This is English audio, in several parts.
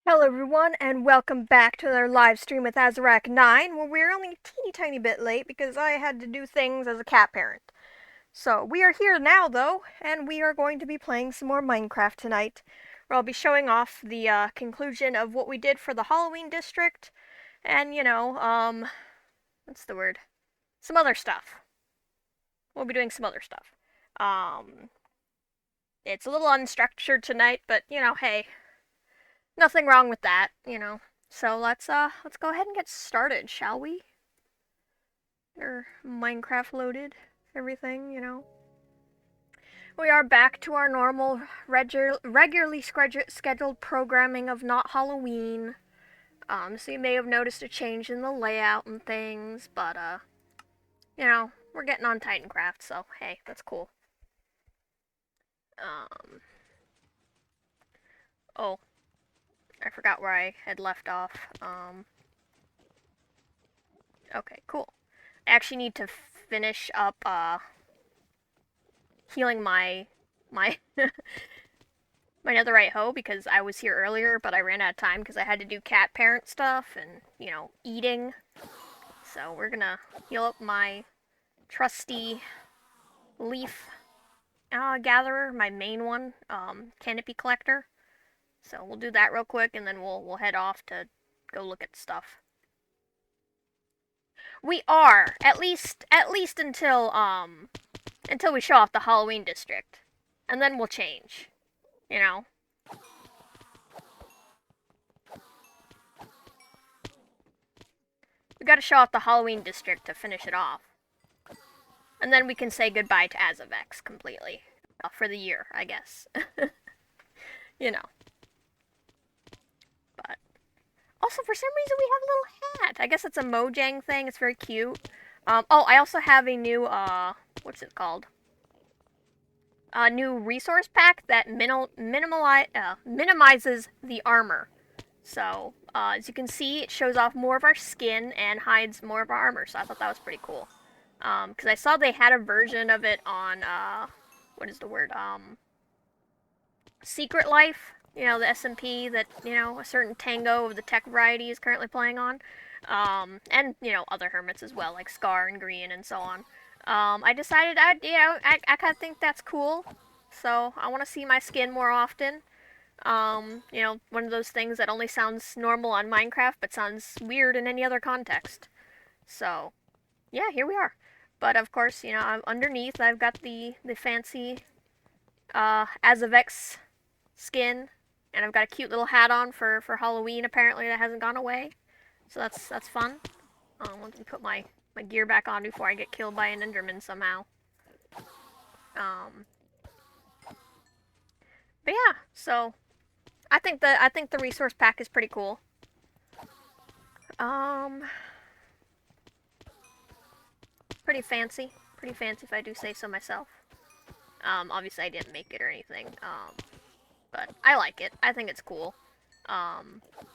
Hello everyone, and welcome back to another live stream with Azarac 9, where we're only a teeny tiny bit late because I had to do things as a cat parent. So, we are here now though, and we are going to be playing some more Minecraft tonight, where I'll be showing off the conclusion of what we did for the Halloween district, and what's the word? Some other stuff. We'll be doing some other stuff. Um, it's a little unstructured tonight, but hey, nothing wrong with that. So let's go ahead and get started, shall we? Or Minecraft loaded, everything. We are back to our normal, regularly scheduled programming of not Halloween. So you may have noticed a change in the layout and things, but we're getting on TitanCraft, so hey, that's cool. Um, oh, I forgot where I had left off. Okay, cool. I actually need to finish up healing my my netherite hoe because I was here earlier, but I ran out of time because I had to do cat parent stuff and eating. So we're gonna heal up my trusty leaf gatherer, my main one, canopy collector. So we'll do that real quick, and then we'll head off to go look at stuff. We are at least until we show off the Halloween district, and then we'll change. You know. We gotta show off the Halloween district to finish it off. And then we can say goodbye to Azavex completely. For the year, I guess. you know. But also, for some reason, we have a little hat. I guess it's a Mojang thing. It's very cute. I also have a new, what's it called? A new resource pack that minimizes the armor. So, as you can see, it shows off more of our skin and hides more of our armor. So I thought that was pretty cool. Because I saw they had a version of it on, what is the word? Secret Life. The SMP that, a certain Tango of the tech variety is currently playing on. And, other hermits as well, like Scar and Green and so on. I decided I kind of think that's cool. So I want to see my skin more often. One of those things that only sounds normal on Minecraft but sounds weird in any other context. So, yeah, here we are. But of course, underneath I've got the fancy Azavex skin, and I've got a cute little hat on for Halloween. Apparently, that hasn't gone away, so that's fun. Let me put my gear back on before I get killed by an Enderman somehow. Um, but yeah, so I think the resource pack is pretty cool. Um, pretty fancy if I do say so myself. Obviously I didn't make it or anything. But I like it. I think it's cool.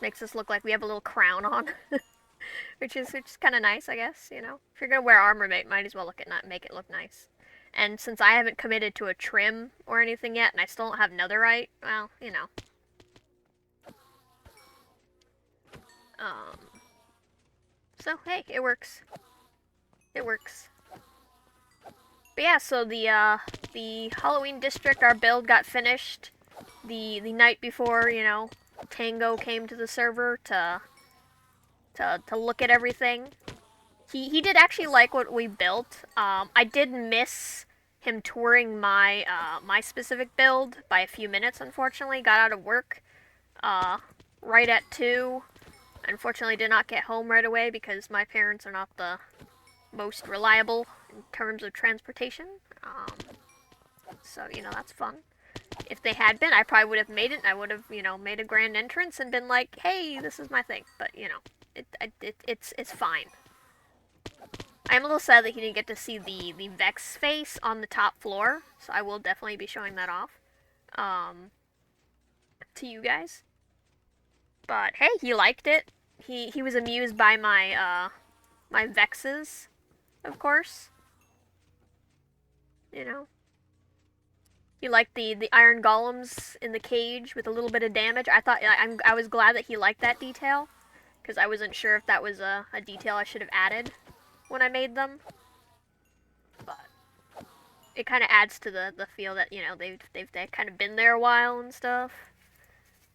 Makes us look like we have a little crown on, which is kind of nice, I guess. If you're gonna wear armor, might as well make it look nice. And since I haven't committed to a trim or anything yet, and I still don't have netherite, well. Um, so hey, it works. It works. But yeah, so the Halloween district, our build got finished the night before, Tango came to the server to look at everything. He did actually like what we built. I did miss him touring my specific build by a few minutes. Unfortunately, got out of work right at 2. Unfortunately, did not get home right away because my parents are not the most reliable in terms of transportation. So that's fun. If they had been, I probably would have made it. And I would have, made a grand entrance and been like, "Hey, this is my thing." But it's fine. I'm a little sad that he didn't get to see the Vex face on the top floor, so I will definitely be showing that off, to you guys. But hey, he liked it. He was amused by my Vexes, of course. You know. He liked the iron golems in the cage with a little bit of damage. I was glad that he liked that detail, because I wasn't sure if that was a detail I should have added when I made them. But it kind of adds to the feel that, you know, they've kind of been there a while and stuff.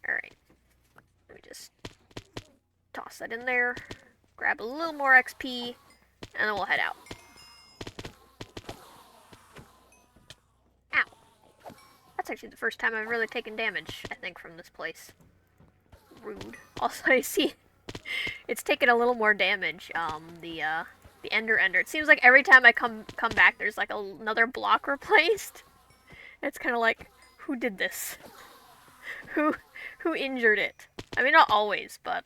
All right, let me just toss that in there, grab a little more XP, and then we'll head out. Ow. That's actually the first time I've really taken damage, I think, from this place. Rude. Also, I see it's taken a little more damage. The Ender. It seems like every time I come back, there's like another block replaced. It's kind of like, who did this? Who injured it? I mean, not always, but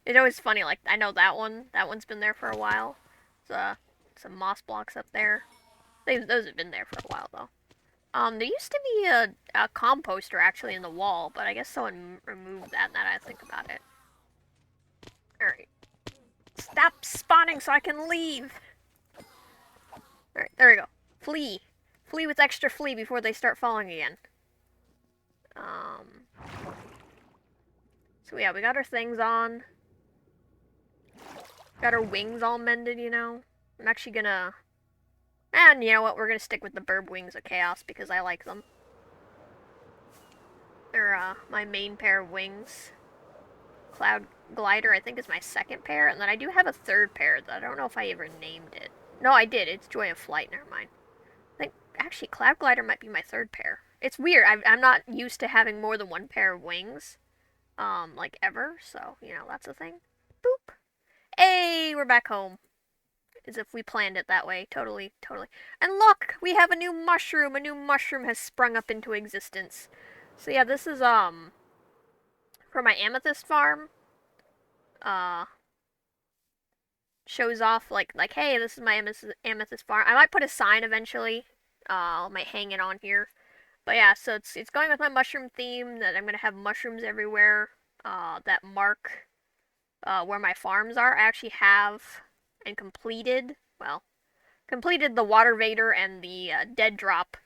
it's always funny. Like, I know that one's been there for a while. There's some moss blocks up there. Those have been there for a while though. There used to be a composter actually in the wall, but I guess someone removed that now that I think about it. Alright. Stop spawning so I can leave! Alright, there we go. Flee. Flee with extra flee before they start falling again. So yeah, we got our things on. Got our wings all mended, you know. I'm actually gonna... And you know what, we're gonna stick with the burb wings of chaos because I like them. They're my main pair of wings. Cloud glider, I think, is my second pair, and then I do have a third pair that I don't know if I ever named it. No, I did. It's Joy of Flight. Never mind. I think actually Cloud glider might be my third pair. It's weird. I'm not used to having more than one pair of wings, like ever. So you know that's the thing. Boop. Hey, we're back home. As if we planned it that way. Totally. And look, we have a new mushroom. A new mushroom has sprung up into existence. So yeah, this is for my Amethyst farm. Shows off like hey, this is my Amethyst farm. I might put a sign eventually. I might hang it on here. But yeah, so it's going with my mushroom theme that I'm gonna have mushrooms everywhere. That mark where my farms are. I actually have and completed the water vader and the dead drop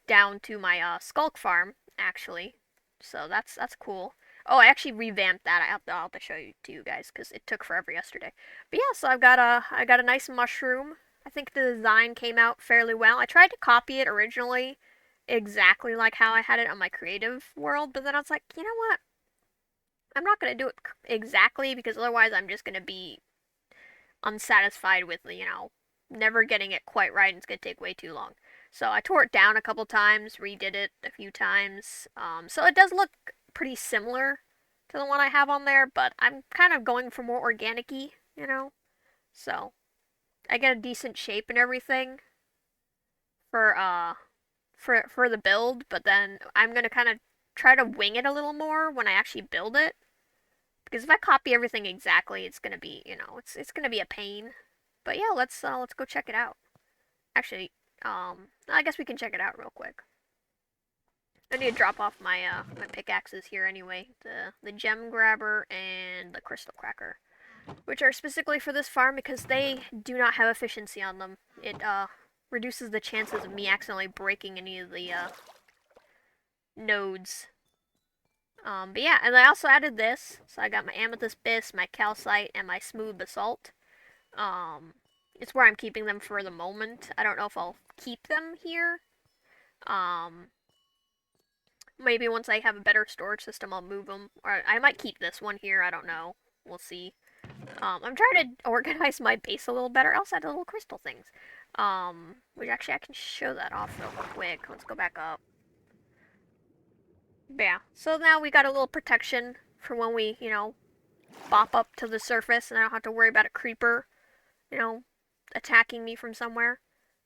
down to my Sculk farm actually. So that's cool. Oh, I actually revamped that. I'll have to show you to you guys because it took forever yesterday. But yeah, so I got a nice mushroom. I think the design came out fairly well. I tried to copy it originally exactly like how I had it on my creative world, but then I was like, you know what? I'm not gonna do it exactly because otherwise I'm just gonna be unsatisfied with, you know, never getting it quite right and it's gonna take way too long. So I tore it down a couple times, redid it a few times. So it does look pretty similar to the one I have on there, but I'm kind of going for more organic-y, you know? So I get a decent shape and everything for for the build, but then I'm gonna kind of try to wing it a little more when I actually build it. Because if I copy everything exactly, it's gonna be, you know, it's gonna be a pain. But yeah, let's go check it out. Actually, I guess we can check it out real quick. I need to drop off my my pickaxes here anyway. The gem grabber and the crystal cracker, which are specifically for this farm because they do not have efficiency on them. It reduces the chances of me accidentally breaking any of the nodes. But yeah, and I also added this. So I got my amethyst bisque, my calcite, and my smooth basalt. It's where I'm keeping them for the moment. I don't know if I'll keep them here. Maybe once I have a better storage system, I'll move them. Or I might keep this one here. I don't know. We'll see. I'm trying to organize my base a little better. I also had the little crystal things. Which actually I can show that off real quick. Let's go back up. But yeah, so now we got a little protection for when we, you know, bop up to the surface and I don't have to worry about a creeper, you know, attacking me from somewhere.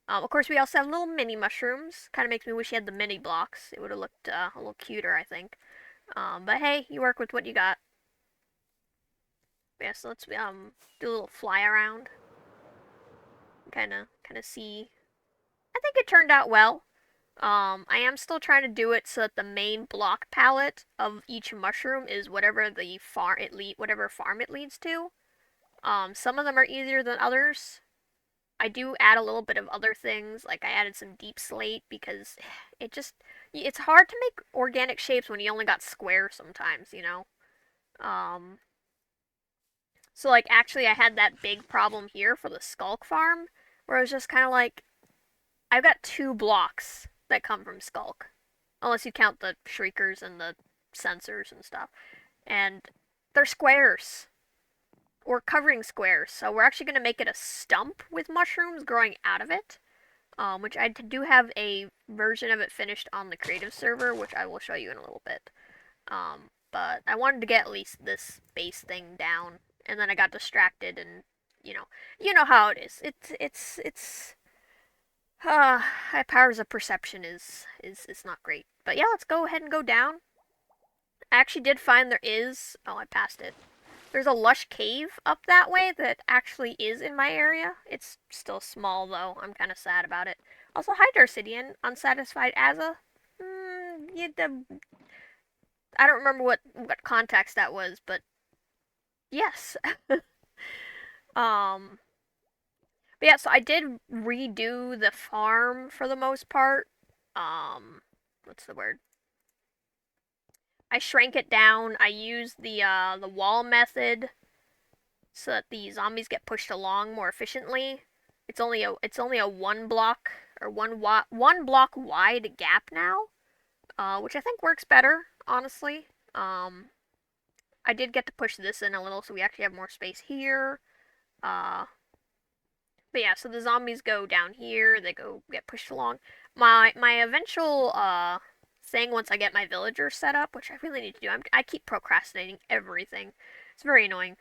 Of course, we also have little mini mushrooms. Kind of makes me wish you had the mini blocks. It would have looked a little cuter, I think. But hey, you work with what you got. Yeah, so let's do a little fly around. Kind of see. I think it turned out well. I am still trying to do it so that the main block palette of each mushroom is whatever the whatever farm it leads to. Some of them are easier than others. I do add a little bit of other things, like I added some deep slate because it's hard to make organic shapes when you only got square sometimes, you know? Um, so like actually I had that big problem here for the Sculk farm where it was just kind of like I've got 2 blocks that come from Sculk, unless you count the shriekers and the sensors and stuff, and they're squares. We're covering squares, so we're actually going to make it a stump with mushrooms growing out of it, which I do have a version of it finished on the creative server, which I will show you in a little bit. But I wanted to get at least this base thing down, and then I got distracted, and you know how it is. My powers of perception is not great. But yeah, let's go ahead and go down. I actually did find there is. Oh, I passed it. There's a lush cave up that way that actually is in my area. It's still small though. I'm kind of sad about it. Also, hi Darcidian, unsatisfied as a. I don't remember what context that was, but yes. um, but yeah, so I did redo the farm for the most part. What's the word? I shrank it down. I used the wall method so that the zombies get pushed along more efficiently. It's only a 1 block or one block wide gap now, which I think works better, honestly. I did get to push this in a little, so we actually have more space here. Uh, but yeah, so the zombies go down here. They get pushed along. My eventual thing once I get my villager set up, which I really need to do. I keep procrastinating everything. It's very annoying.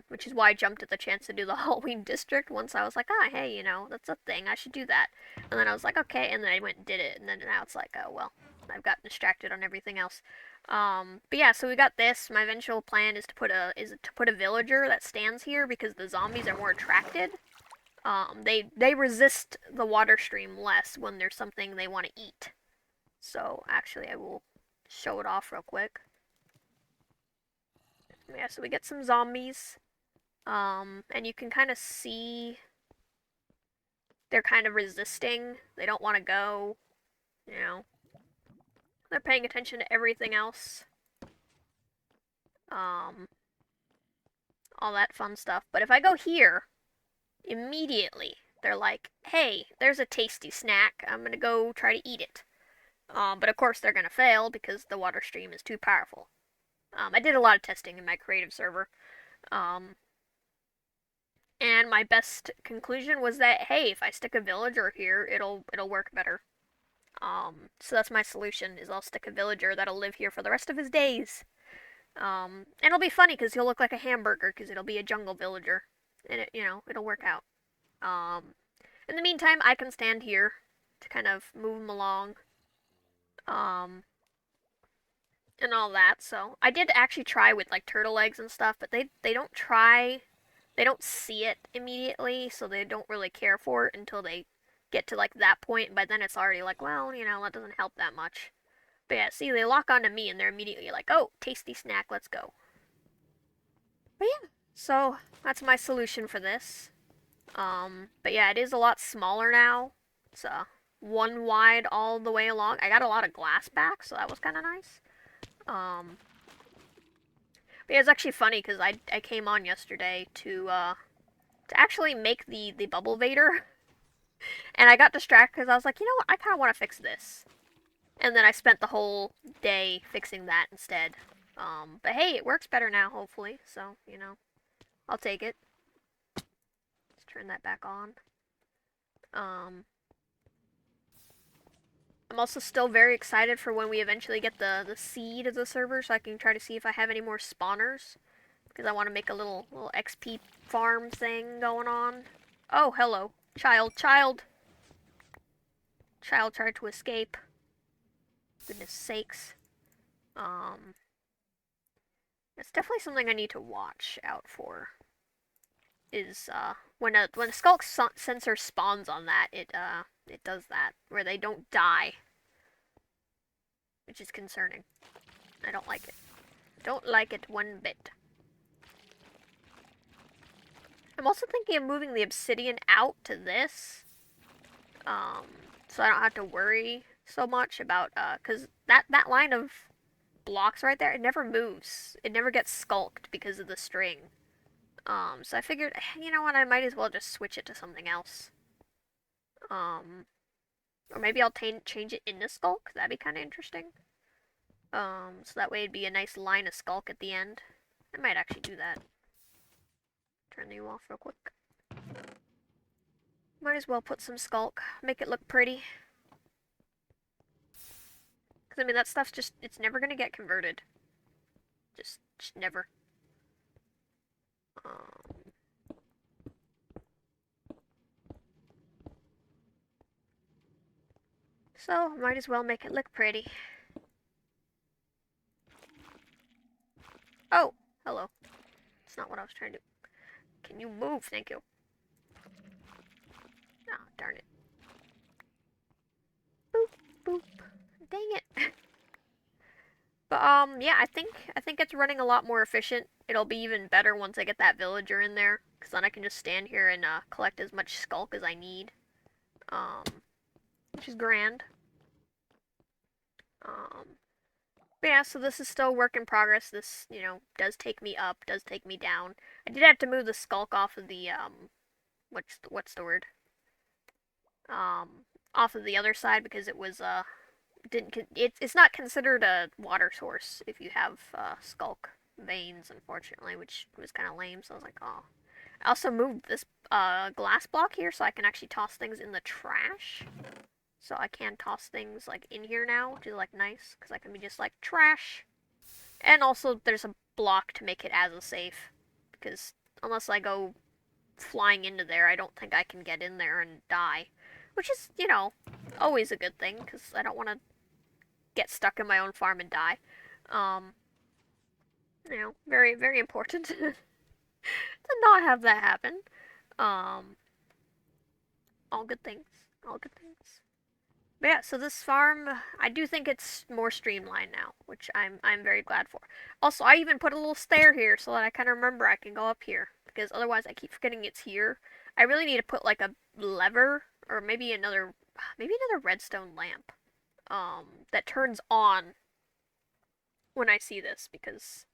Which is why I jumped at the chance to do the Halloween district once I was like, ah, hey, that's a thing. I should do that. And then I was like, okay. And then I went and did it. And then now it's like, oh well, I've got distracted on everything else. But yeah, so we got this. My eventual plan is to put a villager that stands here because the zombies are more attracted. They resist the water stream less when there's something they want to eat. So actually, I will show it off real quick. Yeah, so we get some zombies. And you can kind of see they're kind of resisting. They don't want to go. You know, they're paying attention to everything else. Um, all that fun stuff. But if I go here, immediately they're like, hey, there's a tasty snack. I'm gonna go try to eat it. But of course they're gonna fail because the water stream is too powerful. I did a lot of testing in my creative server. And my best conclusion was that hey, if I stick a villager here, it'll work better. So that's my solution: is I'll stick a villager that'll live here for the rest of his days. And it'll be funny because he'll look like a hamburger because it'll be a jungle villager, and it'll work out. Um, in the meantime, I can stand here to kind of move him along. And all that. So I did actually try with like turtle eggs and stuff, but they don't see it immediately, so they don't really care for it until they get to like that point. By then it's already like, well, that doesn't help that much. But yeah, see, they lock onto me and they're immediately like, oh, tasty snack, let's go. But yeah, so that's my solution for this. But yeah, it is a lot smaller now. It's 1 wide all the way along. I got a lot of glass back, so that was kind of nice. But yeah, it's actually funny because I came on yesterday to actually make the bubble vader, and I got distracted because I was like, you know what, I kind of want to fix this, and then I spent the whole day fixing that instead. But hey, it works better now, hopefully. So I'll take it. Let's turn that back on. I'm also still very excited for when we eventually get the seed of the server, so I can try to see if I have any more spawners. Because I want to make a little XP farm thing going on. Oh, hello. Child. Child tried to escape. Goodness sakes. It's definitely something I need to watch out for. Is when a Sculk sensor spawns on that, it does that where they don't die, which is concerning. I don't like it. Don't like it one bit. I'm also thinking of moving the obsidian out to this, so I don't have to worry so much about, cause that line of blocks right there, it never moves. It never gets skulked because of the string. So I figured, you know what, I might as well just switch it to something else. Or maybe I'll change it into Sculk. That'd be kind of interesting. So that way it'd be a nice line of Sculk at the end. I might actually do that. Turn you off real quick. Might as well put some Sculk. Make it look pretty. Because, I mean, that stuff's just, it's never going to get converted. Just never. So, might as well make it look pretty. Oh, hello. That's not what I was trying to do. Can you move? Thank you. Ah, oh, darn it. Boop, boop. Dang it. But, yeah, I think it's running a lot more efficient. It'll be even better once I get that villager in there. Because then I can just stand here and, collect as much Sculk as I need. Which is grand. But yeah, so this is still a work in progress. This, you know, does take me up, does take me down. I did have to move the Sculk off of the, what's the word? Off of the other side because it was, it's not considered a water source if you have, Sculk veins, unfortunately, which was kind of lame, so I was like, oh. I also moved this, glass block here so I can actually toss things in the trash. So I can toss things, like, in here now, which is, like, nice, because I can be just, like, trash. And also, there's a block to make it as a safe, because unless I go flying into there, I don't think I can get in there and die. Which is, you know, always a good thing, because I don't want to get stuck in my own farm and die. You know, very, very important to not have that happen. All good things. All good things. But yeah, so this farm, I do think it's more streamlined now, which I'm very glad for. Also, I even put a little stair here so that I kind of remember I can go up here, because otherwise I keep forgetting it's here. I really need to put like a lever or maybe another redstone lamp that turns on when I see this, because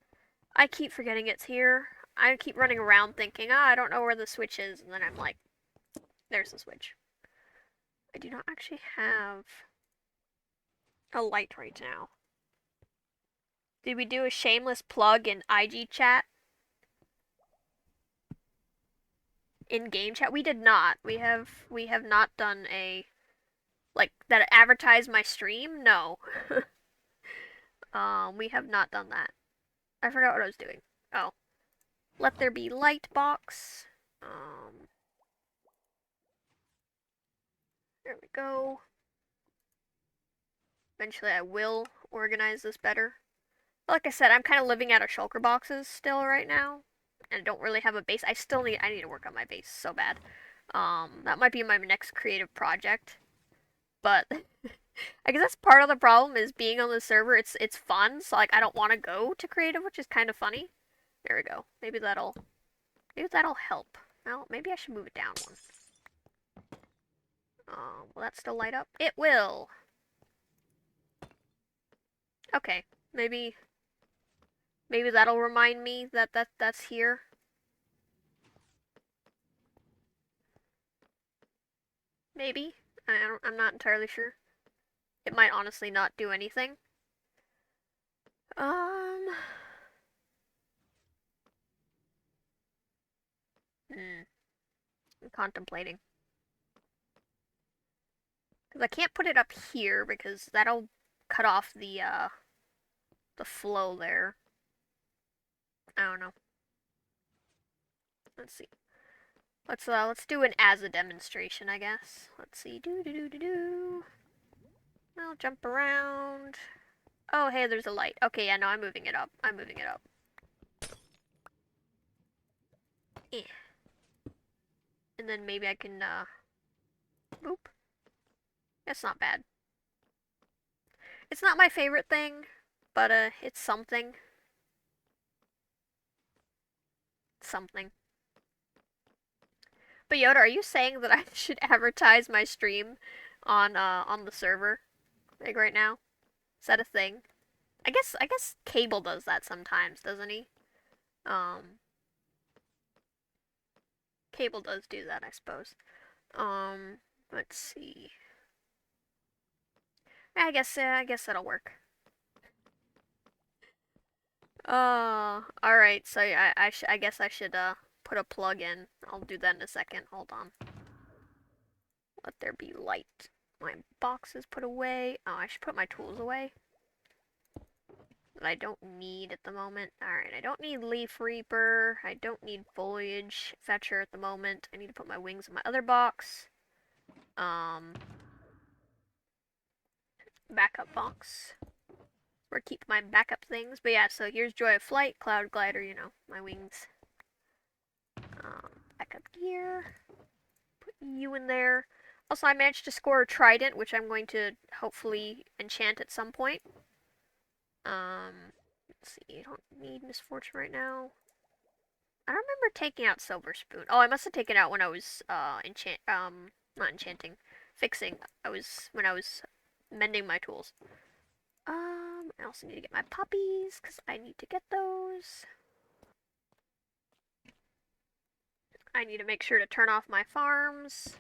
I keep forgetting it's here. I keep running around thinking, I don't know where the switch is, and then I'm like, there's the switch. I do not actually have a light right now. Did we do a shameless plug in IG chat? In game chat? We did not. We have not done a, like, that advertised my stream? No. We have not done that. I forgot what I was doing. Oh. Let there be light box. There we go. Eventually I will organize this better. Like I said, I'm kind of living out of shulker boxes still right now. And I don't really have a base. I need to work on my base so bad. That might be my next creative project. But I guess that's part of the problem is being on the server. It's fun, so like I don't want to go to creative, which is kind of funny. There we go. Maybe that'll help. Well, maybe I should move it down one. Will that still light up? It will. Okay, maybe that'll remind me that that's here. Maybe. I'm not entirely sure. It might honestly not do anything. I'm contemplating. Because I can't put it up here because that'll cut off the flow there. I don't know. Let's see. Let's do an as a demonstration, I guess. Let's see. Do. I'll jump around. Oh, hey, there's a light. Okay, yeah, no, I'm moving it up. Eh. And then maybe I can, boop. That's not bad. It's not my favorite thing, but, it's something. Something. But Yoda, are you saying that I should advertise my stream on the server, like right now? Is that a thing? I guess Caable does that sometimes, doesn't he? Um, Caable does do that, I suppose. Let's see. I guess that'll work. All right. So I guess I should put a plug in. I'll do that in a second. Hold on. Let there be light. My box is put away. Oh, I should put my tools away that I don't need at the moment. Alright, I don't need Leaf Reaper. I don't need Foliage Fetcher at the moment. I need to put my wings in my other box. Backup box. Where I keep my backup things. But yeah, so here's Joy of Flight, Cloud Glider, you know, my wings. Backup gear. Put you in there. Also, I managed to score a trident, which I'm going to hopefully enchant at some point. Let's see, I don't need Misfortune right now. I don't remember taking out Silver Spoon. Oh, I must have taken it out when I was, not enchanting, fixing. When I was mending my tools. I also need to get my puppies, because I need to get those. I need to make sure to turn off my farms.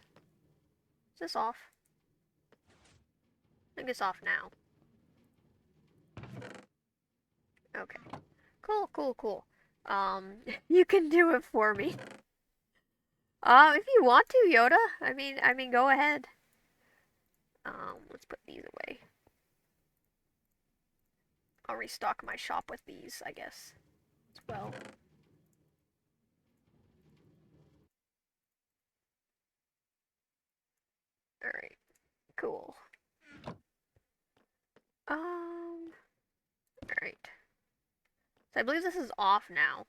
Is this off? I think it's off now. Okay. Cool. You can do it for me. If you want to, Yoda. I mean, go ahead. Let's put these away. I'll restock my shop with these, I guess, as well. Alright, cool. Alright. So I believe this is off now.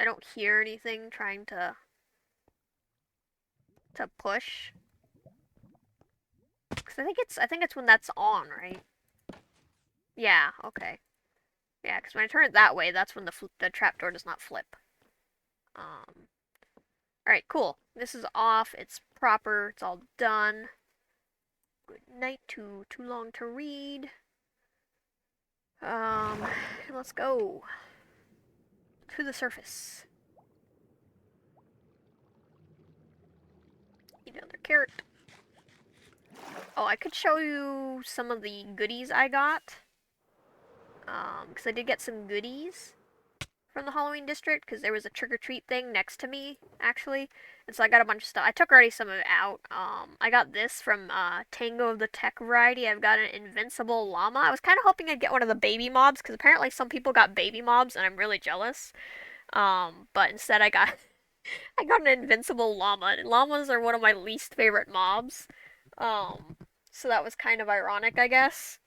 I don't hear anything trying to push. Cause I think it's when that's on, right? Yeah, okay. Yeah, because when I turn it that way, that's when the trapdoor does not flip. Alright, cool. This is off. It's proper. It's all done. Good night. Too long to read. Let's go to the surface. Eat another carrot. Oh, I could show you some of the goodies I got. Because I did get some goodies from the Halloween district, because there was a trick-or-treat thing next to me, actually. And so I got a bunch of stuff. I took already some of it out. I got this from Tango of the Tech variety. I've got an invincible llama. I was kind of hoping I'd get one of the baby mobs, because apparently some people got baby mobs, and I'm really jealous. But instead I got I got an invincible llama, and llamas are one of my least favorite mobs. So that was kind of ironic, I guess.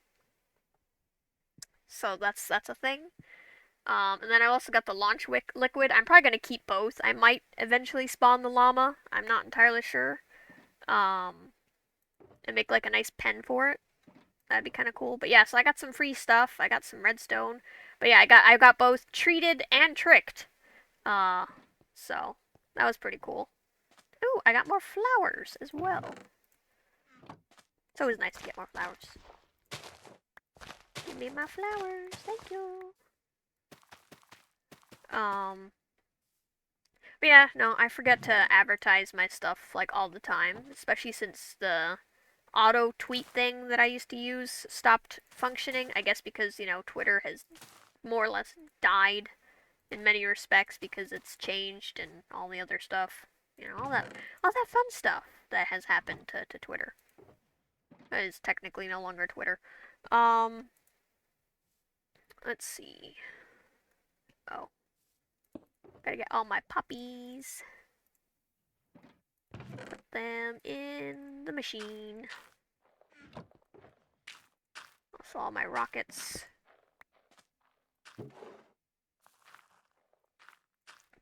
So that's a thing. And then I also got the launch liquid. I'm probably gonna keep both. I might eventually spawn the llama. I'm not entirely sure. And make like a nice pen for it. That'd be kind of cool. But yeah, so I got some free stuff. I got some redstone. But yeah, I got both treated and tricked. So that was pretty cool. Ooh, I got more flowers as well. It's always nice to get more flowers. Give me my flowers, thank you. But yeah, no, I forget to advertise my stuff like all the time, especially since the auto tweet thing that I used to use stopped functioning. I guess because, you know, Twitter has more or less died in many respects because it's changed and all the other stuff. You know, all that fun stuff that has happened to Twitter. That is technically no longer Twitter. Let's see. Oh. Gotta get all my puppies. Put them in the machine. Also all my rockets.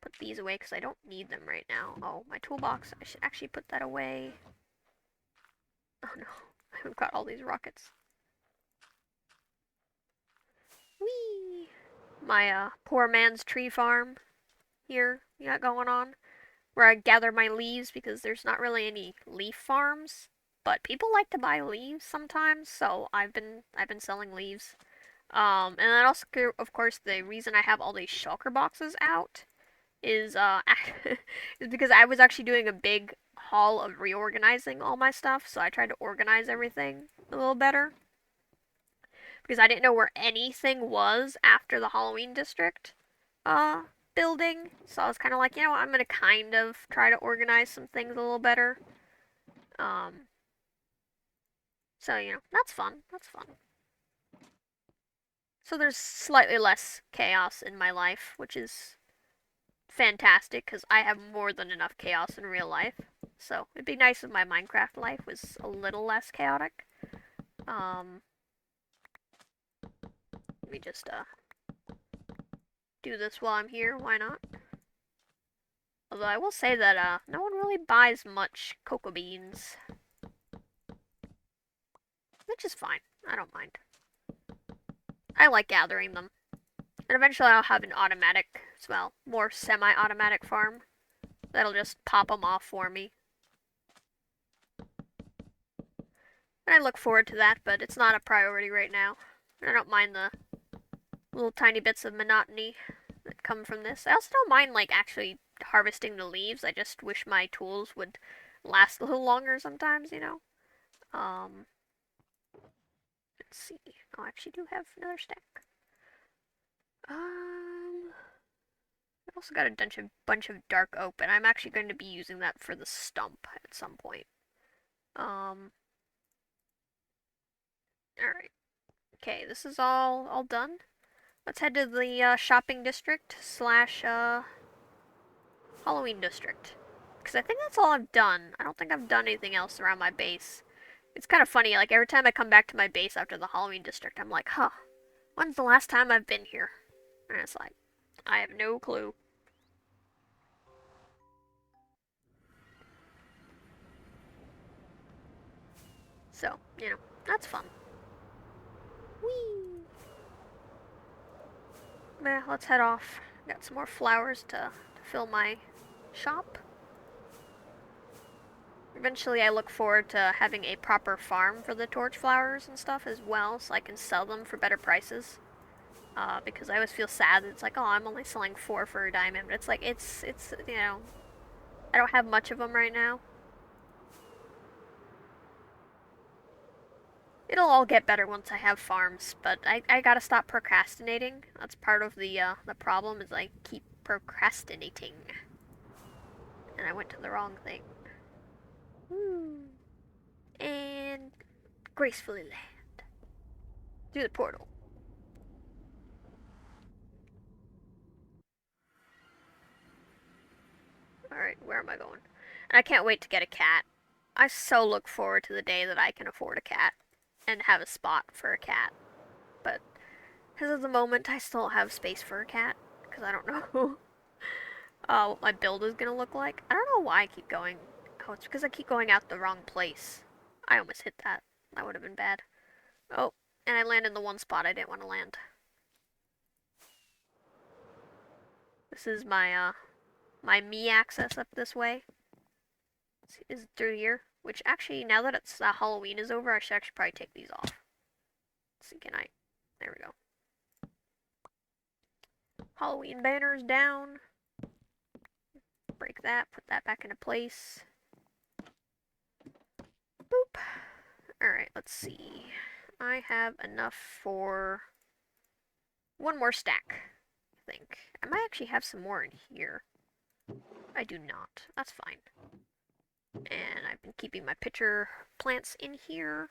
Put these away because I don't need them right now. Oh, my toolbox. I should actually put that away. Oh no. I've got all these rockets. Whee! My poor man's tree farm here you got going on. where I gather my leaves because there's not really any leaf farms, but people like to buy leaves sometimes, so I've been selling leaves. And then also, of course, the reason I have all these shulker boxes out is is because I was actually doing a big haul of reorganizing all my stuff, so I tried to organize everything a little better because I didn't know where anything was after the Halloween district uh building. So I was kind of like, you know what, I'm gonna kind of try to organize some things a little better. Um, so you know, that's fun. That's fun. So there's slightly less chaos in my life, which is fantastic because I have more than enough chaos in real life. So it'd be nice if my Minecraft life was a little less chaotic. Um, Let me just do this while I'm here. Why not? Although I will say that no one really buys much cocoa beans, which is fine. I don't mind. I like gathering them. And eventually I'll have an automatic, well, more semi-automatic farm that'll just pop them off for me. And I look forward to that, but it's not a priority right now. And I don't mind the little tiny bits of monotony that come from this. I also don't mind, like, actually harvesting the leaves. I just wish my tools would last a little longer sometimes, you know? Let's see. Oh, I actually do have another stack. I also got a bunch of dark oak, but I'm actually going to be using that for the stump at some point. Alright. Okay, this is all done. Let's head to the shopping district slash Halloween district. Because I think that's all I've done. I don't think I've done anything else around my base. It's kind of funny, like every time I come back to my base after the Halloween district, I'm like, huh, when's the last time I've been here? And it's like, I have no clue. So, you know, that's fun. Whee! Let's head off. Got some more flowers to fill my shop. Eventually, I look forward to having a proper farm for the torch flowers and stuff as well, so I can sell them for better prices. Because I always feel sad that it's like, oh, I'm only selling 4 for a diamond, but it's like, it's, you know, I don't have much of them right now. It'll all get better once I have farms, but I gotta stop procrastinating. That's part of the problem is I keep procrastinating. And I went to the wrong thing. Woo. And gracefully land. Through the portal. Alright, where am I going? And I can't wait to get a cat. I so look forward to the day that I can afford a cat and have a spot for a cat. But because of the moment, I still don't have space for a cat because I don't know what my build is gonna look like. I don't know why I keep going. Oh, it's because I keep going out the wrong place. I almost hit that. That would have been bad. Oh, and I landed in the one spot I didn't want to land. This is my me access up this way. Is through here. Which actually, now that it's Halloween is over, I should actually probably take these off. Let's see, can I? There we go. Halloween banners down. Break that, put that back into place. Boop. Alright, let's see. I have enough for one more stack, I think. I might actually have some more in here. I do not. That's fine. And I've been keeping my pitcher plants in here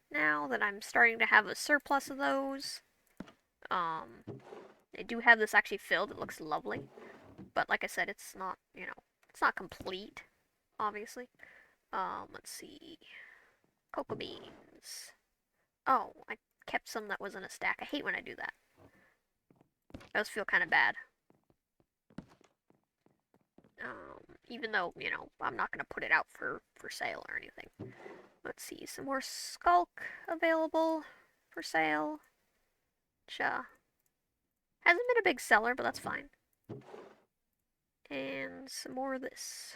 now that I'm starting to have a surplus of those. I do have this actually filled. It looks lovely. But like I said, it's not, you know, it's not complete, obviously. Let's see. Cocoa beans. Oh, I kept some that was in a stack. I hate when I do that. I always feel kind of bad. Even though, you know, I'm not going to put it out for sale or anything. Let's see, some more Sculk available for sale. Which, hasn't been a big seller, but that's fine. And some more of this.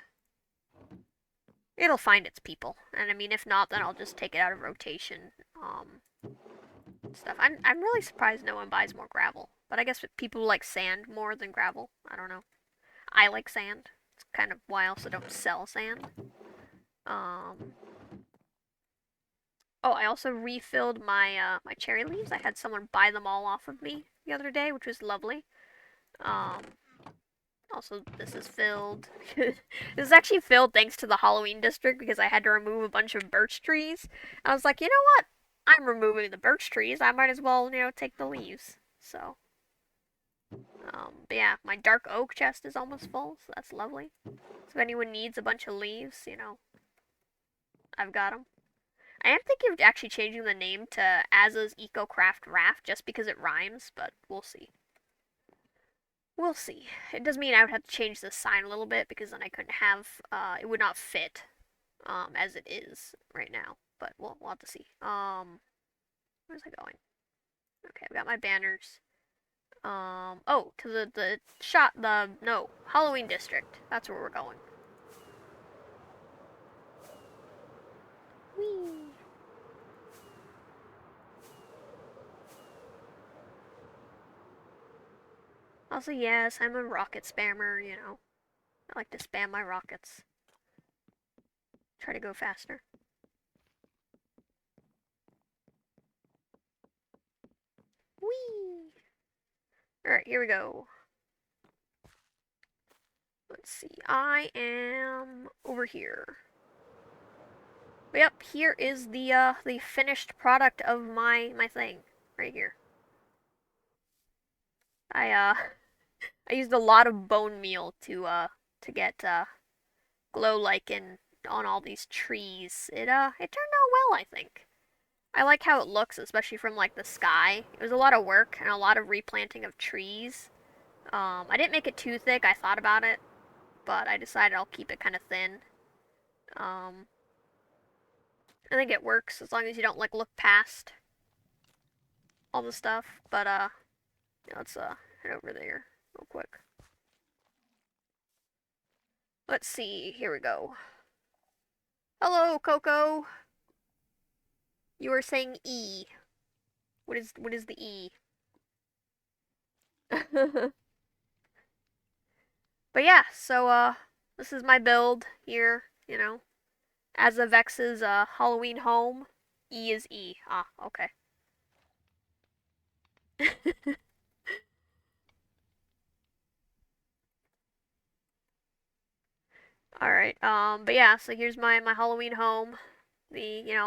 It'll find its people. And I mean, if not, then I'll just take it out of rotation. Stuff. I'm really surprised no one buys more gravel. But I guess people like sand more than gravel. I don't know. I like sand. It's kind of why I also don't sell sand. Oh, I also refilled my cherry leaves. I had someone buy them all off of me the other day, which was lovely. Um, Also, this is filled. This is actually filled thanks to the Halloween district because I had to remove a bunch of birch trees. I was like, you know what? I'm removing the birch trees. I might as well, take the leaves. So, but yeah, my dark oak chest is almost full, so that's lovely. So if anyone needs a bunch of leaves, I've got them. I am thinking of actually changing the name to Aza's EcoCraft Raft just because it rhymes, but we'll see. We'll see. It does mean I would have to change the sign a little bit because then I couldn't have, it would not fit, as it is right now. But we'll have to see. Where's I going? Okay, I've got my banners. Oh, to no, Halloween district. That's where we're going. Whee! Also, yes, I'm a rocket spammer, I like to spam my rockets. Try to go faster. Whee! Alright, here we go. Let's see. I am over here. Yep, here is the finished product of my thing right here. I used a lot of bone meal to get glow lichen on all these trees. It turned out well, I think. I like how it looks, especially from like the sky. It was a lot of work and a lot of replanting of trees. I didn't make it too thick. I thought about it, but I decided I'll keep it kind of thin. I think it works as long as you don't like look past all the stuff. But yeah, let's head over there real quick. Let's see. Here we go. Hello, Cocco. You were saying E. What is the E? But yeah, so this is my build here, As of X's Halloween home. E is E. Ah, okay. Alright, but yeah, so here's my Halloween home.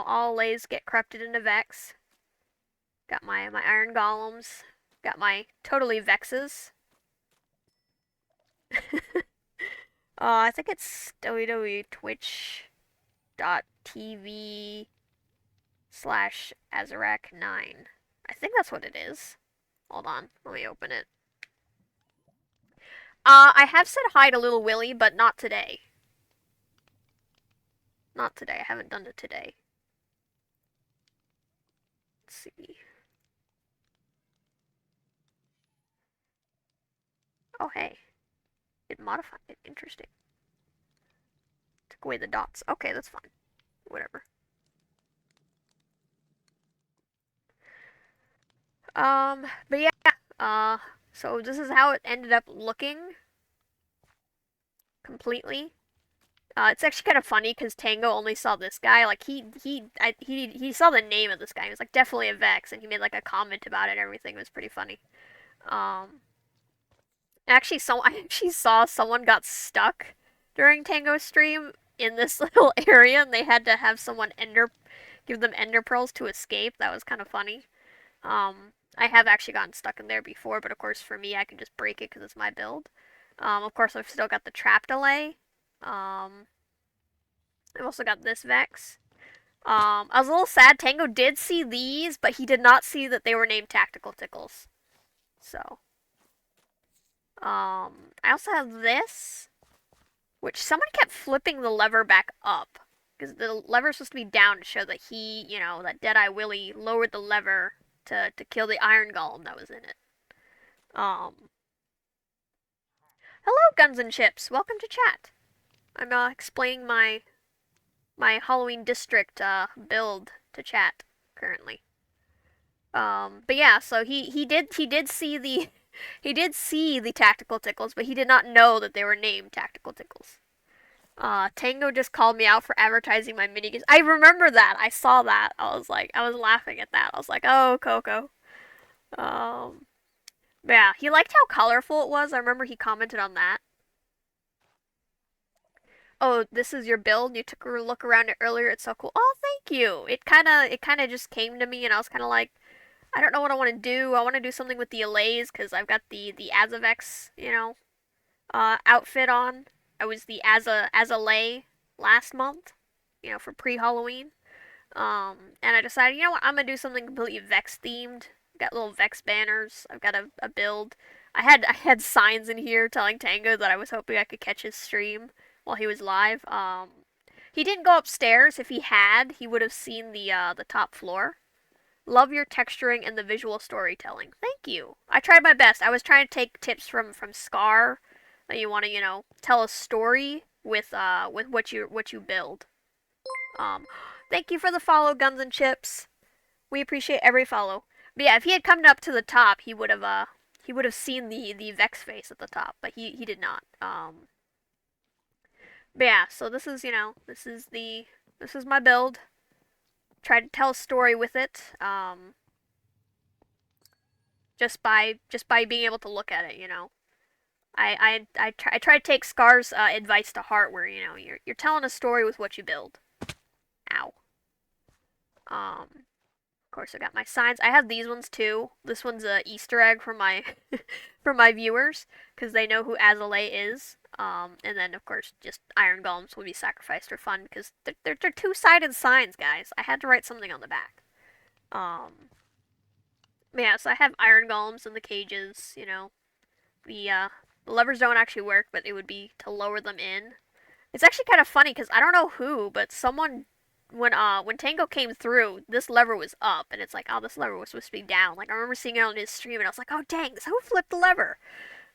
All lays get corrupted into Vex. Got my iron golems. Got my totally Vexes. I think it's www.twitch.tv/Azarac9. I think that's what it is. Hold on, let me open it. I have said hi to Little Willy, but not today. Not today. I haven't done it today. Let's see. Oh, hey. It modified it. Interesting. Took away the dots. Okay, that's fine. Whatever. But yeah. So this is how it ended up looking. Completely. It's actually kind of funny because Tango only saw this guy. Like he saw the name of this guy. He was like definitely a Vex, and he made like a comment about it. And everything. It was pretty funny. Actually, I actually saw someone got stuck during Tango's stream in this little area, and they had to have someone give them ender pearls to escape. That was kind of funny. I have actually gotten stuck in there before, but of course for me, I can just break it because it's my build. Of course, I've still got the trap delay. I've also got this Vex. I was a little sad. Tango did see these, but he did not see that they were named Tactical Tickles. So, I also have this, which someone kept flipping the lever back up. Because the lever's supposed to be down to show that that Deadeye Willy lowered the lever to kill the iron golem that was in it. Hello, Guns and Chips, welcome to chat. I'm explaining my Halloween district build to chat currently. But yeah, so he did see the he did see the tactical tickles, but he did not know that they were named tactical tickles. Tango just called me out for advertising my minigames. I remember that. I saw that. I was laughing at that. I was like, oh, Cocco. Um, yeah, he liked how colorful it was. I remember he commented on that. Oh, this is your build. You took a look around it earlier. It's so cool. Oh, thank you. It kind of just came to me, and I was kind of like, I don't know what I want to do. I want to do something with the allays because I've got the Azavex, outfit on. I was the Azalea last month, for pre-Halloween. And I decided, you know what, I'm gonna do something completely Vex themed. Got little Vex banners. I've got a build. I had signs in here telling Tango that I was hoping I could catch his stream while he was live. He didn't go upstairs. If he had, he would have seen the top floor. Love your texturing and the visual storytelling. Thank you. I tried my best. I was trying to take tips from Scar that you want to, tell a story with what you build. Um, Thank you for the follow, Guns and Chips. We appreciate every follow. But yeah, if he had come up to the top, he would have seen the Vex face at the top, but he did not. But yeah, so this is my build. Try to tell a story with it. Just by being able to look at it. I try to take Scar's advice to heart, where you're telling a story with what you build. Ow. Of course, I got my signs. I have these ones too. This one's a Easter egg for my for my viewers because they know who Azalea is. And then of course, just iron golems will be sacrificed for fun because they're two-sided signs, guys. I had to write something on the back. Um, yeah, so I have iron golems in the cages. The levers don't actually work, but it would be to lower them in. It's actually kind of funny because I don't know who, but someone when Tango came through, this lever was up, and it's like, oh, this lever was supposed to be down. Like I remember seeing it on his stream, and I was like, oh dang, who flipped the lever?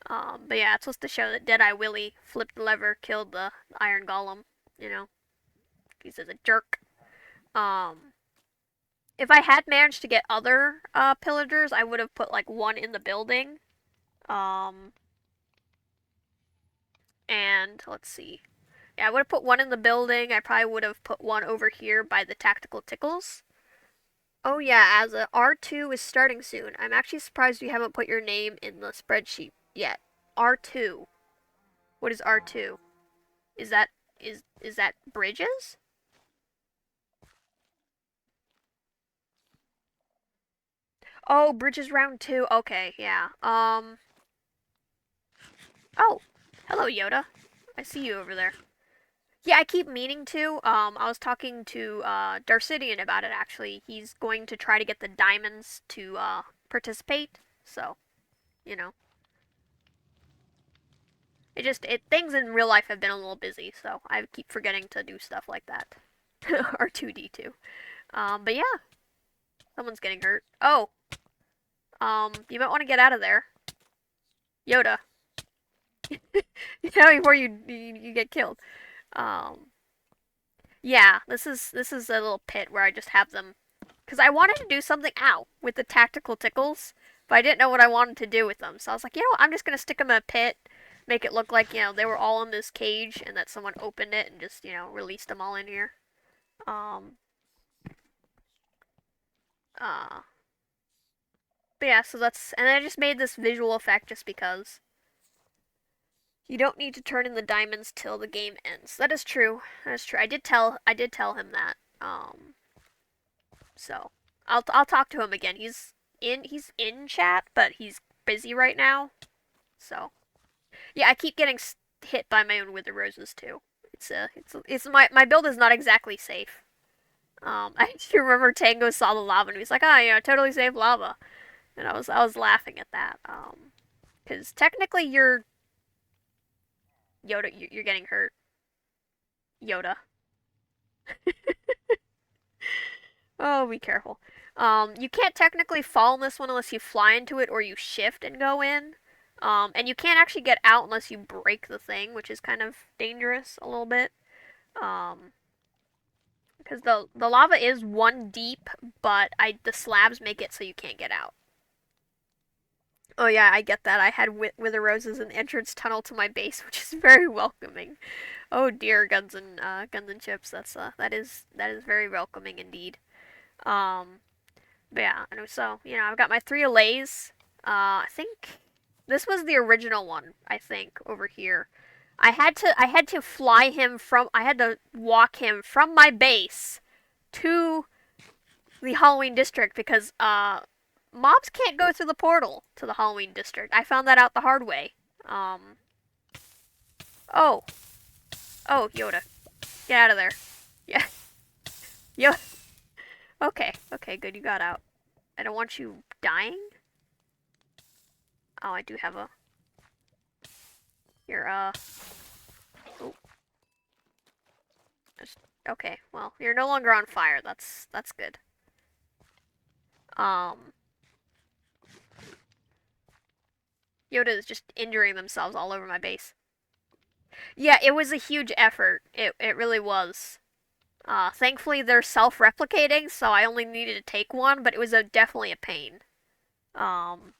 But yeah, it's supposed to show that Deadeye Willie flipped the lever, killed the Iron Golem. You know, he's a jerk. Um, if I had managed to get other pillagers, I would have put like one in the building. Um, and let's see. Yeah, I would have put one in the building. I probably would have put one over here by the tactical tickles. Oh yeah, as a R2 is starting soon. I'm actually surprised you haven't put your name in the spreadsheet yet. R2. What is R2? Is that bridges? Oh, bridges round 2. Okay, yeah. Oh, hello Yoda. I see you over there. Yeah, I keep meaning to. I was talking to Darcidian about it actually. He's going to try to get the diamonds to participate. So, you know, things in real life have been a little busy, so I keep forgetting to do stuff like that. R2D2. But yeah, someone's getting hurt. Oh, you might want to get out of there, Yoda. Before you get killed. Um, yeah, this is a little pit where I just have them because I wanted to do something with the tactical tickles, but I didn't know what I wanted to do with them. So I was like, what, I'm just gonna stick them in a pit, make it look like they were all in this cage and that someone opened it and just released them all in here. Um, uh, but yeah, so and I just made this visual effect just because. You don't need to turn in the diamonds till the game ends. That is true. That is true. I did tell him that. So I'll talk to him again. He's in chat, but he's busy right now. So yeah, I keep getting hit by my own wither roses too. It's my build is not exactly safe. I actually remember Tango saw the lava and he was like, totally safe lava, and I was laughing at that. Because technically you're Yoda, you're getting hurt. Yoda. Oh, be careful. You can't technically fall in this one unless you fly into it or you shift and go in. And you can't actually get out unless you break the thing, which is kind of dangerous a little bit. Um, because the lava is 1 deep, but the slabs make it so you can't get out. Oh yeah, I get that. I had wither roses in the entrance tunnel to my base, which is very welcoming. Oh dear, guns and chips. That is very welcoming indeed. Um, but yeah, and so I've got my 3 allays. I think this was the original one. I think over here. I had to fly him from. I had to walk him from my base to the Halloween district because mobs can't go through the portal to the Halloween district. I found that out the hard way. Um oh, oh, Yoda. Get out of there. Yeah. Yo. Okay. Okay, good. You got out. I don't want you dying. Oh, I do have a here oh. Okay. Well, you're no longer on fire. That's good. Um Yoda is just injuring themselves all over my base. Yeah, it was a huge effort. It really was. Thankfully they're self-replicating, so I only needed to take one, but it was definitely a pain. Um,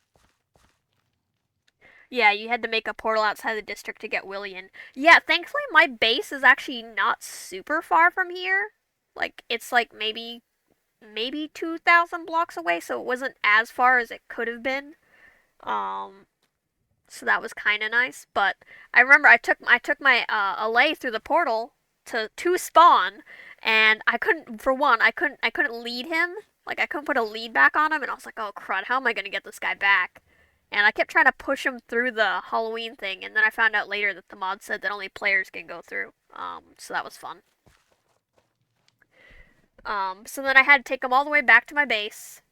yeah, you had to make a portal outside the district to get Willian. Yeah, thankfully my base is actually not super far from here. Like it's like maybe 2,000 blocks away, so it wasn't as far as it could have been. Um, so that was kind of nice. But I remember I took my allay through the portal to spawn, and I couldn't. For one, I couldn't lead him. Like I couldn't put a lead back on him, and I was like, oh crud, how am I gonna get this guy back? And I kept trying to push him through the Halloween thing, and then I found out later that the mod said that only players can go through. So that was fun. So then I had to take him all the way back to my base,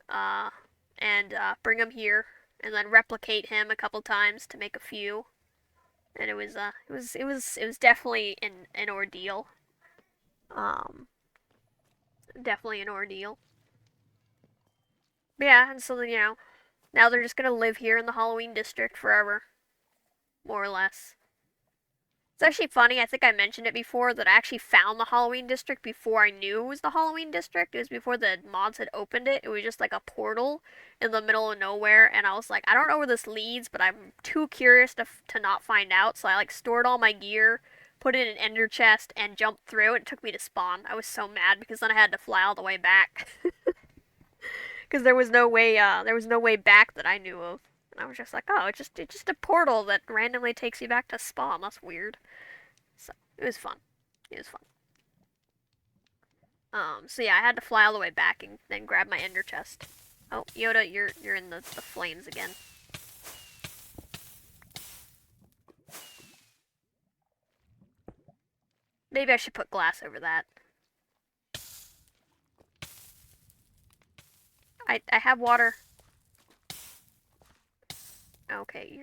uh, and bring him here, and then replicate him a couple times to make a few. And it was definitely an ordeal. Um, Definitely an ordeal. But yeah, and so then now they're just gonna live here in the Halloween district forever, more or less. It's actually funny. I think I mentioned it before that I actually found the Halloween district before I knew it was the Halloween district. It was before the mods had opened it. It was just like a portal in the middle of nowhere, and I was like, I don't know where this leads, but I'm too curious to not find out. So I like stored all my gear, put it in an ender chest, and jumped through. And it took me to spawn. I was so mad because then I had to fly all the way back because there was no way back that I knew of. And I was just like, oh, it's just a portal that randomly takes you back to spawn. That's weird. So it was fun. It was fun. So yeah, I had to fly all the way back and then grab my ender chest. Oh, Yoda, you're in the flames again. Maybe I should put glass over that. I have water. Okay,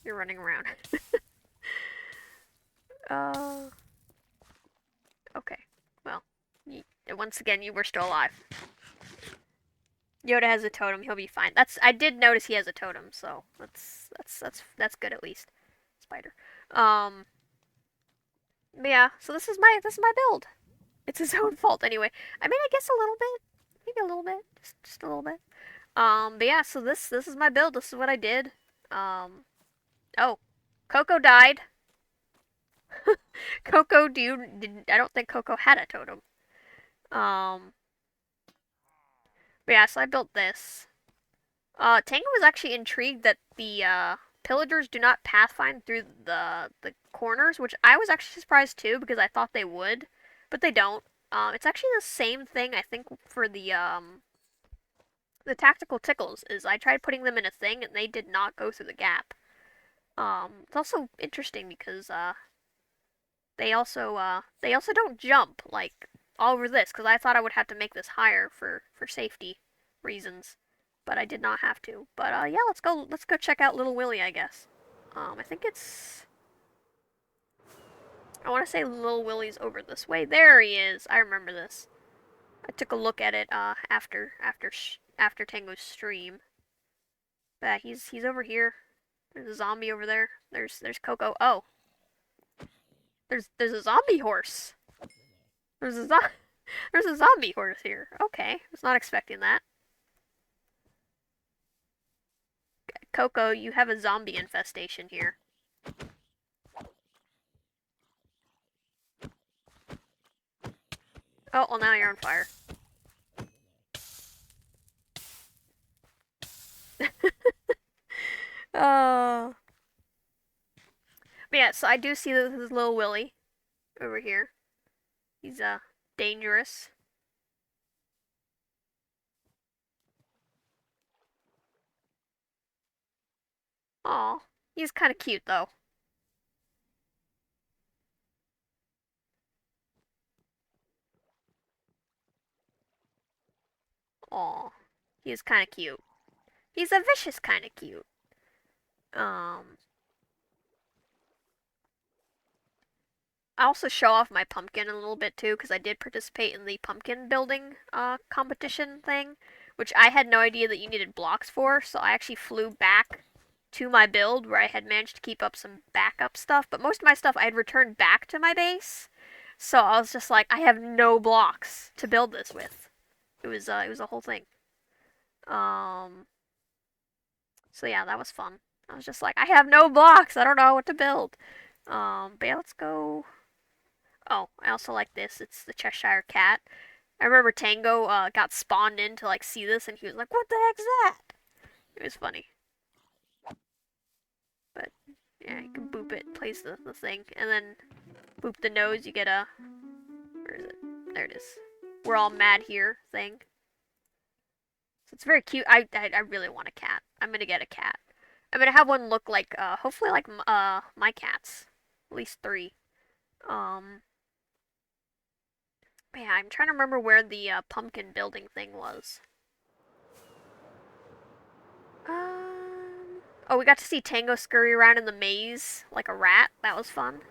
you're running around. uh okay. Well, once again you were still alive. Yoda has a totem, he'll be fine. I did notice he has a totem, so that's good at least. Spider. Um but yeah, so this is my build. It's his own fault anyway. I mean, I guess a little bit. Maybe a little bit. Just a little bit. But yeah, so this is my build. This is what I did. Um oh. Cocco died. Cocco I don't think Cocco had a totem. Um but yeah, so I built this. Tango was actually intrigued that the pillagers do not pathfind through the corners, which I was actually surprised too because I thought they would, but they don't. It's actually the same thing I think for the tactical tickles. Is I tried putting them in a thing and they did not go through the gap. It's also interesting because they also don't jump like all over this because I thought I would have to make this higher for safety reasons, but I did not have to. But yeah, let's go check out Little Willie, I guess. I think it's I want to say Little Willie's over this way. There he is. I remember this. I took a look at it after Tango's stream. But he's over here. There's a zombie over there. There's Cocco. Oh, there's a zombie horse. There's a there's a zombie horse here. Okay, I was not expecting that. Cocco, you have a zombie infestation here. Oh, well now you're on fire. Oh. But yeah, so I do see this is little Willy over here. He's dangerous. Aw, he's kind of cute though. Aw, he is kind of cute. He's a vicious kind of cute. Um, I also show off my pumpkin a little bit too, because I did participate in the pumpkin building competition thing, which I had no idea that you needed blocks for, so I actually flew back to my build where I had managed to keep up some backup stuff, but most of my stuff I had returned back to my base, so I was just like, I have no blocks to build this with. It was a whole thing. Um, so yeah, that was fun. I was just like, I have no blocks. I don't know what to build. But yeah, let's go. Oh, I also like this. It's the Cheshire Cat. I remember Tango got spawned in to like see this, and he was like, "What the heck's that?" It was funny. But yeah, you can boop it, plays the thing, and then boop the nose. You get a where is it? There it is. We're all mad here thing. So it's very cute. I really want a cat. I'm gonna get a cat. I'm gonna have one look like hopefully like my cats, at least three. Um, but yeah, I'm trying to remember where the pumpkin building thing was. Oh, we got to see Tango scurry around in the maze like a rat. That was fun.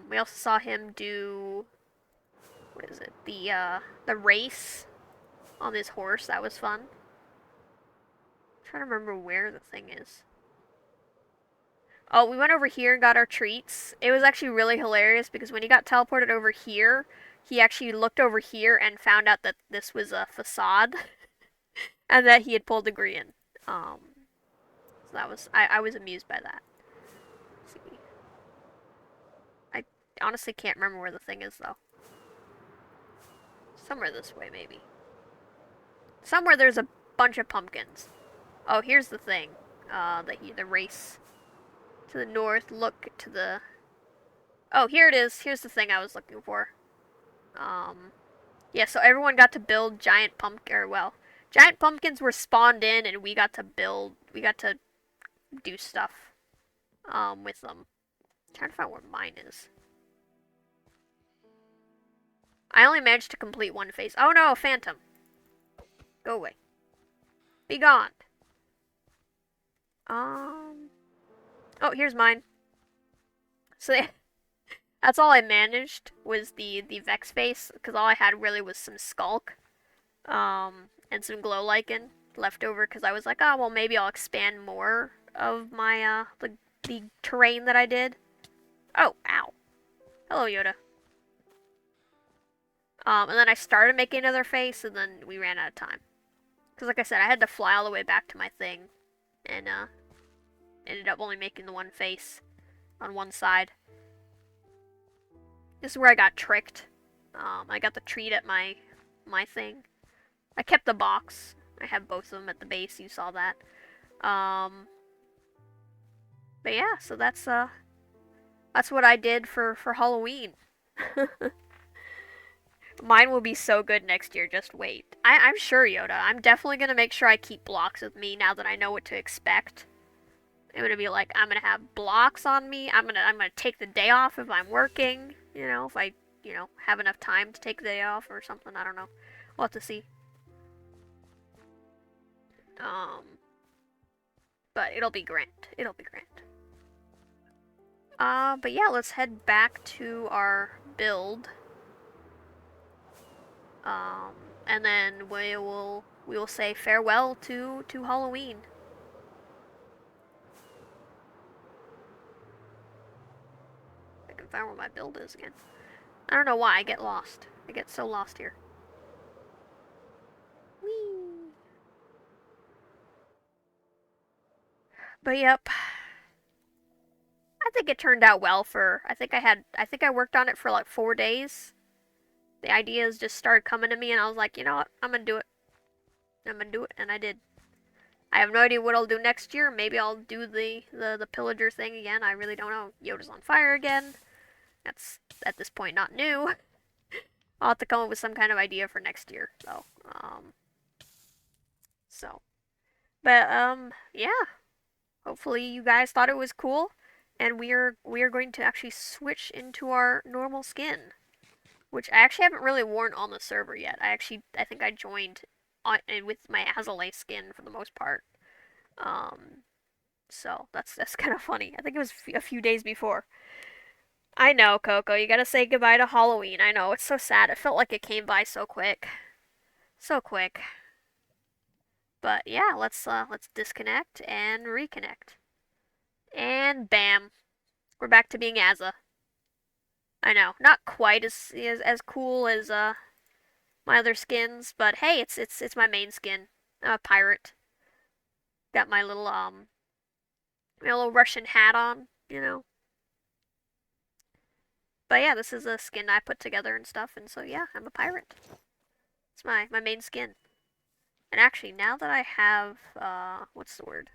We also saw him do what is it? The race on his horse. That was fun. I'm trying to remember where the thing is. Oh, we went over here and got our treats. It was actually really hilarious because when he got teleported over here, he actually looked over here and found out that this was a facade and that he had pulled a Grian. So that was I was amused by that. Let's see. I honestly can't remember where the thing is though. Somewhere this way maybe. Somewhere there's a bunch of pumpkins. Oh, here's the thing. The race to the north. Look to the. Oh, here it is. Here's the thing I was looking for. Yeah. So everyone got to build giant pumpkin. Or well, giant pumpkins were spawned in, and we got to build. We got to do stuff. With them. I'm trying to find where mine is. I only managed to complete one phase. Oh no, Phantom. Go away. Be gone. Oh, here's mine. So that's all I managed was the Vex face, because all I had really was some Sculk, and some Glow Lichen left over, because I was like, oh well, maybe I'll expand more of my the terrain that I did. Oh, ow. Hello, Yoda. And then I started making another face, and then we ran out of time. Because like I said, I had to fly all the way back to my thing, and ended up only making the one face on one side. This is where I got tricked. I got the treat at my thing. I kept the box. I have both of them at the base. You saw that. But yeah, so that's what I did for Halloween. Mine will be so good next year. Just wait. I'm sure, Yoda. I'm definitely gonna make sure I keep blocks with me now that I know what to expect. I'm gonna be like, I'm gonna have blocks on me. I'm gonna take the day off if I'm working. You know, if I have enough time to take the day off or something. I don't know. We'll have to see. But it'll be grand. It'll be grand. But yeah, let's head back to our build. And then we will say farewell to Halloween. can find where my build is again. I don't know why I get lost. I get so lost here. Whee! But yep. I think it turned out well for, I think I worked on it for like 4 days. The ideas just started coming to me and I was like, you know what, I'm gonna do it. I'm gonna do it, and I did. I have no idea what I'll do next year. Maybe I'll do the pillager thing again. I really don't know. Yoda's on fire again. That's, at this point, not new. I'll have to come up with some kind of idea for next year, though. Yeah. Hopefully you guys thought it was cool, and we are going to actually switch into our normal skin, which I actually haven't really worn on the server yet. I think I joined with my Azalea skin for the most part. So that's kind of funny. I think it was a few days before. I know, Cocco, you gotta say goodbye to Halloween. I know, it's so sad. It felt like it came by so quick. So quick. But yeah, let's disconnect and reconnect. And bam. We're back to being Azza. I know, not quite as cool as my other skins, but hey, it's my main skin. I'm a pirate. Got my little Russian hat on, you know. But yeah, this is a skin I put together and stuff, and so yeah, I'm a pirate. It's my main skin. And actually, now that I have, what's the word?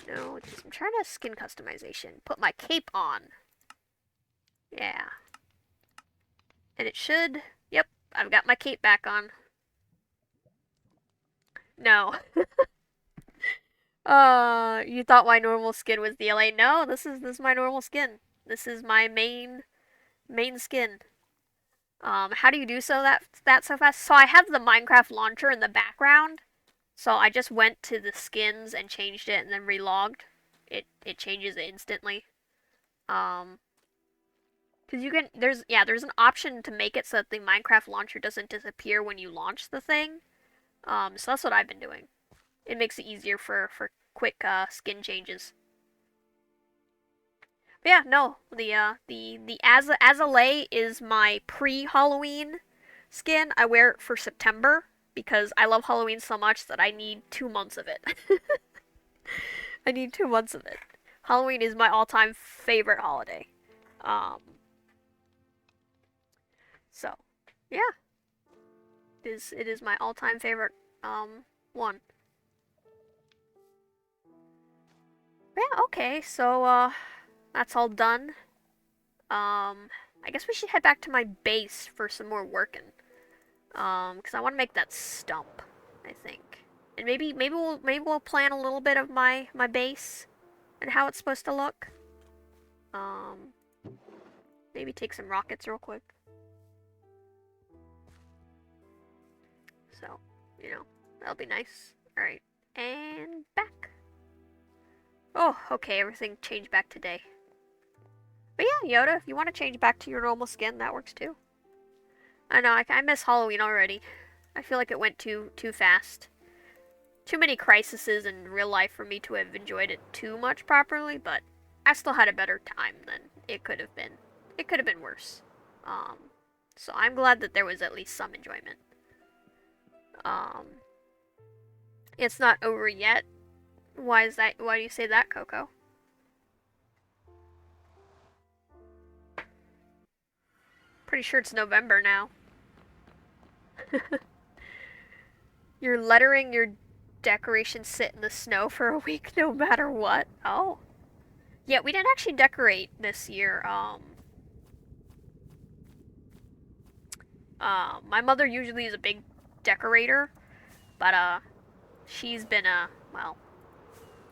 No, I'm trying to skin customization. Put my cape on. Yeah. And it should, yep, I've got my cape back on. No. You thought my normal skin was the LA. No, this is my normal skin. This is my main skin. How do you do that so fast? So I have the Minecraft launcher in the background. So I just went to the skins and changed it and then relogged. It changes it instantly. Cause there's an option to make it so that the Minecraft launcher doesn't disappear when you launch the thing. So that's what I've been doing. It makes it easier for quick skin changes. But yeah, no, the Azalea is my pre-Halloween skin. I wear it for September because I love Halloween so much that I need 2 months of it. I need 2 months of it. Halloween is my all-time favorite holiday. So yeah, it is my all-time favorite one. Yeah, okay, so that's all done. I guess we should head back to my base for some more working. Because I want to make that stump, I think. And maybe we'll plan a little bit of my base and how it's supposed to look. Maybe take some rockets real quick. So, that'll be nice. Alright, and back. Oh, okay, everything changed back today. But yeah, Yoda, if you want to change back to your normal skin, that works too. I know, I miss Halloween already. I feel like it went too fast. Too many crises in real life for me to have enjoyed it too much properly, but I still had a better time than it could have been. It could have been worse. So I'm glad that there was at least some enjoyment. It's not over yet. Why is that? Why do you say that, Cocco? Pretty sure it's November now. You're letting your decorations sit in the snow for a week no matter what? Oh. Yeah, we didn't actually decorate this year. My mother usually is a big decorator, but she's been well,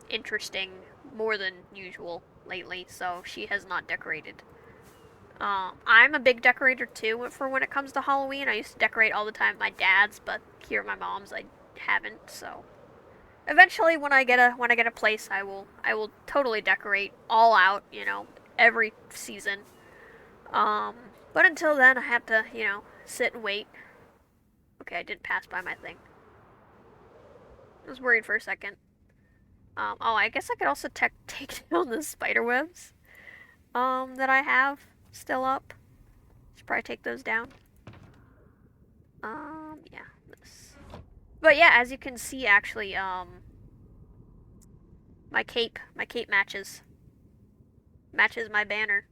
interesting more than usual lately, so she has not decorated. I'm a big decorator too for when it comes to Halloween. I used to decorate all the time at my dad's, but here at my mom's I haven't, so eventually when I get a place I will totally decorate all out, every season. But until then I have to, sit and wait. Okay, I didn't pass by my thing. I was worried for a second. Oh, I guess I could also take down the spider webs. that I have still up. Should probably take those down. Yeah, this. But yeah, as you can see, actually, my cape matches my banner.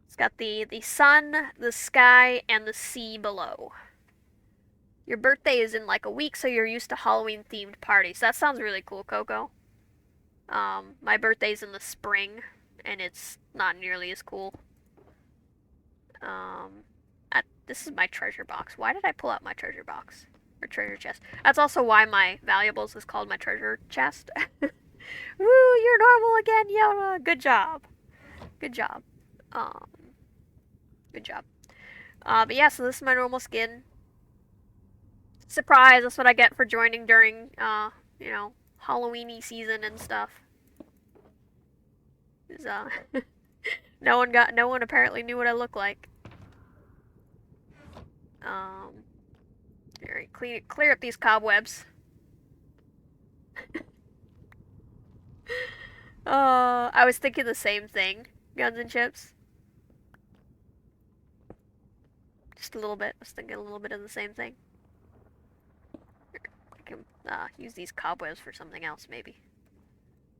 It's got the sun, the sky, and the sea below. Your birthday is in like a week, so you're used to Halloween themed parties. That sounds really cool, Cocco. My birthday's in the spring, and it's not nearly as cool. This is my treasure box. Why did I pull out my treasure box? Or treasure chest? That's also why my valuables is called my treasure chest. Woo, you're normal again, Yona. Good job. Good job. Good job. But yeah, so this is my normal skin. Surprise, that's what I get for joining during, you know, Halloweeny season and stuff. Is, no one apparently knew what I look like. Alright, clear up these cobwebs. I was thinking the same thing. Guns and chips. Just a little bit. I was thinking a little bit of the same thing. I can use these cobwebs for something else, maybe.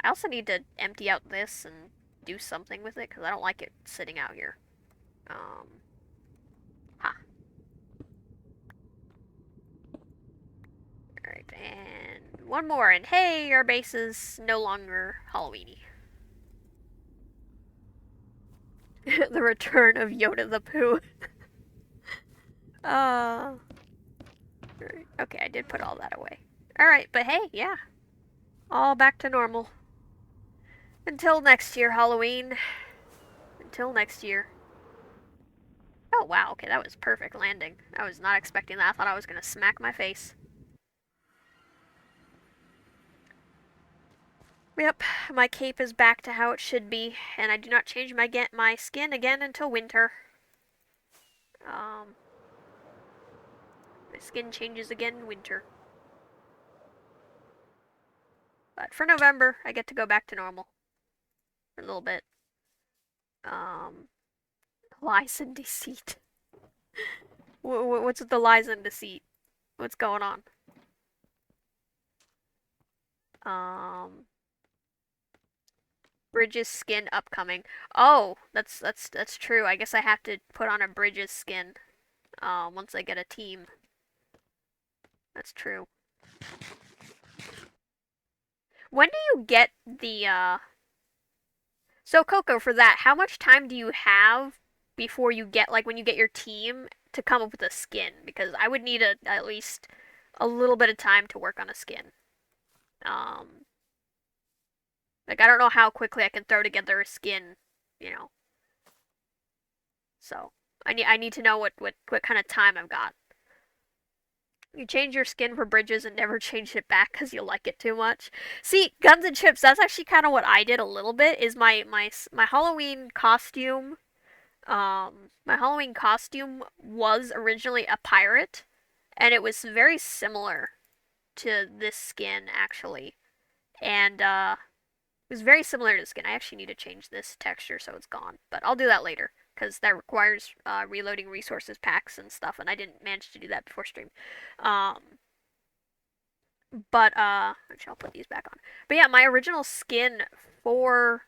I also need to empty out this and do something with it, because I don't like it sitting out here. Alright, and one more, and hey, our base is no longer Halloweeny. The return of Yoda the Pooh. Okay, I did put all that away. Alright, but hey, yeah. All back to normal. Until next year, Halloween. Until next year. Oh, wow, okay, that was perfect landing. I was not expecting that. I thought I was gonna smack my face. Yep, my cape is back to how it should be, and I do not change my skin again until winter. My skin changes again in winter. But for November, I get to go back to normal. For a little bit. Lies and deceit. What's with the lies and deceit? What's going on? Bridges skin upcoming. Oh, that's true. I guess I have to put on a Bridges skin. Once I get a team. That's true. When do you get the So Cocco, for that, how much time do you have before you get, like, when you get your team to come up with a skin? Because I would need at least a little bit of time to work on a skin. Like, I don't know how quickly I can throw together a skin, you know. So, I need to know what kind of time I've got. You change your skin for Bridges and never change it back because you like it too much. See, Guns and Chips, that's actually kind of what I did a little bit, is my Halloween costume, my Halloween costume was originally a pirate, and it was very similar to this skin, actually. And, it was very similar to the skin. I actually need to change this texture so it's gone, but I'll do that later, because that requires reloading resources packs and stuff, and I didn't manage to do that before stream. Actually, I'll put these back on. But yeah, my original skin for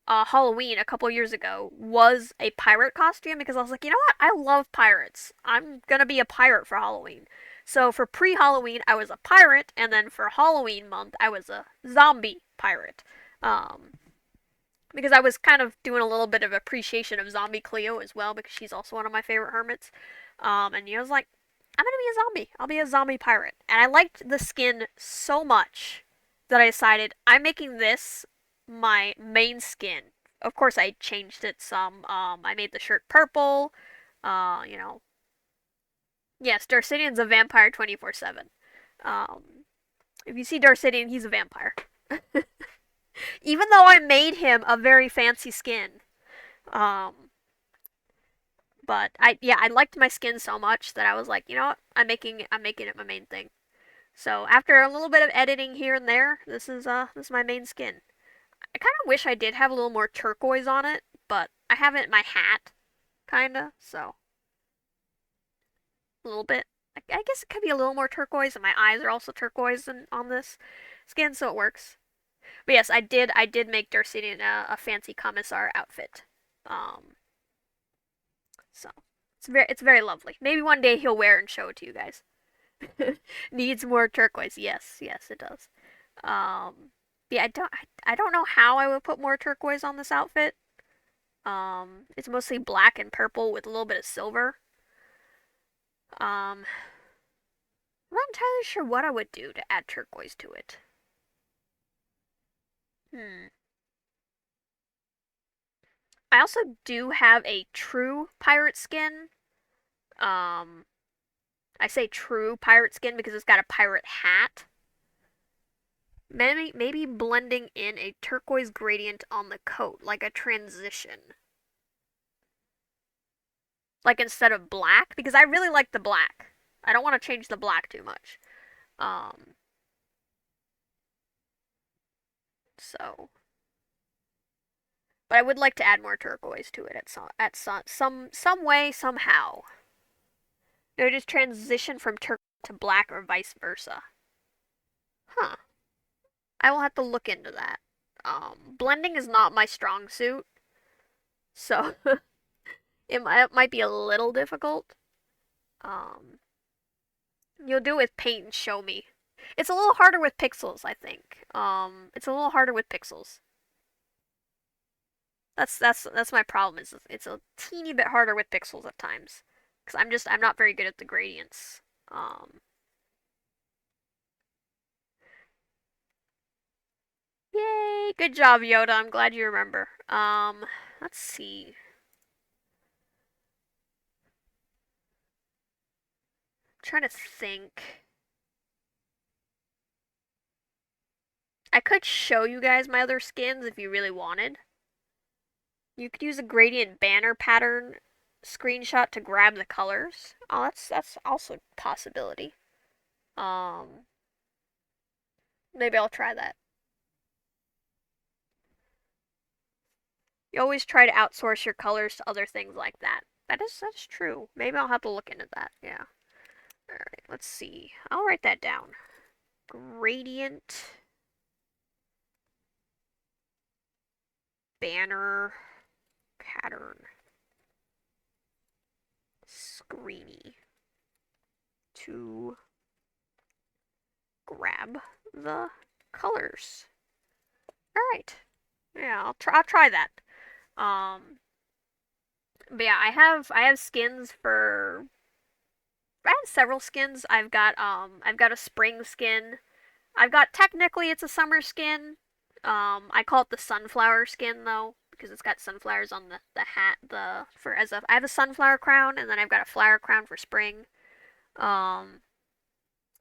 Halloween a couple years ago was a pirate costume, because I was like, you know what? I love pirates. I'm gonna be a pirate for Halloween. So for pre-Halloween, I was a pirate, and then for Halloween month, I was a zombie pirate. Because I was kind of doing a little bit of appreciation of Zombie Cleo as well, because she's also one of my favorite hermits. And I was like, I'm gonna be a zombie. I'll be a zombie pirate. And I liked the skin so much that I decided I'm making this my main skin. Of course, I changed it some. I made the shirt purple. You know. Yes, Darcidian's a vampire 24/7. If you see Darcidian, he's a vampire. Even though I made him a very fancy skin. But I liked my skin so much that I was like, you know what? I'm making it my main thing. So after a little bit of editing here and there, this is my main skin. I kind of wish I did have a little more turquoise on it, but I have it in my hat, kinda, so a little bit. I guess it could be a little more turquoise, and my eyes are also turquoise on this skin, so it works. But yes, I did make Darcinian a fancy commissar outfit. Um, so it's very lovely. Maybe one day he'll wear it and show it to you guys. Needs more turquoise. Yes, yes, it does. Yeah, I don't know how I would put more turquoise on this outfit. It's mostly black and purple with a little bit of silver. I'm not entirely sure what I would do to add turquoise to it. Hmm. I also do have a true pirate skin. Um, I say true pirate skin because it's got a pirate hat. Maybe blending in a turquoise gradient on the coat, like a transition. Like instead of black, because I really like the black. I don't want to change the black too much. Um, so, but I would like to add more turquoise to it at some way somehow. No, just transition from turquoise to black or vice versa. Huh. I will have to look into that. Blending is not my strong suit, so it might be a little difficult. Um, you'll do it with paint and show me. It's a little harder with pixels, I think. It's a little harder with pixels. That's my problem. Is it's a teeny bit harder with pixels at times because I'm not very good at the gradients. Um, Yay! Good job, Yoda. I'm glad you remember. Let's see. I'm trying to think. I could show you guys my other skins if you really wanted. You could use a gradient banner pattern screenshot to grab the colors. Oh, that's also a possibility. Um, Maybe I'll try that. You always try to outsource your colors to other things like that. That's true. Maybe I'll have to look into that. Yeah. All right. Let's see. I'll write that down. Gradient banner pattern screeny to grab the colors. All right. Yeah, I'll try that. Um, but yeah, I have skins for. I have several skins. I've got a spring skin. I've got technically it's a summer skin. I call it the sunflower skin though because it's got sunflowers on the hat. I have a sunflower crown and then I've got a flower crown for spring. Um,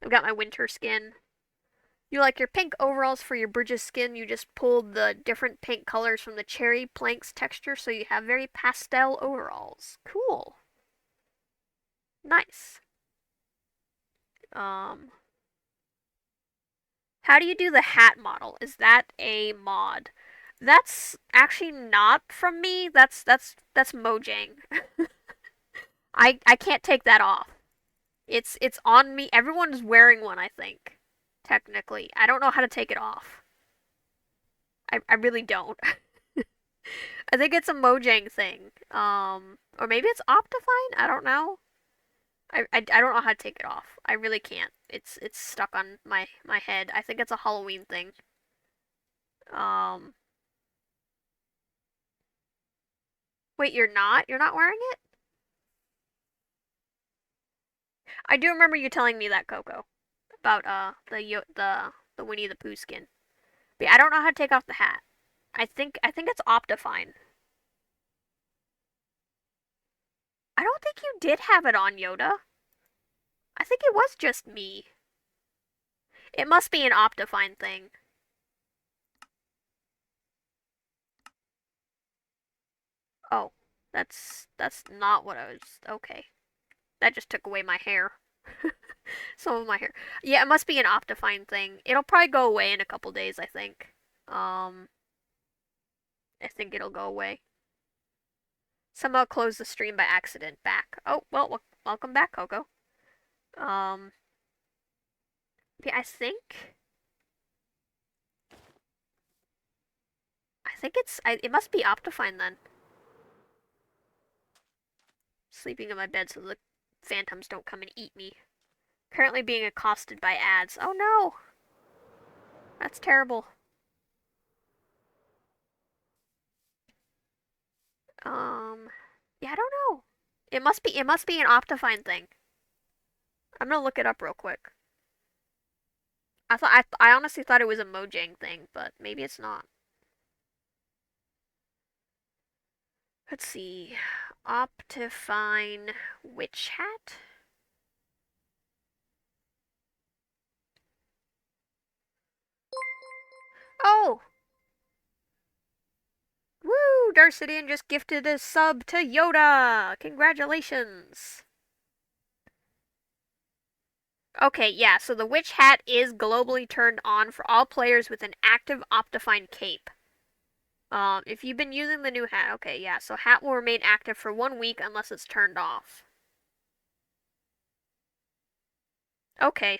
I've got my winter skin. You like your pink overalls for your Bridges skin, you just pulled the different pink colors from the cherry planks texture, so you have very pastel overalls. Cool. Nice. Um, how do you do the hat model? Is that a mod? That's actually not from me. That's Mojang. I can't take that off. It's on me. Everyone's wearing one, I think. Technically. I don't know how to take it off. I really don't. I think it's a Mojang thing. Or maybe it's Optifine? I don't know. I don't know how to take it off. I really can't. It's stuck on my head. I think it's a Halloween thing. Um, Wait, you're not? You're not wearing it? I do remember you telling me that, Coco, about the Winnie the Pooh skin. But yeah, I don't know how to take off the hat. I think it's Optifine. I don't think you did have it on, Yoda. I think it was just me. It must be an Optifine thing. Oh, that's not what I was. Okay, that just took away my hair. Some of my hair. Yeah, it must be an Optifine thing. It'll probably go away in a couple days, I think. Um, I think it'll go away. Somehow closed the stream by accident. Back. Oh, well, welcome back, Cocco. Yeah, I think it must be Optifine then. Sleeping in my bed so the phantoms don't come and eat me. Currently being accosted by ads. Oh no! That's terrible. Yeah, I don't know. It must be an Optifine thing. I'm gonna look it up real quick. I honestly thought it was a Mojang thing, but maybe it's not. Let's see. Optifine witch hat? Oh! Woo! Darcidian just gifted a sub to Yoda! Congratulations! Okay, yeah, so the witch hat is globally turned on for all players with an active Optifine cape. If you've been using the new hat, okay, yeah, so hat will remain active for 1 week unless it's turned off. Okay,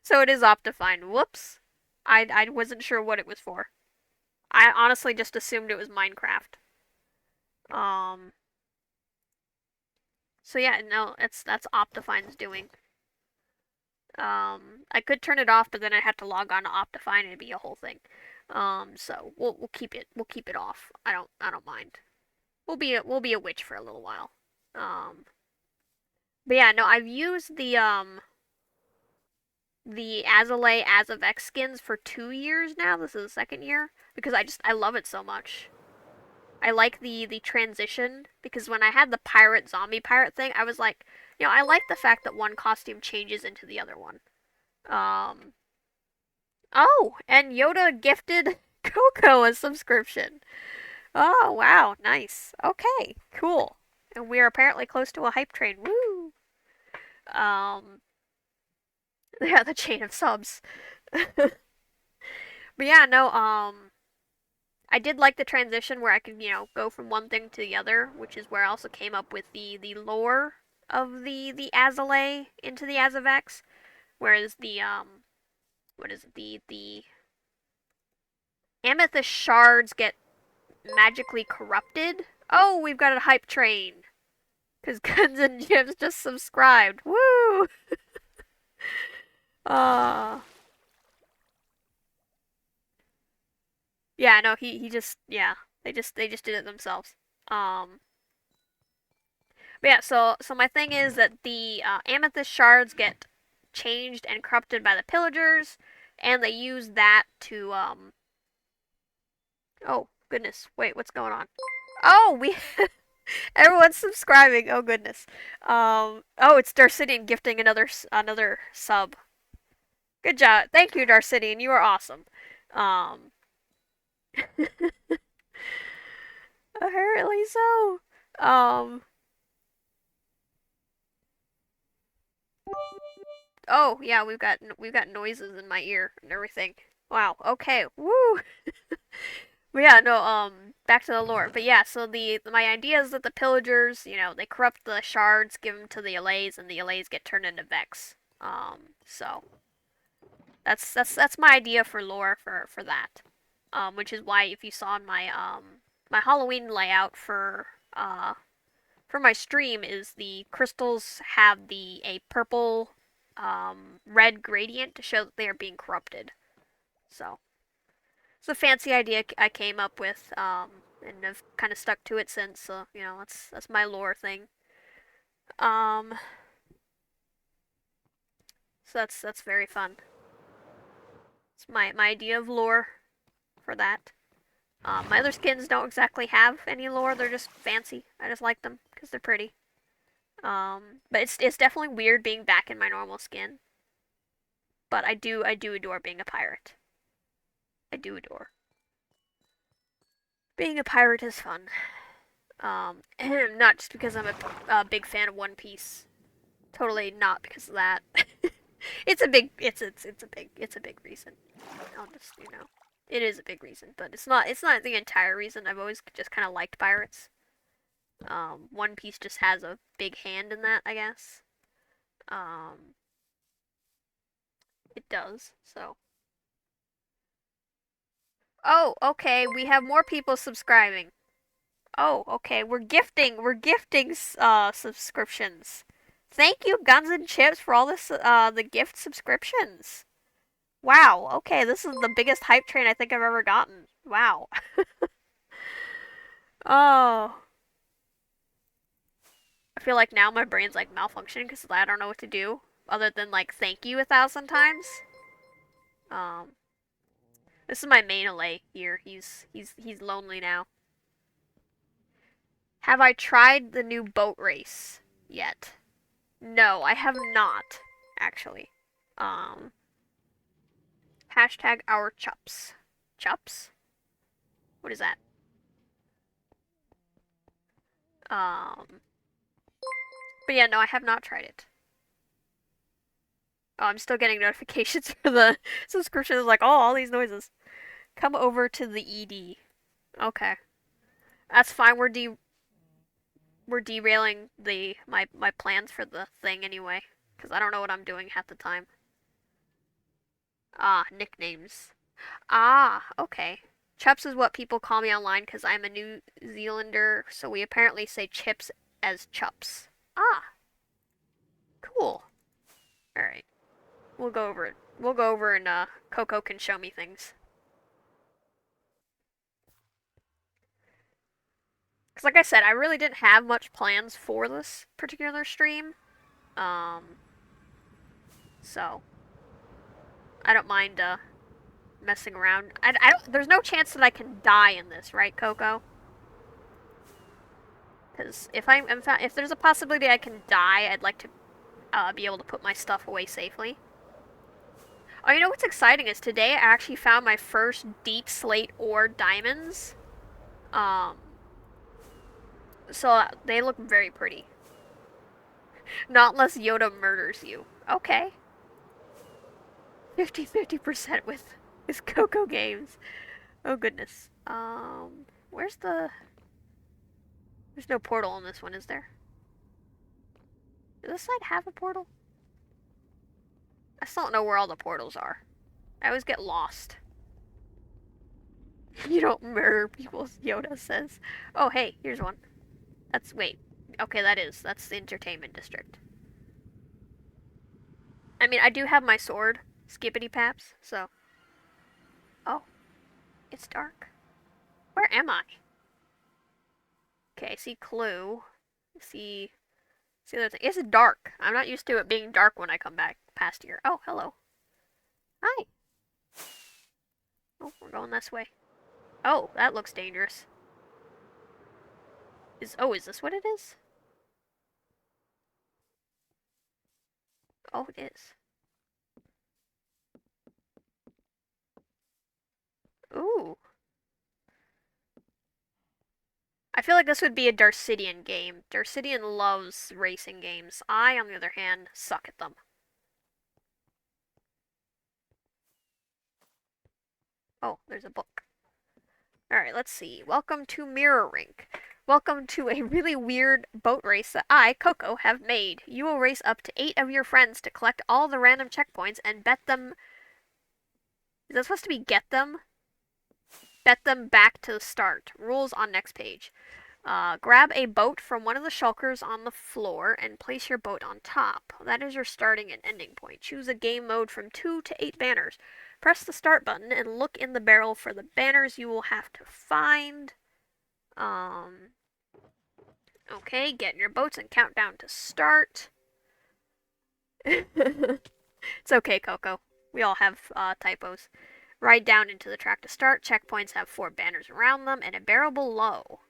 so it is Optifine. Whoops. I wasn't sure what it was for. I honestly just assumed it was Minecraft. So yeah, no, that's Optifine's doing. I could turn it off, but then I'd have to log on to Optifine and it'd be a whole thing. So we'll keep it off. I don't mind. We'll be a witch for a little while. But yeah, no, I've used the Azalea As of X skins for 2 years now. This is the second year because I love it so much. I like the transition because when I had the pirate zombie pirate thing, I was like, I like the fact that one costume changes into the other one. Um Oh, and Yoda gifted Cocco a subscription. Oh, wow, nice. Okay, cool. And we are apparently close to a hype train. Woo! Um yeah, the chain of subs. But yeah, no, I did like the transition where I could, go from one thing to the other, which is where I also came up with the lore of the Azalea into the Azavex, whereas the what is it, the Amethyst shards get magically corrupted. Oh, we've got a hype train. Because Guns and Gems just subscribed. Woo! Uh yeah, no, he just yeah. They just did it themselves. Um but yeah, so my thing is that the amethyst shards get changed and corrupted by the pillagers, and they use that to oh goodness, wait, what's going on? Oh, we everyone's subscribing. Oh goodness. Oh, it's Darcidian gifting another sub. Good job. Thank you, Darcidian. You are awesome. Um, apparently so. Um, oh yeah, we've got noises in my ear and everything. Wow. Okay. Woo. But yeah, no. Back to the lore. But yeah, so the my idea is that the pillagers, they corrupt the shards, give them to the allays, and the allays get turned into Vex. So that's my idea for lore for that. Which is why if you saw in my Halloween layout for my stream is the crystals have a purple red gradient to show that they are being corrupted. So it's a fancy idea I came up with, and I've kind of stuck to it since. So that's my lore thing. Um, so that's very fun. It's my idea of lore for that. My other skins don't exactly have any lore. They're just fancy. I just like them because they're pretty. But it's definitely weird being back in my normal skin. But I do adore being a pirate. I do adore. Being a pirate is fun. Not just because I'm a big fan of One Piece. Totally not because of that. It's a big reason. I'll just. It is a big reason, but it's not the entire reason. I've always just kind of liked pirates. One Piece just has a big hand in that, I guess. Um, it does. So. Oh, okay. We have more people subscribing. Oh, okay. We're gifting subscriptions. Thank you, Guns and Chips, for all this the gift subscriptions. Wow. Okay, this is the biggest hype train I think I've ever gotten. Wow. Oh. I feel like now my brain's like malfunctioning because I don't know what to do other than like thank you 1,000 times. Um, this is my main LA here. He's lonely now. Have I tried the new boat race yet? No, I have not actually. Um, hashtag our chups. Chups? What is that? Um, but yeah, no, I have not tried it. Oh, I'm still getting notifications for the subscriptions. Like, oh, all these noises. Come over to the ED. Okay, that's fine. We're derailing my plans for the thing anyway, because I don't know what I'm doing half the time. Ah, nicknames. Ah, okay. Chups is what people call me online because I'm a New Zealander, so we apparently say chips as chups. Ah, cool. All right, we'll go over it. We'll go over and Cocco can show me things. Because like I said, I really didn't have much plans for this particular stream. Um, so I don't mind messing around. I don't. There's no chance that I can die in this, right, Cocco? Because if there's a possibility I can die, I'd like to be able to put my stuff away safely. Oh, you know what's exciting is today I actually found my first deep slate ore diamonds. Um, so they look very pretty. Not unless Yoda murders you. Okay. 50-50% with Cocco Games. Oh goodness. Where's the... There's no portal on this one, is there? Does this side have a portal? I still don't know where all the portals are. I always get lost. You don't murder people, Yoda says. Oh, hey, here's one. Wait. Okay, that's the entertainment district. I mean, I do have my sword, Skippity Paps, so. Oh, it's dark. Where am I? Okay, I see clue. See the other thing. It's dark. I'm not used to it being dark when I come back past here. Oh, hello. Hi. Oh, we're going this way. Oh, that looks dangerous. Is this what it is? Oh, it is. Ooh. I feel like this would be a Darcidian game. Darcidian loves racing games. I, on the other hand, suck at them. Oh, there's a book. Alright, let's see. Welcome to Mirror Rink. Welcome to a really weird boat race that I, Cocco, have made. You will race up to 8 of your friends to collect all the random checkpoints and bet them... Is that supposed to be get them? Bet them back to the start. Rules on next page. Grab a boat from one of the shulkers on the floor and place your boat on top. That is your starting and ending point. Choose a game mode from 2 to 8 banners. Press the start button and look in the barrel for the banners you will have to find. Okay, get in your boats and count down to start. It's okay, Cocco. We all have typos. Ride down into the track to start. Checkpoints have 4 banners around them and a barrel below.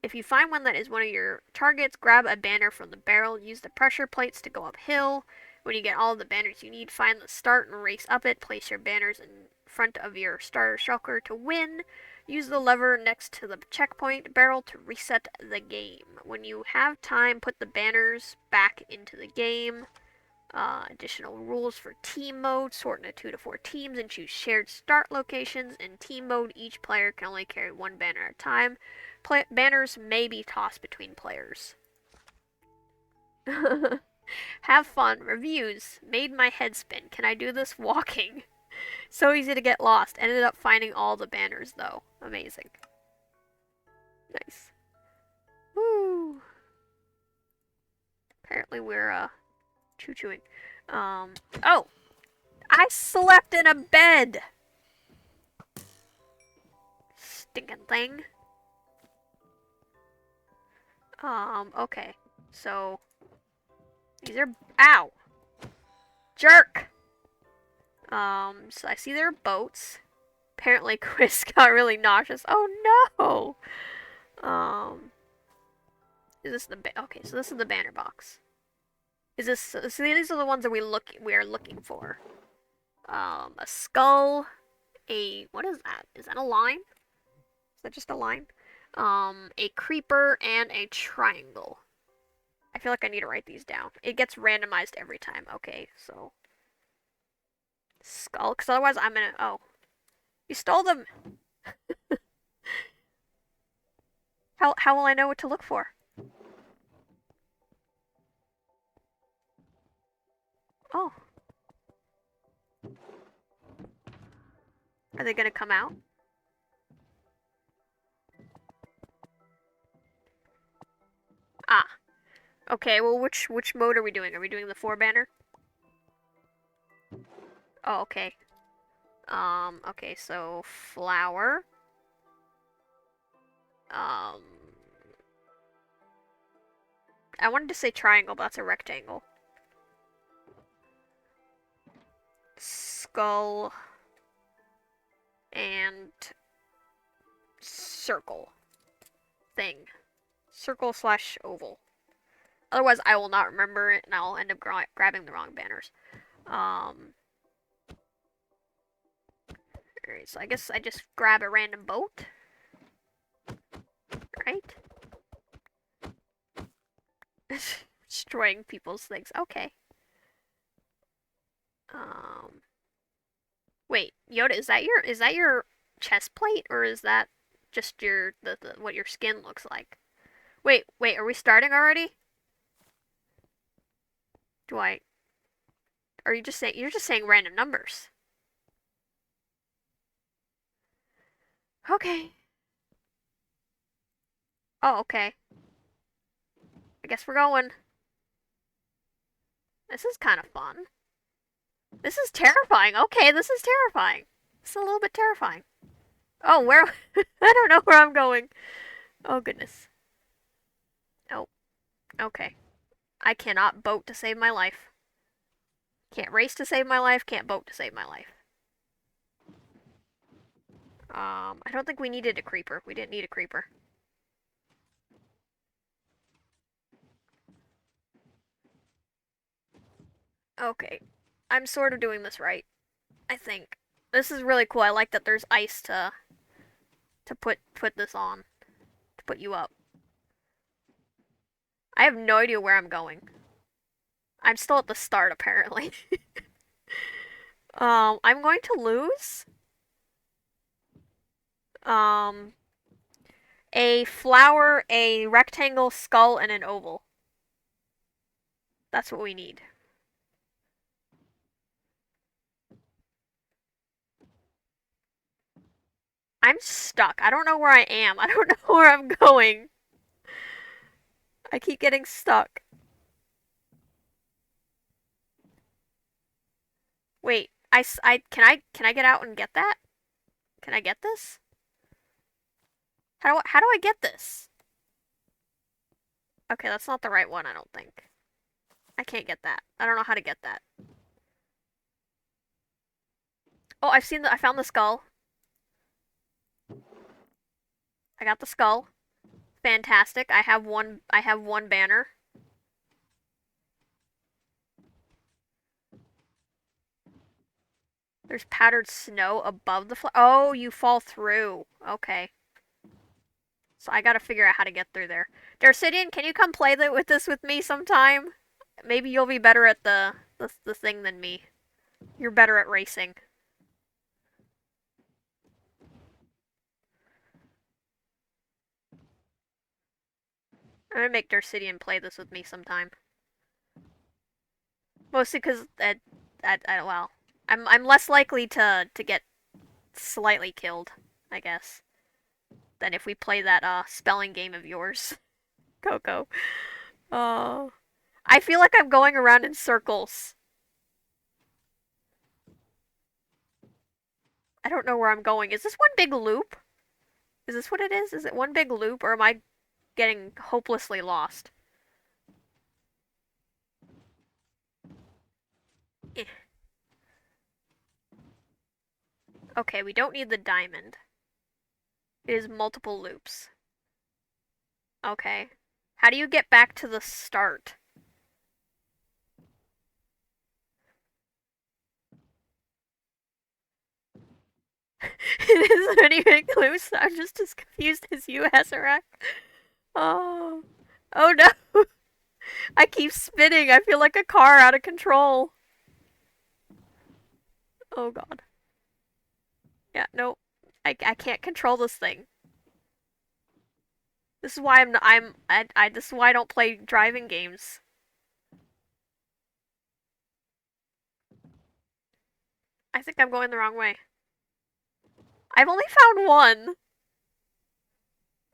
If you find one that is one of your targets, grab a banner from the barrel. Use the pressure plates to go uphill. When you get all the banners you need, find the start and race up it. Place your banners in front of your starter shulker to win. Use the lever next to the checkpoint barrel to reset the game. When you have time, put the banners back into the game. Additional rules for team mode. Sort into 2 to 4 teams and choose shared start locations. In team mode, each player can only carry one banner at a time. Banners may be tossed between players. Have fun. Reviews. Made my head spin. Can I do this walking? So easy to get lost. Ended up finding all the banners, though. Amazing. Nice. Woo! Apparently we're, choo-chooing. Oh! I slept in a bed! Stinking thing. Okay. So, these are, ow! Jerk! So I see there are boats. Apparently Chris got really nauseous. Oh no! Is this the, okay, so this is the banner box. Is this, so these are the ones that we are looking for. A skull, what is that? Is that a line? Is that just a line? A creeper, and a triangle. I feel like I need to write these down. It gets randomized every time. Okay, so skull, because otherwise I'm gonna, oh. You stole them! How will I know what to look for? Oh. Are they gonna come out? Ah. Okay, well which mode are we doing? Are we doing the 4 banner? Oh, okay. Okay, so flower. I wanted to say triangle, but that's a rectangle. Skull. And circle thing. Circle / oval. Otherwise, I will not remember it, and I'll end up grabbing the wrong banners. Alright, so I guess I just grab a random boat. Right? Destroying people's things. Okay. Wait, Yoda, is that your chest plate, or is that just your what your skin looks like? Wait, are we starting already? Are you just saying, you're just saying random numbers? Okay. Oh, okay. I guess we're going. This is kind of fun. This is terrifying. Okay, this is terrifying. It's a little bit terrifying. Oh, where? I don't know where I'm going. Oh, goodness. Oh, okay. I cannot boat to save my life. Can't race to save my life, can't boat to save my life. I don't think we needed a creeper. We didn't need a creeper. Okay. I'm sort of doing this right. I think. This is really cool. I like that there's ice to put this on. To put you up. I have no idea where I'm going. I'm still at the start, apparently. I'm going to lose. A flower, a rectangle, skull, and an oval. That's what we need. I'm stuck. I don't know where I am. I don't know where I'm going. I keep getting stuck. Wait, can I get out and get that? Can I get this? How do I get this? Okay, that's not the right one, I don't think. I can't get that. I don't know how to get that. Oh, I found the skull. I got the skull. Fantastic. I have one banner. There's powdered snow above the oh, you fall through. Okay. So I gotta figure out how to get through there. Darcidian, can you come play with this with me sometime? Maybe you'll be better at the the thing than me. You're better at racing. I'm gonna make Dirt City and play this with me sometime. Mostly because well, I'm less likely to get slightly killed, I guess, than if we play that spelling game of yours, Cocco. Oh, I feel like I'm going around in circles. I don't know where I'm going. Is this one big loop? Is this what it is? Is it one big loop, or am I getting hopelessly lost? Eh. Okay, we don't need the diamond. It is multiple loops. Okay. How do you get back to the start? It isn't any big loops. I'm just as confused as you, Azarac. Oh. Oh no. I keep spinning. I feel like a car out of control. Oh god. Yeah, no. I can't control this thing. This is why this is why I don't play driving games. I think I'm going the wrong way. I've only found one.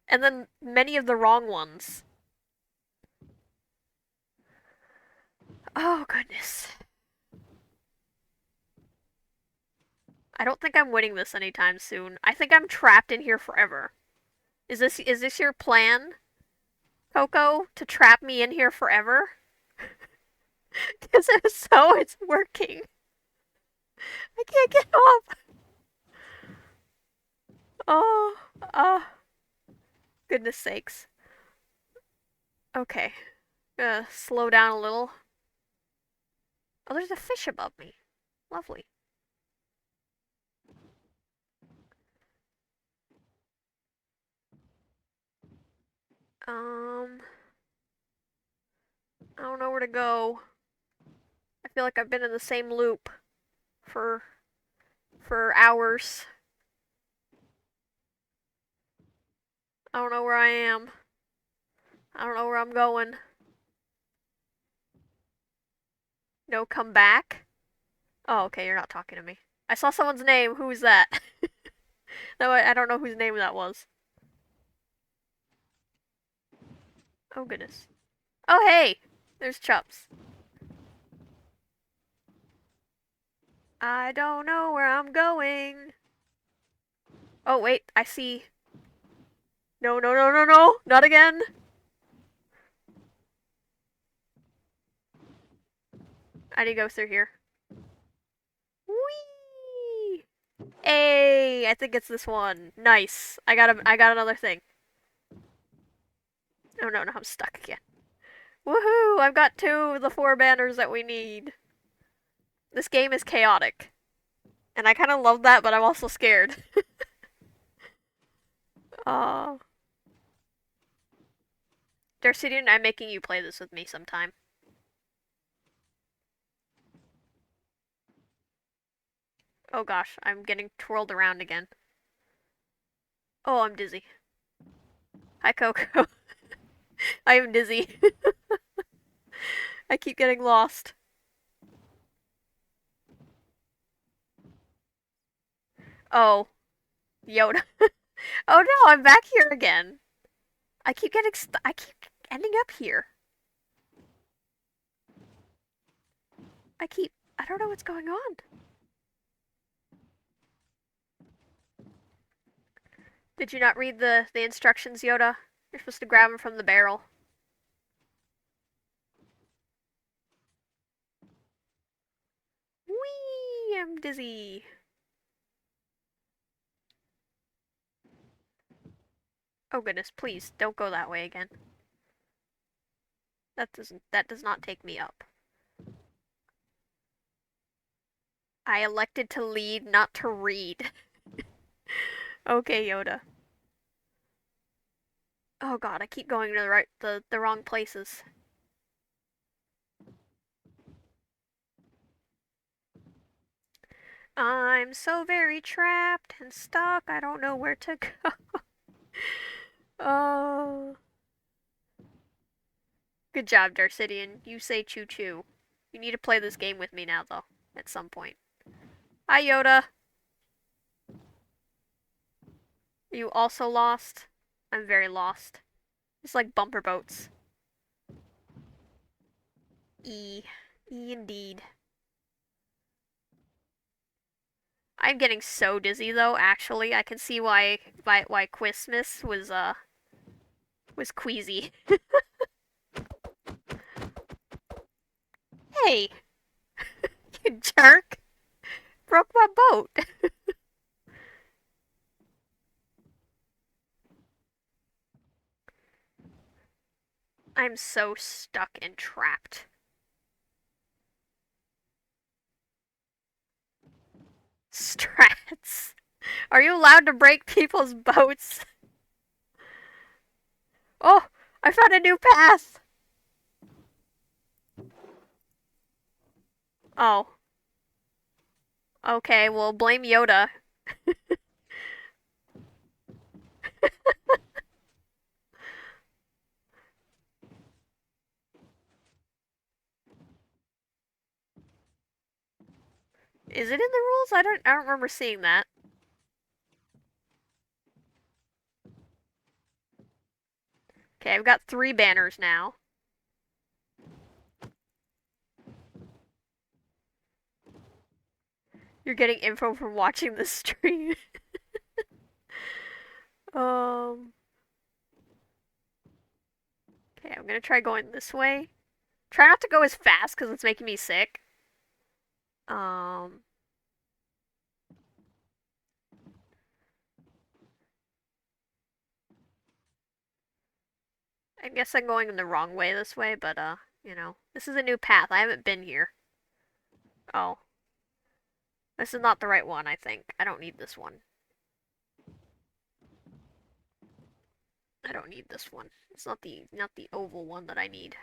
And then many of the wrong ones. Oh goodness. I don't think I'm winning this anytime soon. I think I'm trapped in here forever. Is this your plan, Cocco? To trap me in here forever? Because if so, it's working. I can't get off. Oh, goodness sakes. Okay. Slow down a little. Oh, there's a fish above me. Lovely. I don't know where to go. I feel like I've been in the same loop for hours. I don't know where I am. I don't know where I'm going. No, come back? Oh, okay, you're not talking to me. I saw someone's name. Who was that? No, I don't know whose name that was. Oh, goodness. Oh, hey! There's Chups. I don't know where I'm going. Oh, wait, I see. No, no, no, no, no! Not again! I need to go through here. Whee! Hey! I think it's this one. Nice. I got another thing. Oh no, no, I'm stuck again. Woohoo! I've got 2 of the 4 banners that we need. This game is chaotic. And I kind of love that, but I'm also scared. Oh. Darcy, I'm making you play this with me sometime. Oh gosh, I'm getting twirled around again. Oh, I'm dizzy. Hi, Cocco. I am dizzy. I keep getting lost. Oh. Yoda. Oh no, I'm back here again. I keep I keep ending up here. I don't know what's going on. Did you not read the instructions, Yoda? You're supposed to grab them from the barrel. Whee! I'm dizzy. Oh goodness, please don't go that way again. That does not take me up. I elected to lead, not to read. Okay, Yoda. Oh god, I keep going to the wrong places. I'm so very trapped and stuck. I don't know where to go. Oh. Good job, Darcidian. You say choo-choo. You need to play this game with me now, though, at some point. Hi, Yoda. Are you also lost? I'm very lost. It's like bumper boats. E. E indeed. I'm getting so dizzy though, actually. I can see why Christmas was queasy. Hey! You jerk! Broke my boat! I'm so stuck and trapped. Strats. Are you allowed to break people's boats? Oh! I found a new path! Oh. Okay, well, blame Yoda. Is it in the rules? I don't remember seeing that. Okay, I've got 3 banners now. You're getting info from watching the stream. um. Okay, I'm gonna try going this way. Try not to go as fast because it's making me sick. Um. I guess I'm going in the wrong way this way, but you know, this is a new path. I haven't been here. Oh. This is not the right one, I think. I don't need this one. I don't need this one. It's not the oval one that I need.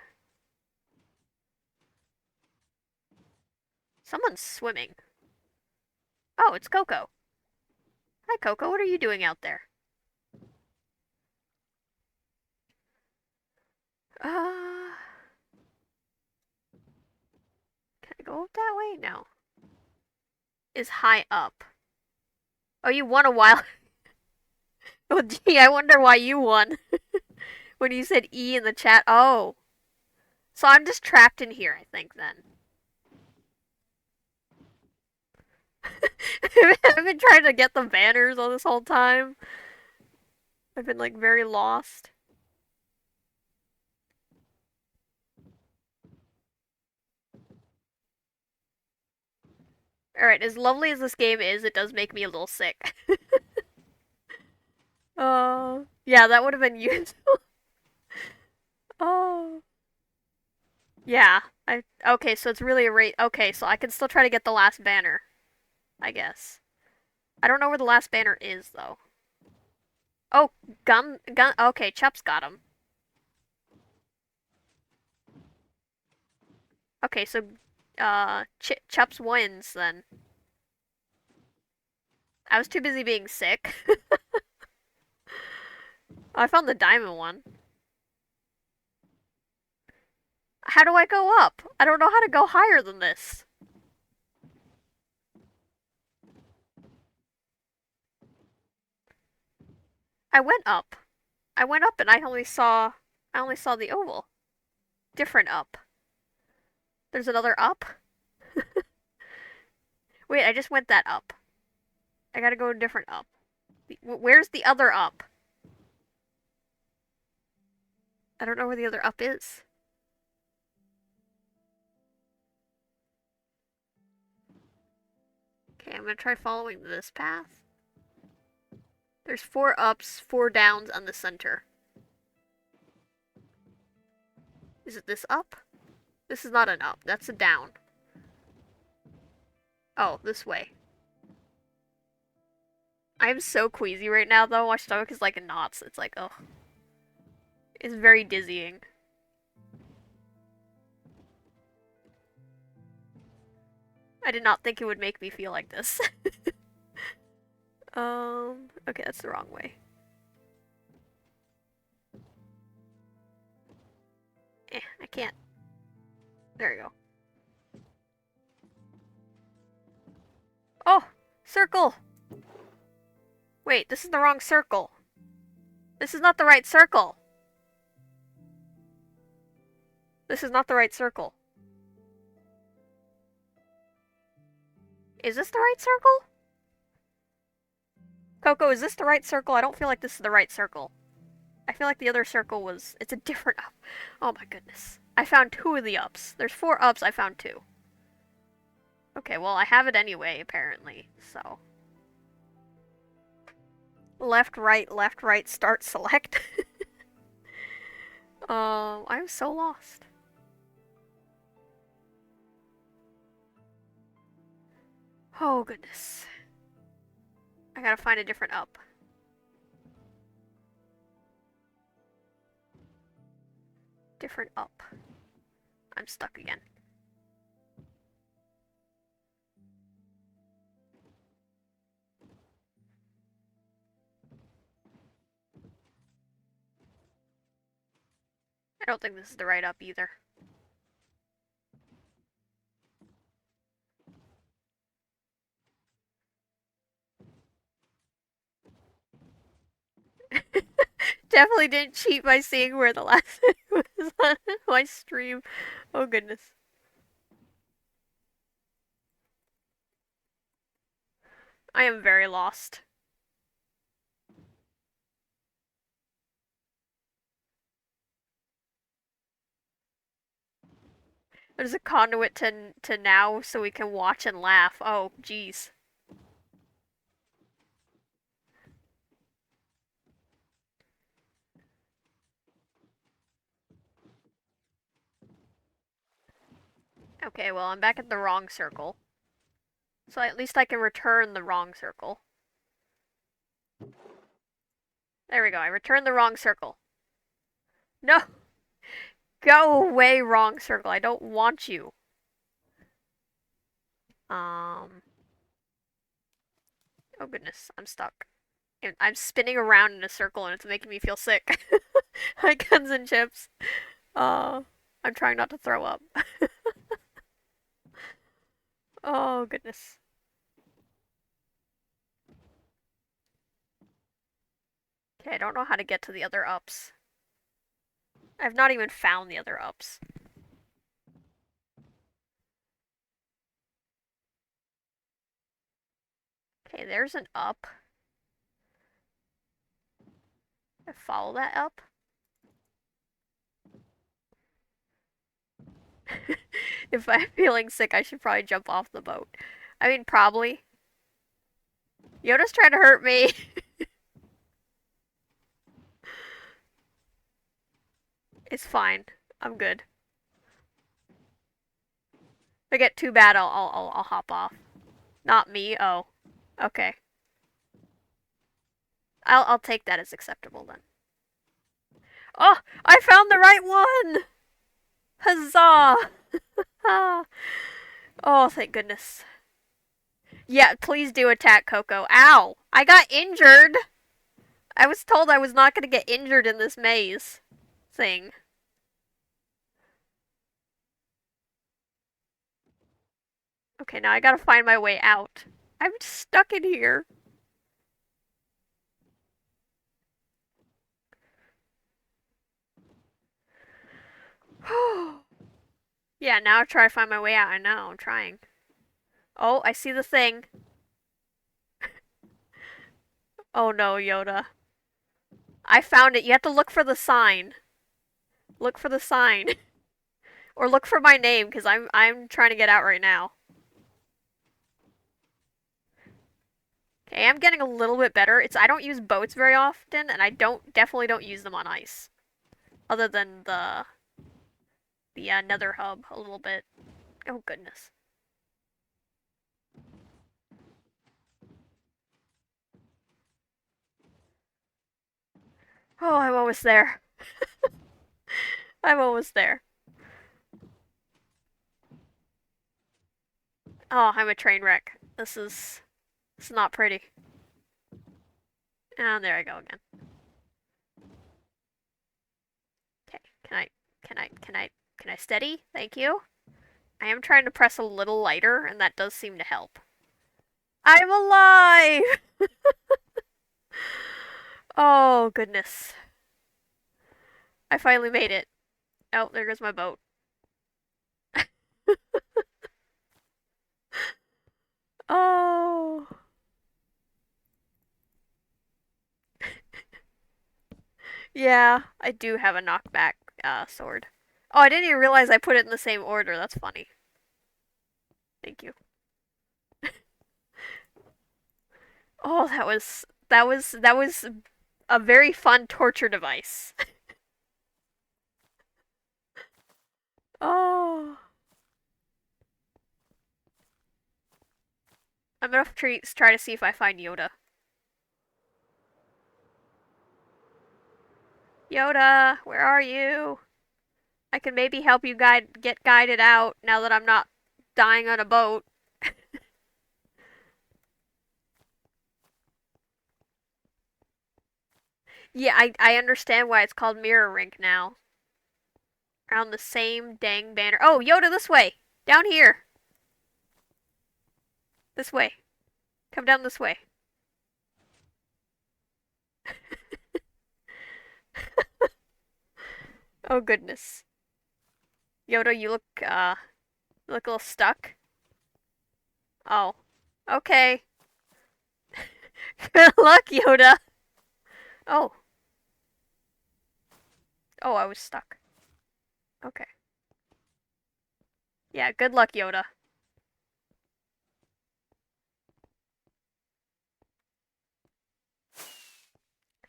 Someone's swimming. Oh, it's Cocco. Hi, Cocco. What are you doing out there? Uh, can I go up that way? No. Is high up. Oh, you won a while. Oh, gee, I wonder why you won. When you said E in the chat. Oh. So I'm just trapped in here, I think, then. I've been trying to get the banners all this whole time. I've been, like, very lost. Alright, as lovely as this game is, it does make me a little sick. Oh. Yeah, that would have been useful. Oh. Yeah. Okay, so it's really a rate. Okay, so I can still try to get the last banner. I guess. I don't know where the last banner is, though. Oh, gun. Okay, Chup's got him. Okay, so, Chups wins, then. I was too busy being sick. I found the diamond one. How do I go up? I don't know how to go higher than this. I went up. I went up and I only saw the oval. Different up. There's another up? Wait, I just went that up. I gotta go a different up. Where's the other up? I don't know where the other up is. Okay, I'm gonna try following this path. There's 4 ups, 4 downs on the center. Is it this up? This is not an up, that's a down. Oh, this way. I'm so queasy right now, though. My stomach is like in knots. It's like, ugh. It's very dizzying. I did not think it would make me feel like this. Okay, that's the wrong way. I can't. There you go. Oh! Circle! Wait, this is the wrong circle. This is not the right circle. This is not the right circle. Is this the right circle? Cocco, is this the right circle? I don't feel like this is the right circle. I feel like the other circle was... It's a different up. Oh my goodness. I found 2 of the ups. There's 4 ups, I found 2. Okay, well, I have it anyway, apparently, so... Left, right, start, select. I'm so lost. Oh, goodness. I gotta find a different up. Different up. I'm stuck again. I don't think this is the right up either. Definitely didn't cheat by seeing where the last was on my stream. Oh goodness. I am very lost. There's a conduit to now so we can watch and laugh. Oh, jeez. Okay, well, I'm back at the wrong circle. So at least I can return the wrong circle. There we go, I returned the wrong circle. No! Go away, wrong circle. I don't want you. Oh goodness, I'm stuck. I'm spinning around in a circle and it's making me feel sick. Hi, Guns and Chips. I'm trying not to throw up. Oh goodness. Okay, I don't know how to get to the other ups. I've not even found the other ups. Okay, there's an up. I follow that up. If I'm feeling sick, I should probably jump off the boat. I mean, probably. Yoda's trying to hurt me. It's fine. I'm good. If I get too bad, I'll hop off. Not me. Oh, okay. I'll take that as acceptable then. Oh, I found the right one! Huzzah! Oh, thank goodness. Yeah, please do attack Cocco. Ow! I got injured! I was told I was not gonna get injured in this maze thing. Okay, now I gotta find my way out. I'm stuck in here. Yeah, now I try to find my way out. I know, I'm trying. Oh, I see the thing. Oh no, Yoda. I found it. You have to look for the sign. Look for the sign. Or look for my name, because I'm trying to get out right now. Okay, I'm getting a little bit better. I don't use boats very often, and I definitely don't use them on ice. Other than the nether hub a little bit. Oh goodness. Oh, I'm almost there. I'm almost there. Oh, I'm a train wreck. It's not pretty. Oh, there I go again. Okay, can I steady? Thank you. I am trying to press a little lighter, and that does seem to help. I'm alive! Oh, goodness. I finally made it. Oh, there goes my boat. Oh. Yeah, I do have a knockback sword. Oh, I didn't even realize I put it in the same order. That's funny. Thank you. Oh, that was a very fun torture device. Oh. I'm gonna try to see if I find Yoda. Yoda, where are you? I can maybe help you get guided out now that I'm not dying on a boat. Yeah, I understand why it's called Mirror Rink now. Around the same dang banner. Oh, Yoda, this way! Down here! This way. Come down this way. Oh, goodness. Yoda, you look a little stuck. Oh. Okay. Good luck, Yoda! Oh. Oh, I was stuck. Okay. Yeah, good luck, Yoda.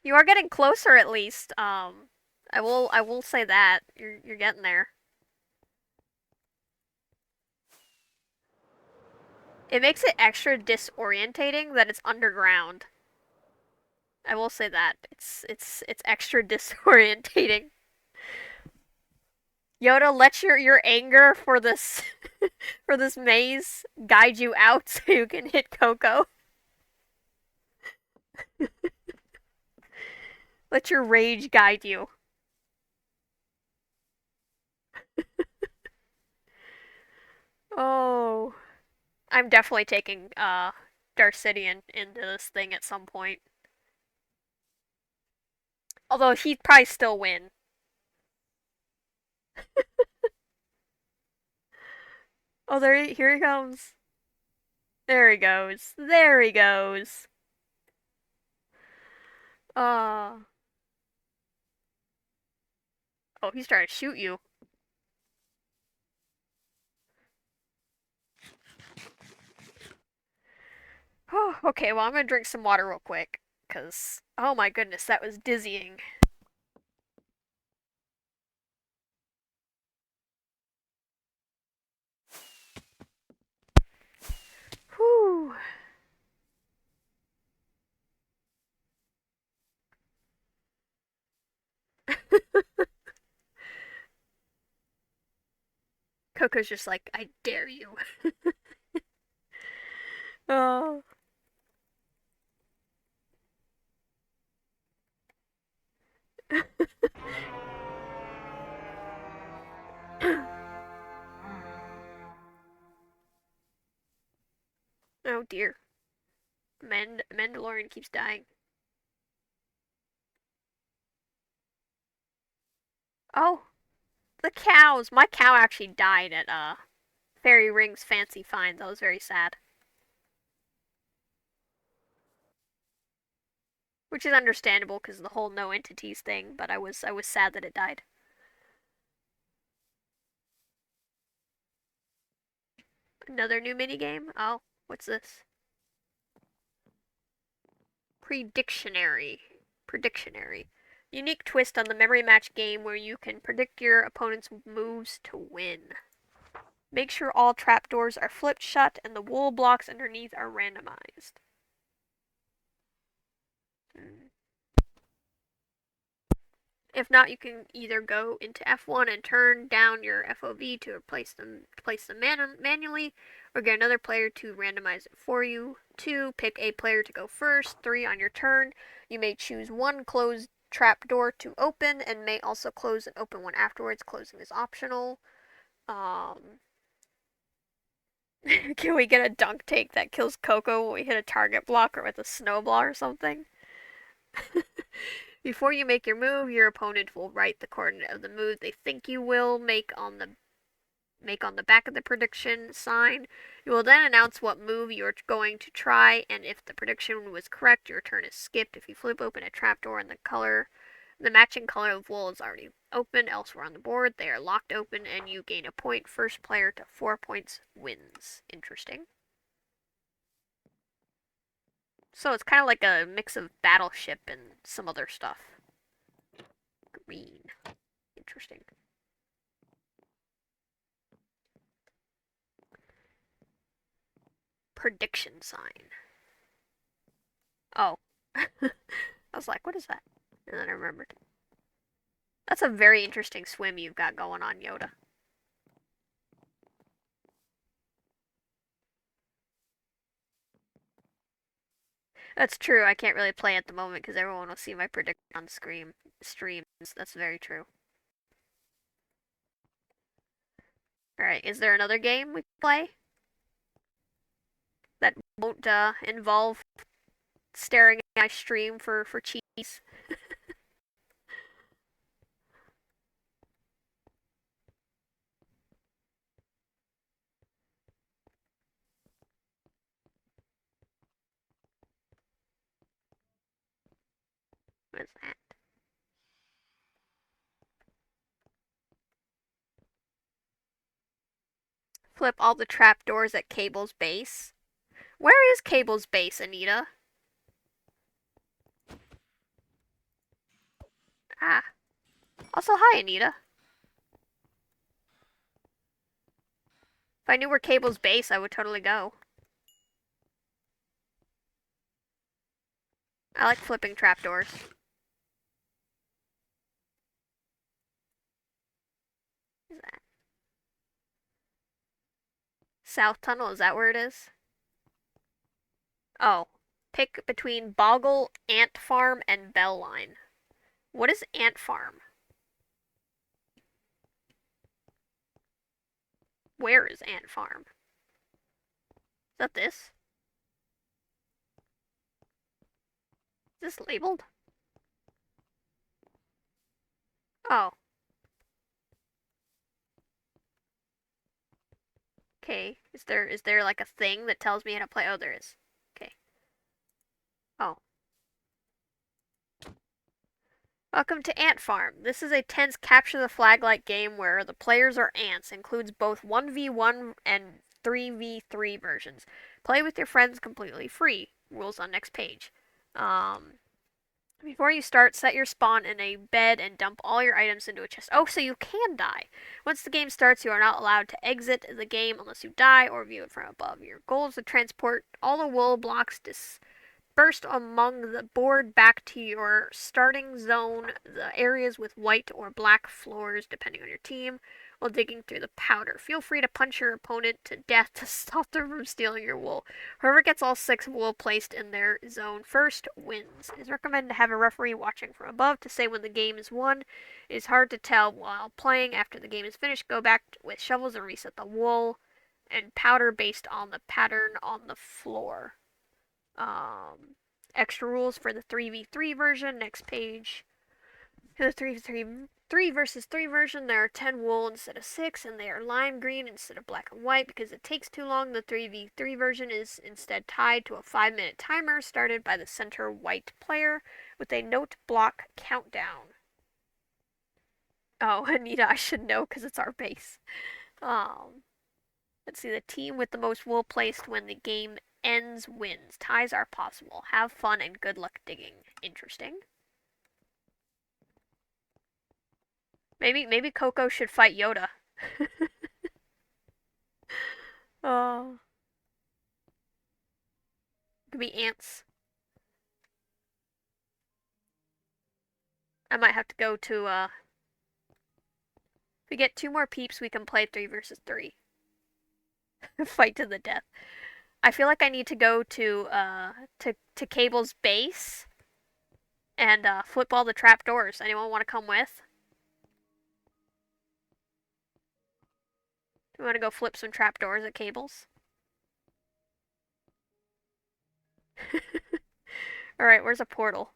You are getting closer at least. I will say that. You're getting there. It makes it extra disorientating that it's underground. I will say that. It's extra disorientating. Yoda, let your anger for this for this maze guide you out so you can hit Cocco. Let your rage guide you. Oh, I'm definitely taking Dark City into this thing at some point. Although he'd probably still win. Oh, here he comes. There he goes. There he goes. Uh oh, he's trying to shoot you. Oh, okay, well I'm gonna drink some water real quick, cause oh my goodness, that was dizzying. Whew. Coco's just like, I dare you. Oh. Oh dear. Mandalorian keeps dying. Oh, the cows. My cow actually died at Fairy Ring's Fancy Find. That was very sad. Which is understandable because the whole no entities thing, but I was sad that it died. Another new minigame? Oh, what's this? Predictionary. Predictionary. Unique twist on the memory match game where you can predict your opponent's moves to win. Make sure all trapdoors are flipped shut and the wool blocks underneath are randomized. If not, you can either go into F1 and turn down your FOV to place them manually, or get another player to randomize it for you. 2. Pick a player to go first. 3. On your turn, you may choose one closed trapdoor to open and may also close and open one afterwards. Closing is optional. Can we get a dunk take that kills Cocco when we hit a target block or with a snowball or something? Before you make your move, your opponent will write the coordinate of the move they think you will make on the back of the prediction sign. You will then announce what move you are going to try, and if the prediction was correct, your turn is skipped. If you flip open a trapdoor and the matching color of wool is already open elsewhere on the board, they are locked open and you gain a point. First player to 4 points wins. Interesting. So it's kind of like a mix of Battleship and some other stuff. Green. Interesting. Prediction sign. Oh. I was like, what is that? And then I remembered. That's a very interesting swim you've got going on, Yoda. That's true. I can't really play at the moment because everyone will see my prediction on streams. That's very true. Alright, is there another game we can play? That won't involve staring at my stream for cheese. What is that? Flip all the trapdoors at Caable's base. Where is Caable's base, Anita? Ah. Also, hi, Anita. If I knew where Caable's base, I would totally go. I like flipping trapdoors. What is that? South Tunnel, is that where it is? Oh. Pick between Boggle, Ant Farm, and Bell Line. What is Ant Farm? Where is Ant Farm? Is that this? Is this labeled? Oh. Okay. Is there like a thing that tells me how to play? Oh, there is. Okay. Oh. Welcome to Ant Farm. This is a tense capture the flag-like game where the players are ants. Includes both 1v1 and 3v3 versions. Play with your friends completely free. Rules on next page. Before you start, set your spawn in a bed and dump all your items into a chest. Oh, so you can die. Once the game starts, you are not allowed to exit the game unless you die or view it from above. Your goal is to transport all the wool blocks dispersed among the board back to your starting zone, the areas with white or black floors, depending on your team, while digging through the powder. Feel free to punch your opponent to death to stop them from stealing your wool. Whoever gets all 6 wool placed in their zone first wins. It is recommended to have a referee watching from above to say when the game is won. It is hard to tell while playing. After the game is finished, go back with shovels and reset the wool and powder based on the pattern on the floor. Extra rules for the 3v3 version, next page. For the 3 versus 3 version, there are 10 wool instead of 6, and they are lime green instead of black and white. Because it takes too long, the 3v3 version is instead tied to a 5-minute timer started by the center white player with a note block countdown. Oh, Anita, I should know because it's our base. Let's see, the team with the most wool placed when the game ends wins. Ties are possible. Have fun and good luck digging. Interesting. Maybe Cocco should fight Yoda. Oh. Could be ants. I might have to go to if we get 2 more peeps we can play 3 versus 3. Fight to the death. I feel like I need to go to Caable's base and flip all the trapdoors. Anyone want to come with? Do you want to go flip some trapdoors at Caable's? Alright, where's a portal?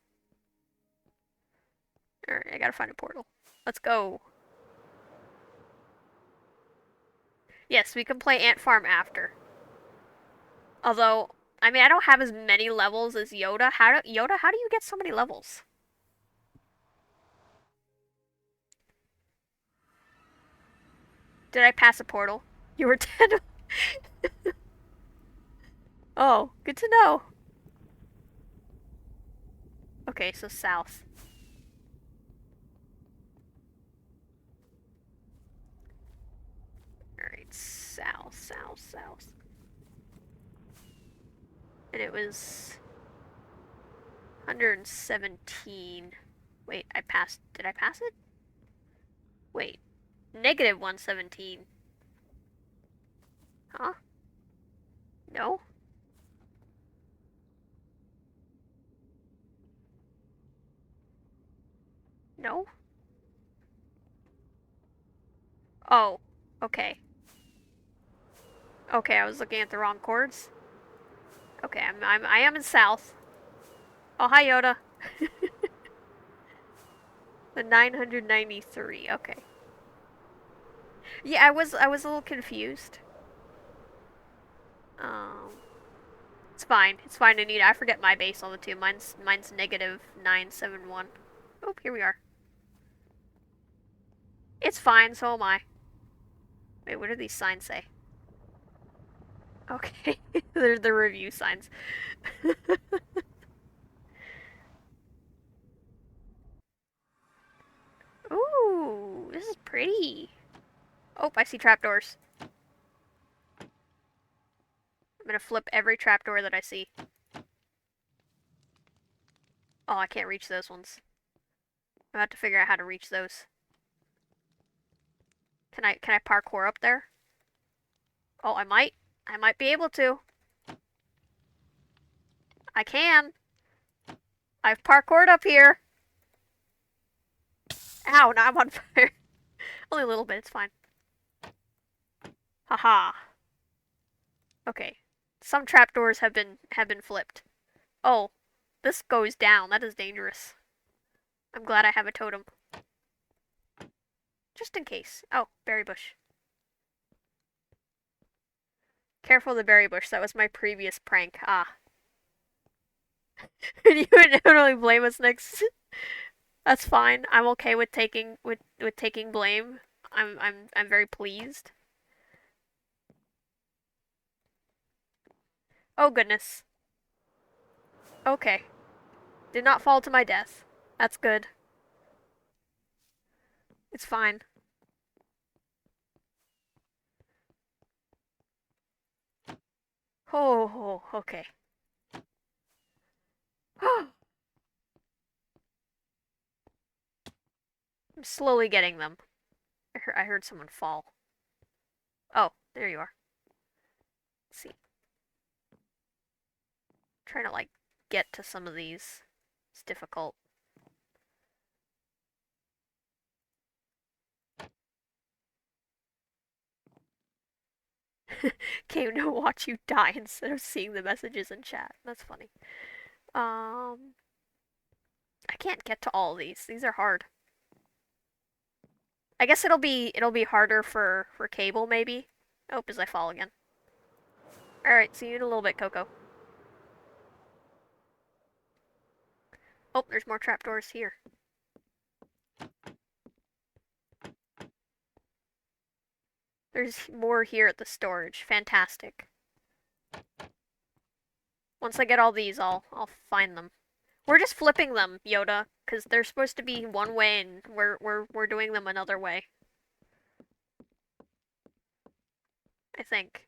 Alright, I gotta find a portal. Let's go. Yes, we can play Ant Farm after. Although, I mean, I don't have as many levels as Yoda. Yoda, how do you get so many levels? Did I pass a portal? You were 10. Oh, good to know. Okay, so south. Alright, south, south, south. And it was 117. Wait, I passed. Did I pass it? Wait. Negative 117. Huh? No? No? Oh, okay. Okay, I was looking at the wrong chords. Okay, I am in south. Oh, hi Yoda. The 993. Okay. Yeah, I was a little confused. It's fine. It's fine, Anita. I forget my base all the time. Mine's negative 971. Oh, here we are. It's fine, so am I. Wait, what do these signs say? Okay, they're the review signs. Ooh, this is pretty. Oh, I see trapdoors. I'm gonna flip every trapdoor that I see. Oh, I can't reach those ones. I have to figure out how to reach those. Can I parkour up there? Oh, I might. I might be able to. I can. I've parkoured up here. Ow, now I'm on fire. Only a little bit, it's fine. Haha. Okay. Some trapdoors have been flipped. Oh, this goes down. That is dangerous. I'm glad I have a totem. Just in case. Oh, berry bush. Careful the berry bush. That was my previous prank. Ah. You would totally blame us next. That's fine. I'm okay with taking taking blame. I'm very pleased. Oh goodness. Okay. Did not fall to my death. That's good. It's fine. Oh, okay. I'm slowly getting them. I heard someone fall. Oh, there you are. Let's see. Trying to like get to some of these. It's difficult. Came to watch you die instead of seeing the messages in chat. That's funny. I can't get to all these. These are hard. I guess it'll be harder for Caable maybe. Oh, as I fall again. All right, see you in a little bit, Cocco. Oh, there's more trapdoors here. There's more here at the storage. Fantastic. Once I get all these, I'll find them. We're just flipping them, Yoda, because they're supposed to be one way, and we're doing them another way. I think.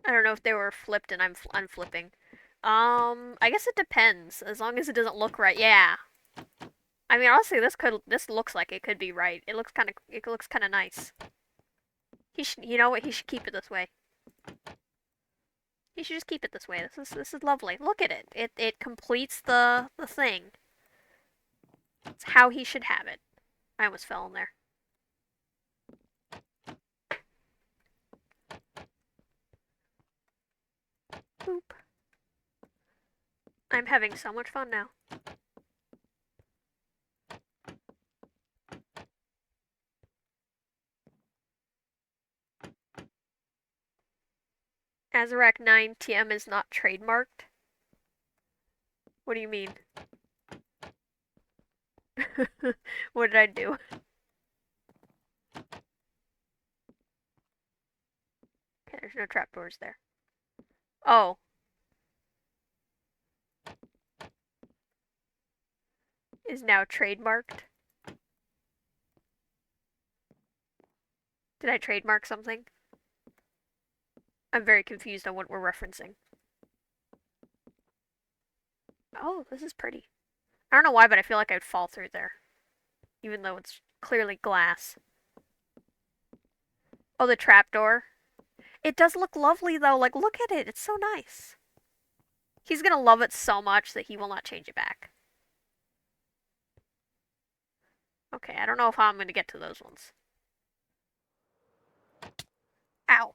I don't know if they were flipped and I'm flipping. I guess it depends. As long as it doesn't look right. Yeah. I mean, honestly, this looks like it could be right. It looks kind of nice. You know what? He should keep it this way. He should just keep it this way. This is lovely. Look at it. It completes the thing. It's how he should have it. I almost fell in there. Boop. I'm having so much fun now. Azarac 9 TM is not trademarked? What do you mean? What did I do? Okay, there's no trapdoors there. Oh. Is now trademarked? Did I trademark something? I'm very confused on what we're referencing. Oh, this is pretty. I don't know why, but I feel like I'd fall through there. Even though it's clearly glass. Oh, the trapdoor. It does look lovely, though. Like, look at it. It's so nice. He's gonna love it so much that he will not change it back. Okay, I don't know how I'm gonna get to those ones. Ow.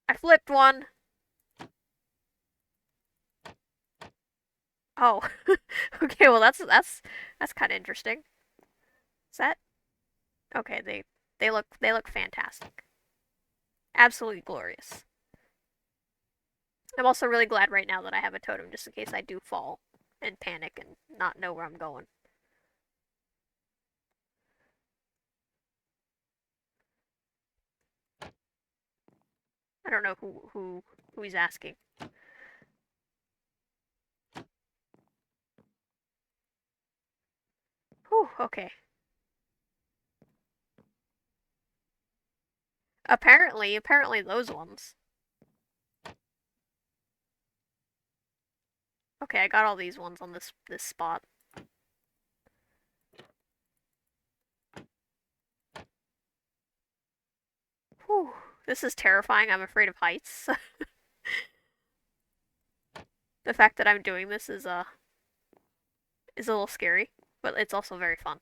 I flipped one. Oh. Okay, well that's kind of interesting. Is that? Okay, they look fantastic. Absolutely glorious. I'm also really glad right now that I have a totem just in case I do fall and panic and not know where I'm going. I don't know who he's asking. Whew, okay. Apparently those ones. Okay, I got all these ones on this spot. Whew, this is terrifying. I'm afraid of heights. The fact that I'm doing this is a little scary, but it's also very fun.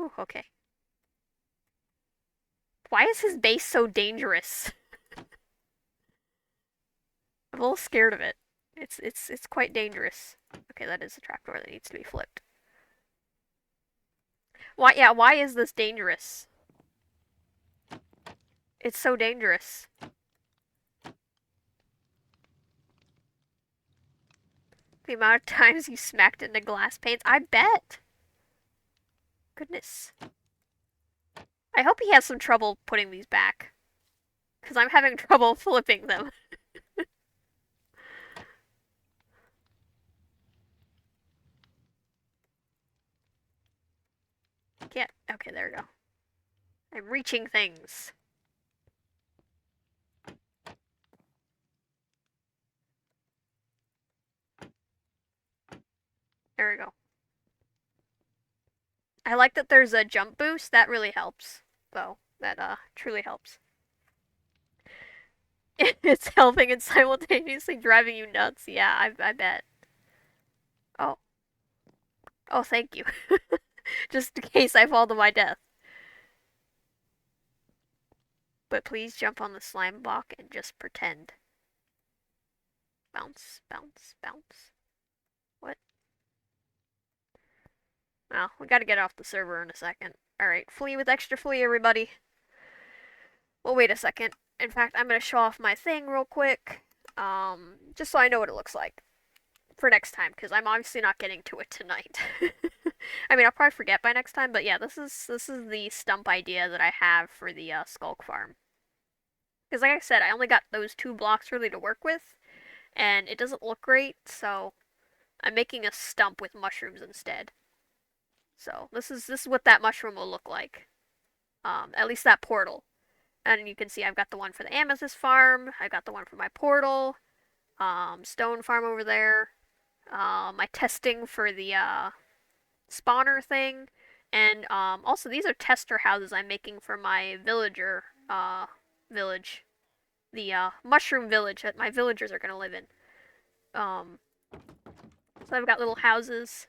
Ooh, okay. Why is his base so dangerous? I'm a little scared of it. It's quite dangerous. Okay, that is a trapdoor that needs to be flipped. Why is this dangerous? It's so dangerous. The amount of times you smacked into glass panes, I bet. Goodness. I hope he has some trouble putting these back. Because I'm having trouble flipping them. Get. Okay, there we go. I'm reaching things. There we go. I like that there's a jump boost. That really helps, though. That truly helps. It's helping and simultaneously driving you nuts. Yeah, I bet. Oh. Oh, thank you. Just in case I fall to my death. But please jump on the slime block and just pretend. Bounce, bounce, bounce. What? Well, we gotta get off the server in a second. Alright, flee with extra flee, everybody. Well, wait a second. In fact, I'm gonna show off my thing real quick. Just so I know what it looks like for next time, because I'm obviously not getting to it tonight. I mean, I'll probably forget by next time, but yeah, this is the stump idea that I have for the Sculk Farm. Because like I said, I only got those 2 blocks really to work with, and it doesn't look great, so I'm making a stump with mushrooms instead. So this is what that mushroom will look like. At least that portal. And you can see I've got the one for the Amethyst Farm. I got the one for my portal. Stone Farm over there. My testing for the spawner thing. And also these are tester houses I'm making for my villager village. The mushroom village that my villagers are gonna live in. Um, so I've got little houses.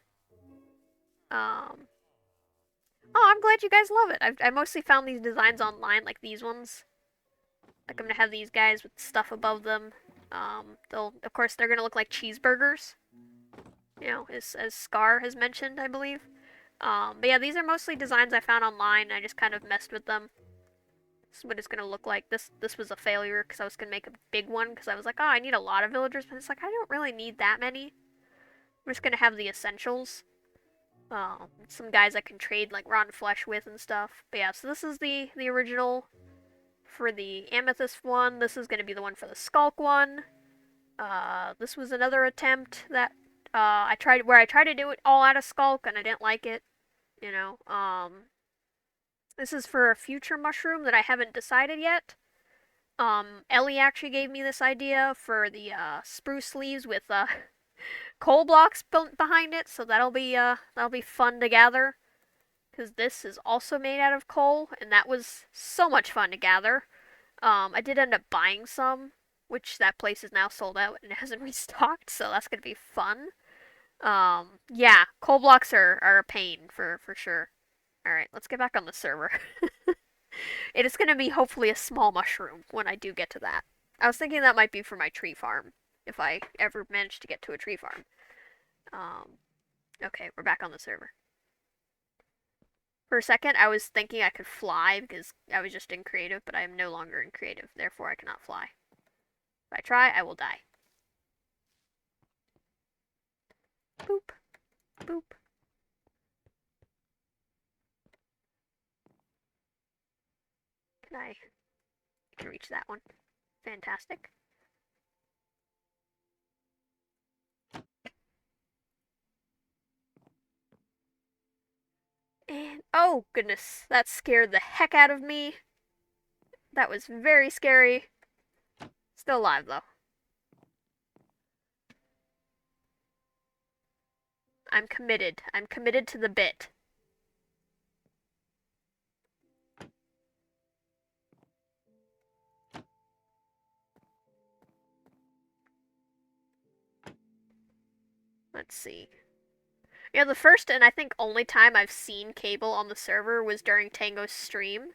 Um, oh, I'm glad you guys love it. I mostly found these designs online, like these ones. Like I'm gonna have these guys with stuff above them. Of course they're gonna look like cheeseburgers. You know, as Scar has mentioned, I believe. But yeah, these are mostly designs I found online. I just kind of messed with them. This is what it's gonna look like. This was a failure because I was gonna make a big one because I was like, oh, I need a lot of villagers, but it's like I don't really need that many. I'm just gonna have the essentials. Some guys I can trade like rotten flesh with and stuff. But yeah, so this is the original for the Amethyst one. This is gonna be the one for the Sculk one. This was another attempt that I tried to do it all out of Sculk and I didn't like it. You know, this is for a future mushroom that I haven't decided yet. Ellie actually gave me this idea for the spruce leaves with coal blocks behind it, so that'll be fun to gather. Because this is also made out of coal, and that was so much fun to gather. I did end up buying some, which that place is now sold out and hasn't restocked, so that's gonna be fun. Yeah, coal blocks are a pain for sure. Alright, let's get back on the server. It is going to be hopefully a small mushroom when I do get to that. I was thinking that might be for my tree farm, if I ever manage to get to a tree farm. Okay, we're back on the server. For a second, I was thinking I could fly because I was just in creative, but I am no longer in creative, therefore I cannot fly. If I try, I will die. Boop. Boop. I can reach that one. Fantastic. And oh goodness, that scared the heck out of me. That was very scary. Still alive though. I'm committed. I'm committed to the bit. Let's see. Yeah, the first and I think only time I've seen Caable on the server was during Tango's stream.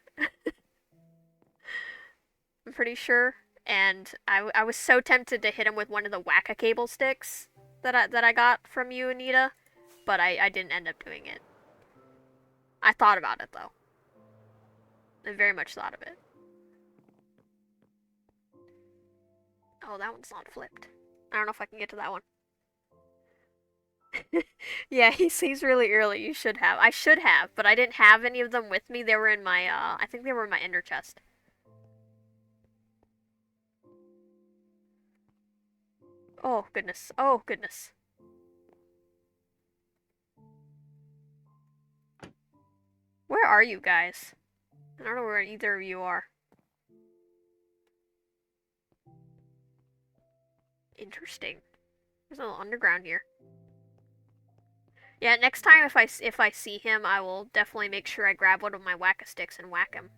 I'm pretty sure. And I was so tempted to hit him with one of the Whack-A-Cable sticks that I got from you, Anita, but I didn't end up doing it. I thought about it though. I very much thought of it. Oh, that one's not flipped. I don't know if I can get to that one. Yeah, he sees really early. You should have. I should have, but I didn't have any of them with me. They were in my, I think they were in my ender chest. Oh, goodness. Oh, goodness. Where are you guys? I don't know where either of you are. Interesting. There's a little underground here. Yeah, next time if I see him, I will definitely make sure I grab one of my whack-a-sticks and whack him.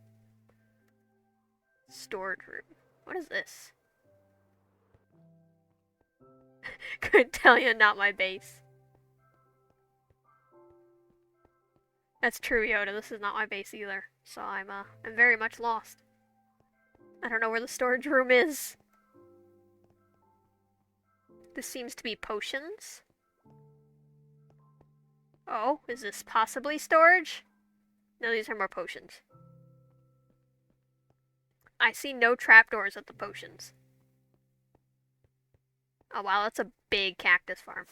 Storage room. What is this? Couldn't tell you, not my base. That's true, Yoda. This is not my base either. So I'm very much lost. I don't know where the storage room is. This seems to be potions. Oh, is this possibly storage? No, these are more potions. I see no trapdoors at the potions. Oh wow, that's a big cactus farm.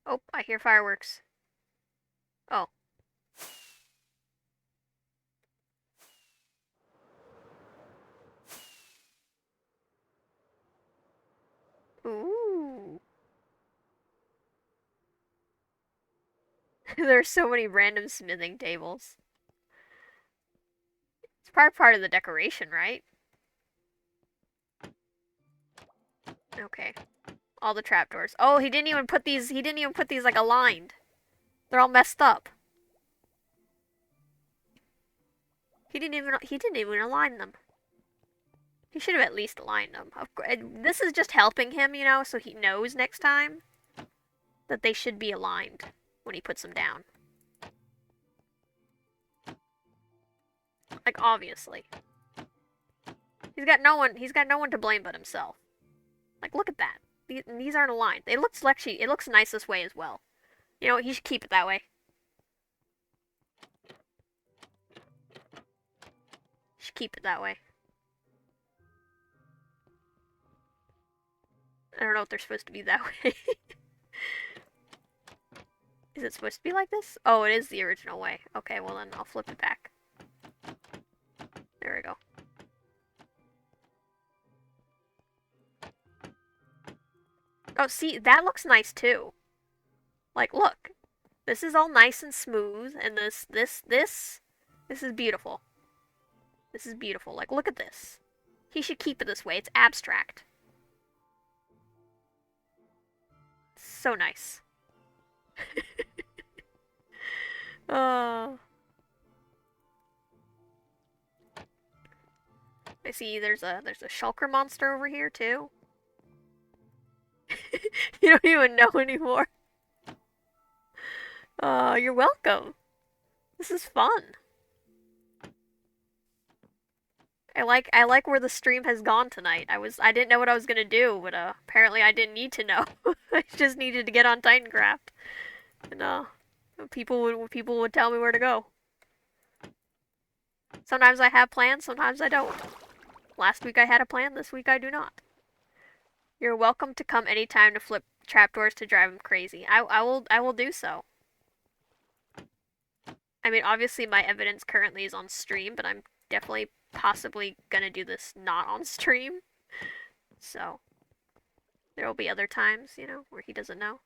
Oh, I hear fireworks. Oh. Ooh. There's so many random smithing tables. It's part of the decoration, right? Okay. All the trapdoors. Oh, he didn't even put these like aligned. They're all messed up. He didn't even align them. He should have at least aligned them. Of course, this is just helping him, you know, so he knows next time that they should be aligned when he puts them down. Like, obviously. He's got no one to blame but himself. Like, look at that. These aren't aligned. It looks nice this way as well. You know what, he should keep it that way. Should keep it that way. I don't know if they're supposed to be that way. Is it supposed to be like this? Oh, it is the original way. Okay, well then I'll flip it back. There we go. Oh, see, that looks nice too. Like, look. This is all nice and smooth, and this is beautiful. This is beautiful. Like, look at this. He should keep it this way. It's abstract. So nice. I see there's a shulker monster over here too. You don't even know anymore. You're welcome. This is fun. I like where the stream has gone tonight. I didn't know what I was gonna do, but apparently I didn't need to know. I just needed to get on TitanCraft, and people would tell me where to go. Sometimes I have plans, sometimes I don't. Last week I had a plan, this week I do not. You're welcome to come anytime to flip trapdoors to drive them crazy. I will do so. I mean, obviously my evidence currently is on stream, but I'm definitely possibly gonna do this not on stream. So, there will be other times, you know, where he doesn't know.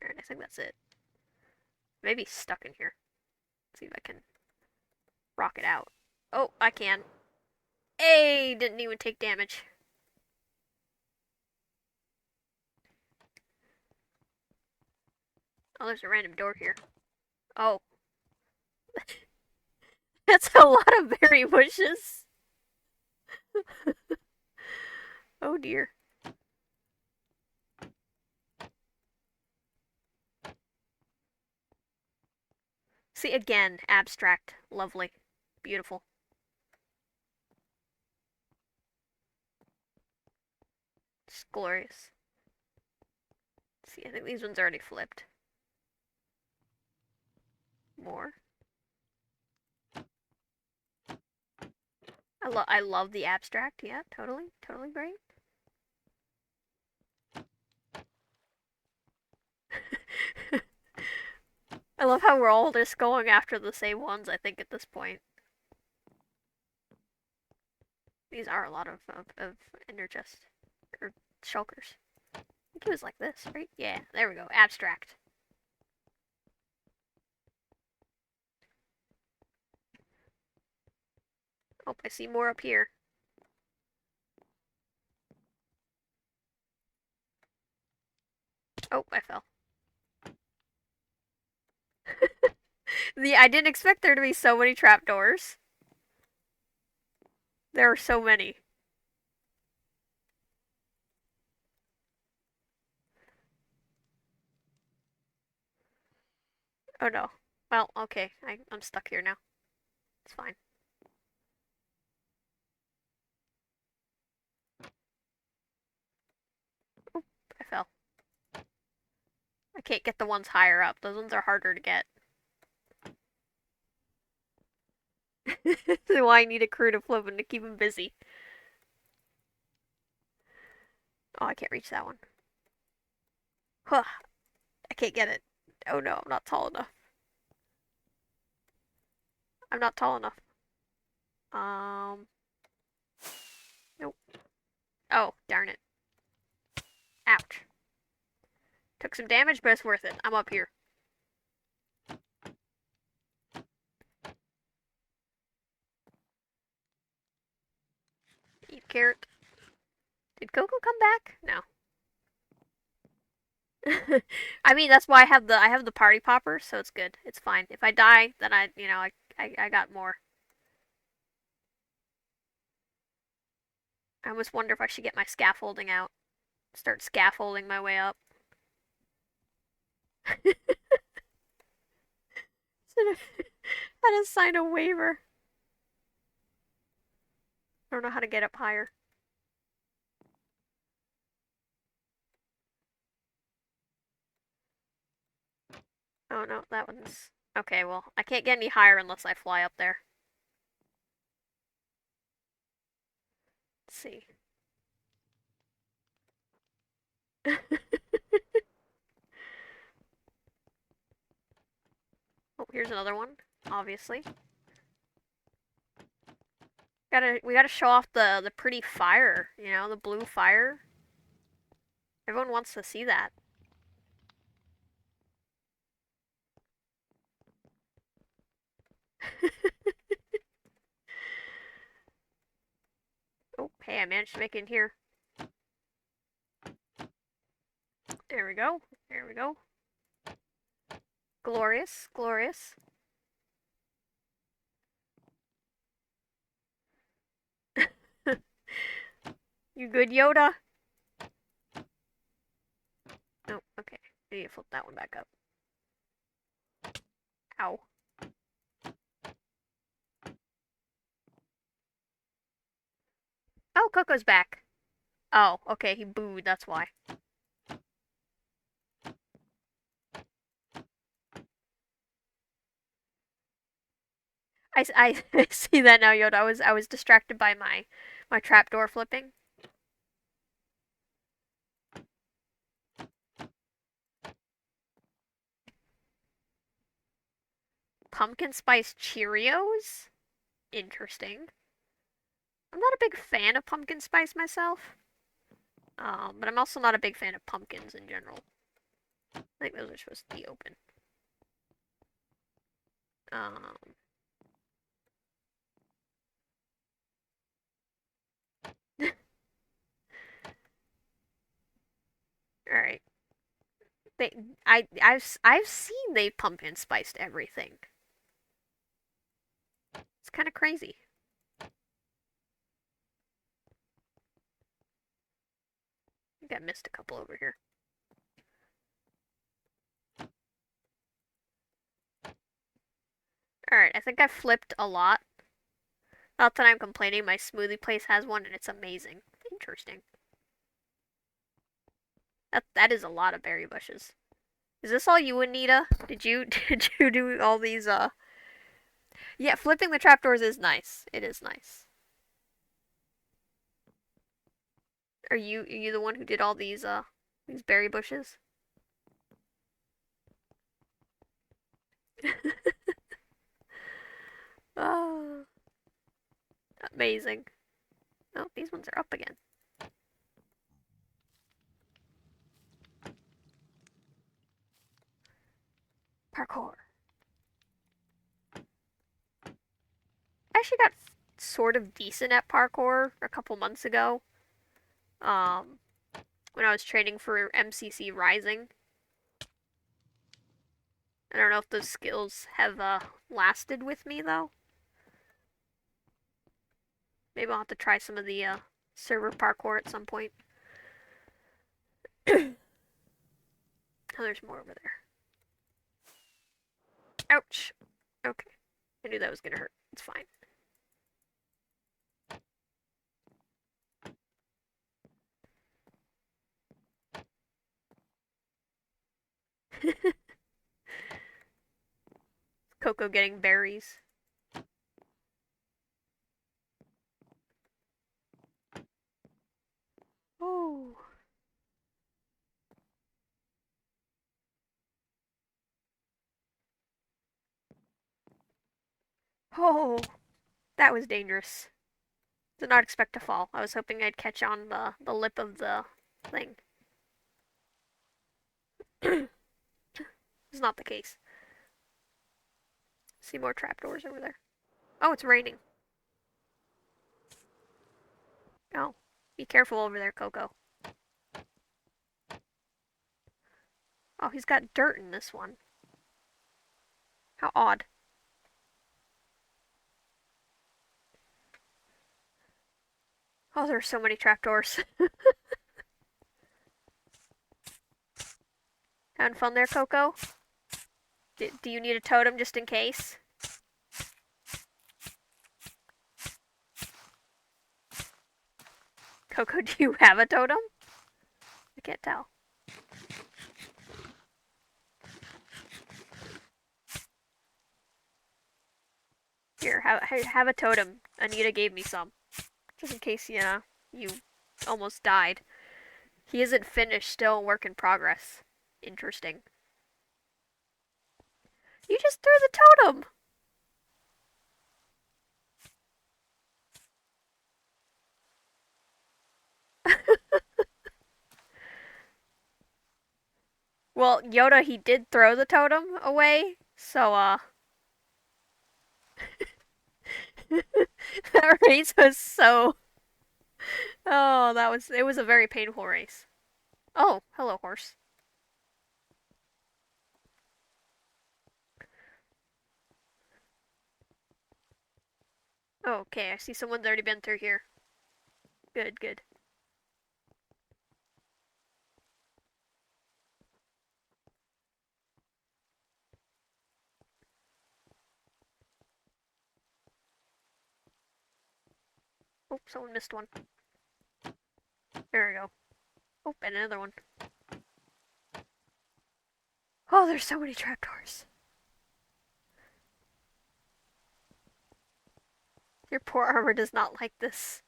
Alright, I think that's it. Maybe he's stuck in here. Let's see if I can rock it out. Oh, I can. Hey, didn't even take damage. Oh, there's a random door here. Oh. That's a lot of berry bushes. Oh dear. See, again, abstract. Lovely. Beautiful. Just glorious. See, I think these ones already flipped. More. I love the abstract. Yeah, totally great. I love how we're all just going after the same ones, I think, at this point. These are a lot of ender chest. Or shulkers. I think it was like this, right? Yeah, there we go. Abstract. Oh, I see more up here. Oh, I fell. I didn't expect there to be so many trapdoors. There are so many. Oh no. Well, okay. I'm stuck here now. It's fine. Oop, I fell. I can't get the ones higher up. Those ones are harder to get. This is why I need a crew to flip and to keep them busy. Oh, I can't reach that one. Huh. I can't get it. Oh no, I'm not tall enough. I'm not tall enough. Nope. Oh, darn it. Ouch. Took some damage, but it's worth it. I'm up here. Eat carrot. Did Cocco come back? No. I mean, that's why I have the party popper, so it's good. It's fine. If I die, then I got more. I almost wonder if I should get my scaffolding out. Start scaffolding my way up. I just signed a waiver. I don't know how to get up higher. Oh no, that one's... Okay, well, I can't get any higher unless I fly up there. Let's see. Oh, here's another one, obviously. We gotta show off the pretty fire, you know, the blue fire. Everyone wants to see that. Oh, hey, I managed to make it in here. There we go. There we go. Glorious, glorious. You good, Yoda? Oh, okay. I need to flip that one back up. Ow. Oh, Coco's back. Oh, okay, he booed, that's why. I see that now, Yoda. I was distracted by my trapdoor flipping. Pumpkin spice Cheerios? Interesting. I'm not a big fan of pumpkin spice myself. But I'm also not a big fan of pumpkins in general. I think those are supposed to be open. Um, Alright. They, I've seen they pumpkin spiced everything. It's kind of crazy. I think I missed a couple over here. Alright, I think I flipped a lot. Not that I'm complaining, my smoothie place has one and it's amazing. Interesting. That is a lot of berry bushes. Is this all you, Anita? Did you do all these Yeah, flipping the trapdoors is nice. It is nice. Are you the one who did all these berry bushes? Oh, amazing. Oh, these ones are up again. Parkour. I actually got sort of decent at parkour a couple months ago. Um, when I was training for MCC Rising. I don't know if those skills have lasted with me though. Maybe I'll have to try some of the server parkour at some point. Oh, there's more over there. Ouch. Okay. I knew that was gonna hurt. It's fine. Cocco getting berries. Oh. Oh. That was dangerous. Did not expect to fall. I was hoping I'd catch on the lip of the thing. It's not the case. See more trapdoors over there. Oh, it's raining. Oh. Be careful over there, Cocco. Oh, he's got dirt in this one. How odd. Oh, there's so many trapdoors. Having fun there, Cocco? Do you need a totem just in case? Cocco, do you have a totem? I can't tell. Here, have a totem. Anita gave me some. Just in case, you almost died. He isn't finished, still work in progress. Interesting. You just threw the totem! Well, Yoda, he did throw the totem away, so, that race was so... Oh, it was a very painful race. Oh, hello, horse. Oh, okay, I see someone's already been through here. Good, good. Oh, someone missed one. There we go. Oh, and another one. Oh, there's so many trapdoors. Your poor armor does not like this.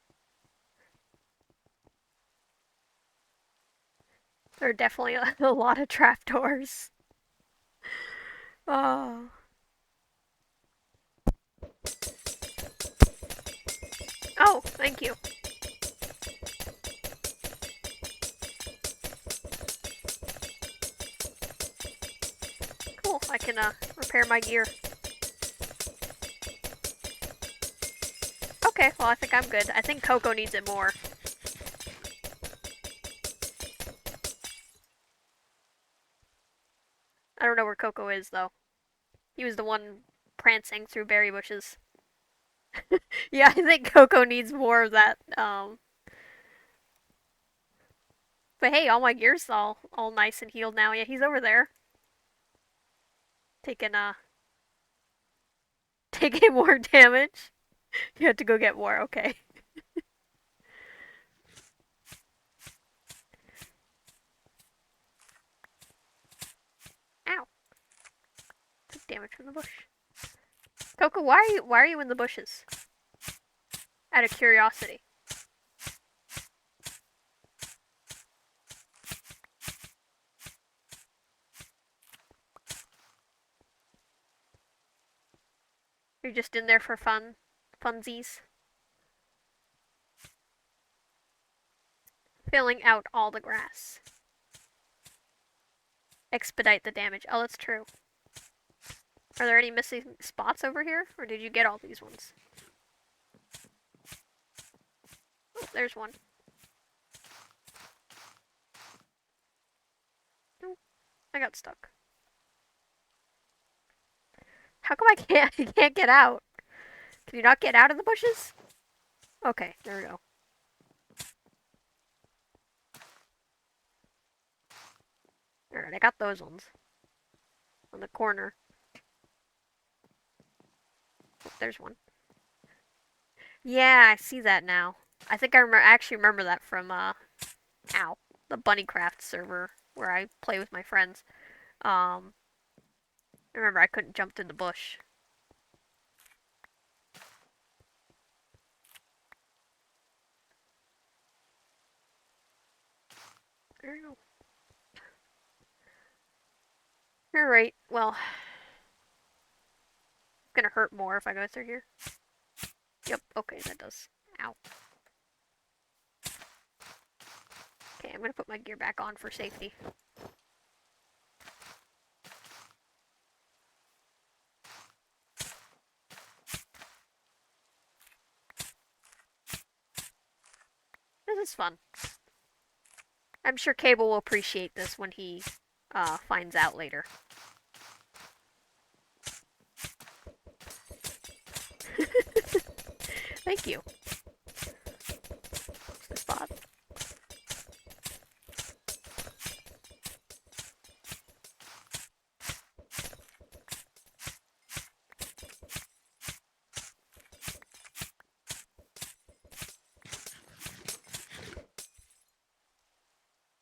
There are definitely a lot of trapdoors. Oh. Oh, thank you. Cool, I can repair my gear. Okay, well I think I'm good. I think Cocco needs it more. I don't know where Cocco is though. He was the one prancing through berry bushes. Yeah, I think Cocco needs more of that. But hey, all my gear's all nice and healed now. Yeah, he's over there. Taking taking more damage. You have to go get more, okay. Ow. Took damage from the bush. Cocco, why are you in the bushes? Out of curiosity. You're just in there for funsies. Filling out all the grass. Expedite the damage. Oh, that's true. Are there any missing spots over here? Or did you get all these ones? Oh, there's one. Oh, I got stuck. How come I can't get out? Can you not get out of the bushes? Okay, there we go. Alright, I got those ones. On the corner. Oh, there's one. Yeah, I see that now. I think I actually remember that from, the BunnyCraft server where I play with my friends. I remember I couldn't jump through the bush. There we go. You're right. Well, it's gonna hurt more if I go through here. Yep, okay, that does. Ow. Okay, I'm gonna put my gear back on for safety. This is fun. I'm sure Caable will appreciate this when he finds out later. Thank you. What's the spot?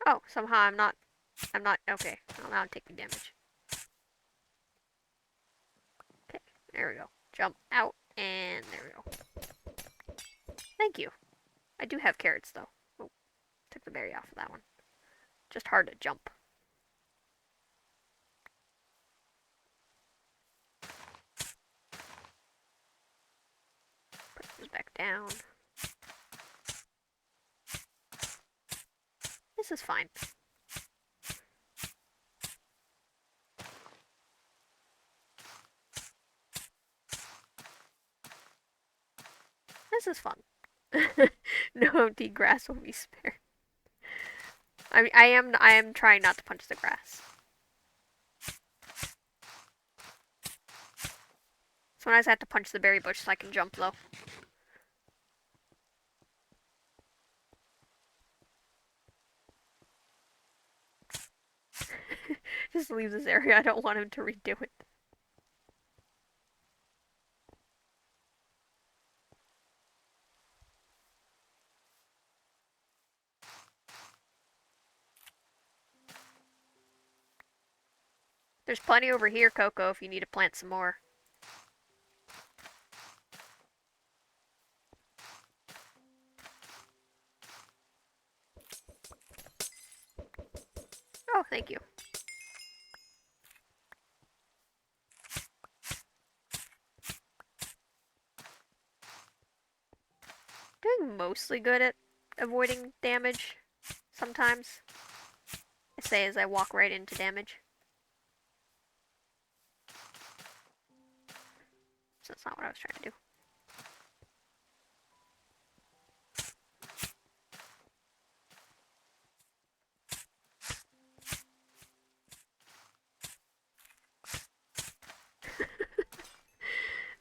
Oh, somehow I'm not, okay. Well, now I'm taking damage. Okay, there we go. Jump out, and there we go. Thank you. I do have carrots, though. Oh, took the berry off of that one. Just hard to jump. Put this back down. This is fine. This is fun. No empty grass will be spared. I am trying not to punch the grass. Sometimes I have to punch the berry bush so I can jump, though. Just leave this area. I don't want him to redo it. There's plenty over here, Cocco, if you need to plant some more. Oh, thank you. Doing mostly good at avoiding damage sometimes. I say as I walk right into damage. So that's not what I was trying to do.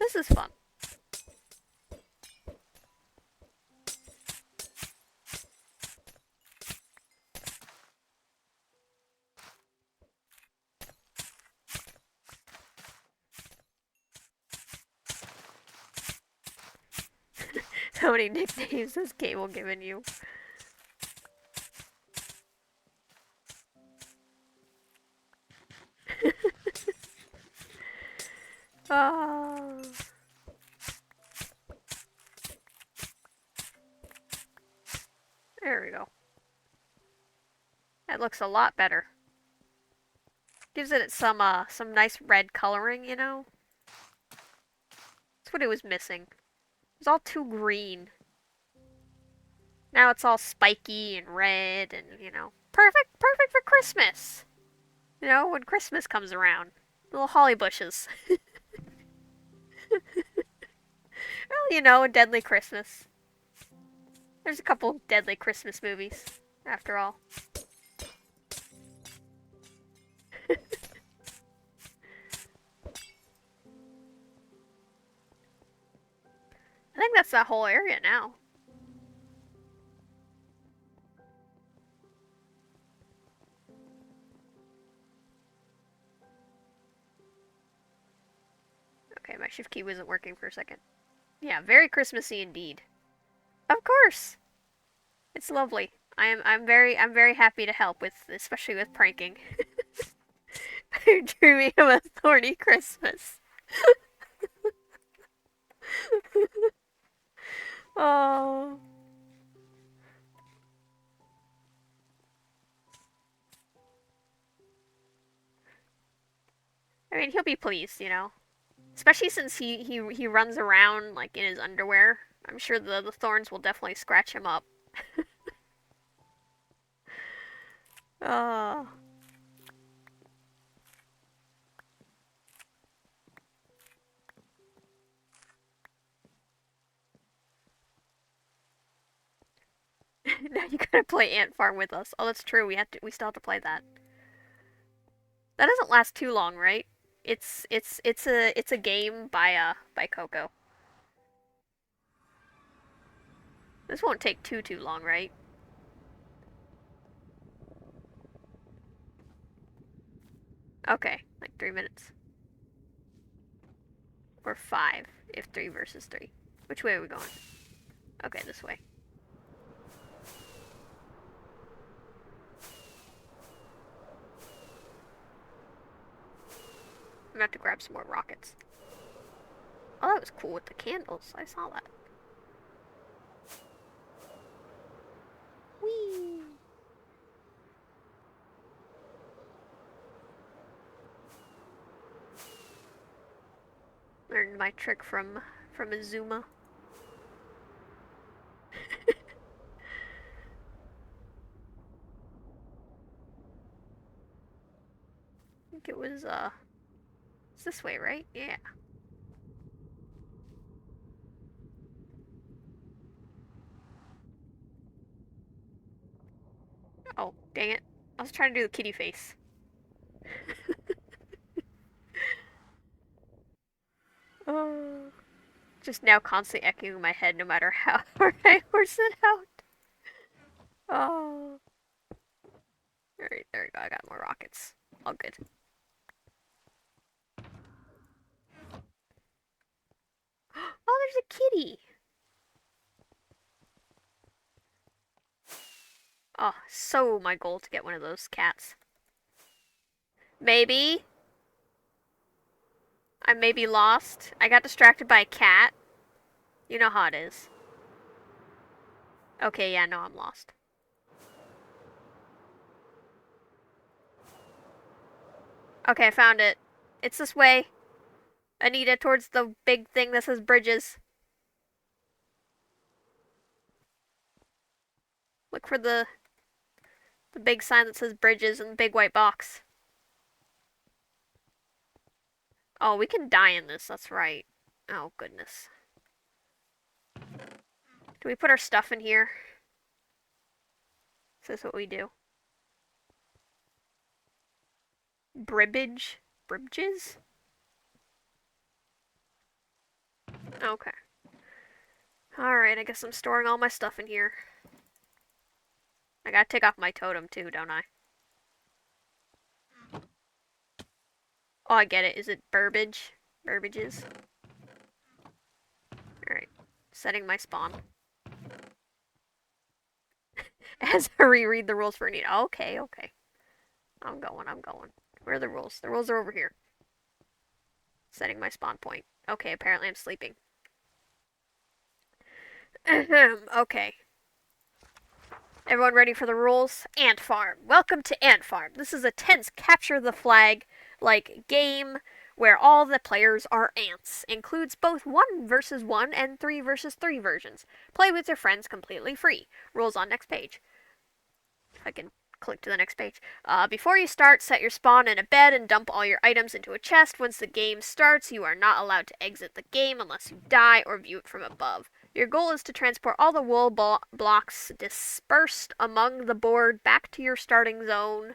This is fun. How many nicknames has Caable given you? Oh. There we go. That looks a lot better. Gives it some nice red coloring, you know? That's what it was missing. It was all too green. Now it's all spiky and red and, you know, perfect for Christmas. You know, when Christmas comes around. Little holly bushes. Well, you know, a Deadly Christmas. There's a couple Deadly Christmas movies, after all. I think that's that whole area now. Okay, my shift key wasn't working for a second. Yeah, very Christmassy indeed. Of course. It's lovely. I'm very happy to help with, especially with pranking. I'm dreaming of a thorny Christmas. Oh. I mean, he'll be pleased, you know. Especially since he runs around like in his underwear. I'm sure the thorns will definitely scratch him up. Oh. Now you gotta play Ant Farm with us. Oh, that's true. We still have to play that. That doesn't last too long, right? It's a game by Cocco. This won't take too long, right? Okay, like 3 minutes. Or 5, if 3 versus 3. Which way are we going? Okay, this way. I'm gonna have to grab some more rockets. Oh, that was cool with the candles. I saw that. Whee! Learned my trick from Azuma. I think it was it's this way, right? Yeah. Oh, dang it. I was trying to do the kitty face. Oh. Just now constantly echoing in my head no matter how hard I force it out. Oh. Alright, there we go. I got more rockets. All good. Oh, there's a kitty! Oh, so my goal to get one of those cats. Maybe. I may be lost. I got distracted by a cat. You know how it is. Okay, yeah, no, I'm lost. Okay, I found it. It's this way. Anita, towards the big thing that says bridges. Look for the big sign that says bridges and the big white box. Oh, we can die in this, that's right. Oh, goodness. Do we put our stuff in here? Is this what we do? Bribbage? Bridges? Okay. Alright, I guess I'm storing all my stuff in here. I gotta take off my totem too, don't I? Oh, I get it. Is it Burbage? Burbages? Alright. Setting my spawn. As I reread the rules for Anita. Okay, okay. I'm going. Where are the rules? The rules are over here. Setting my spawn point. Okay, apparently I'm sleeping. Okay. Everyone ready for the rules? Ant Farm. Welcome to Ant Farm. This is a tense capture the flag like game where all the players are ants. Includes both 1 versus 1 and 3 versus 3 versions. Play with your friends completely free. Rules on next page. If I can click to the next page. Before you start, set your spawn in a bed and dump all your items into a chest. Once the game starts, you are not allowed to exit the game unless you die or view it from above. Your goal is to transport all the wool blocks dispersed among the board back to your starting zone.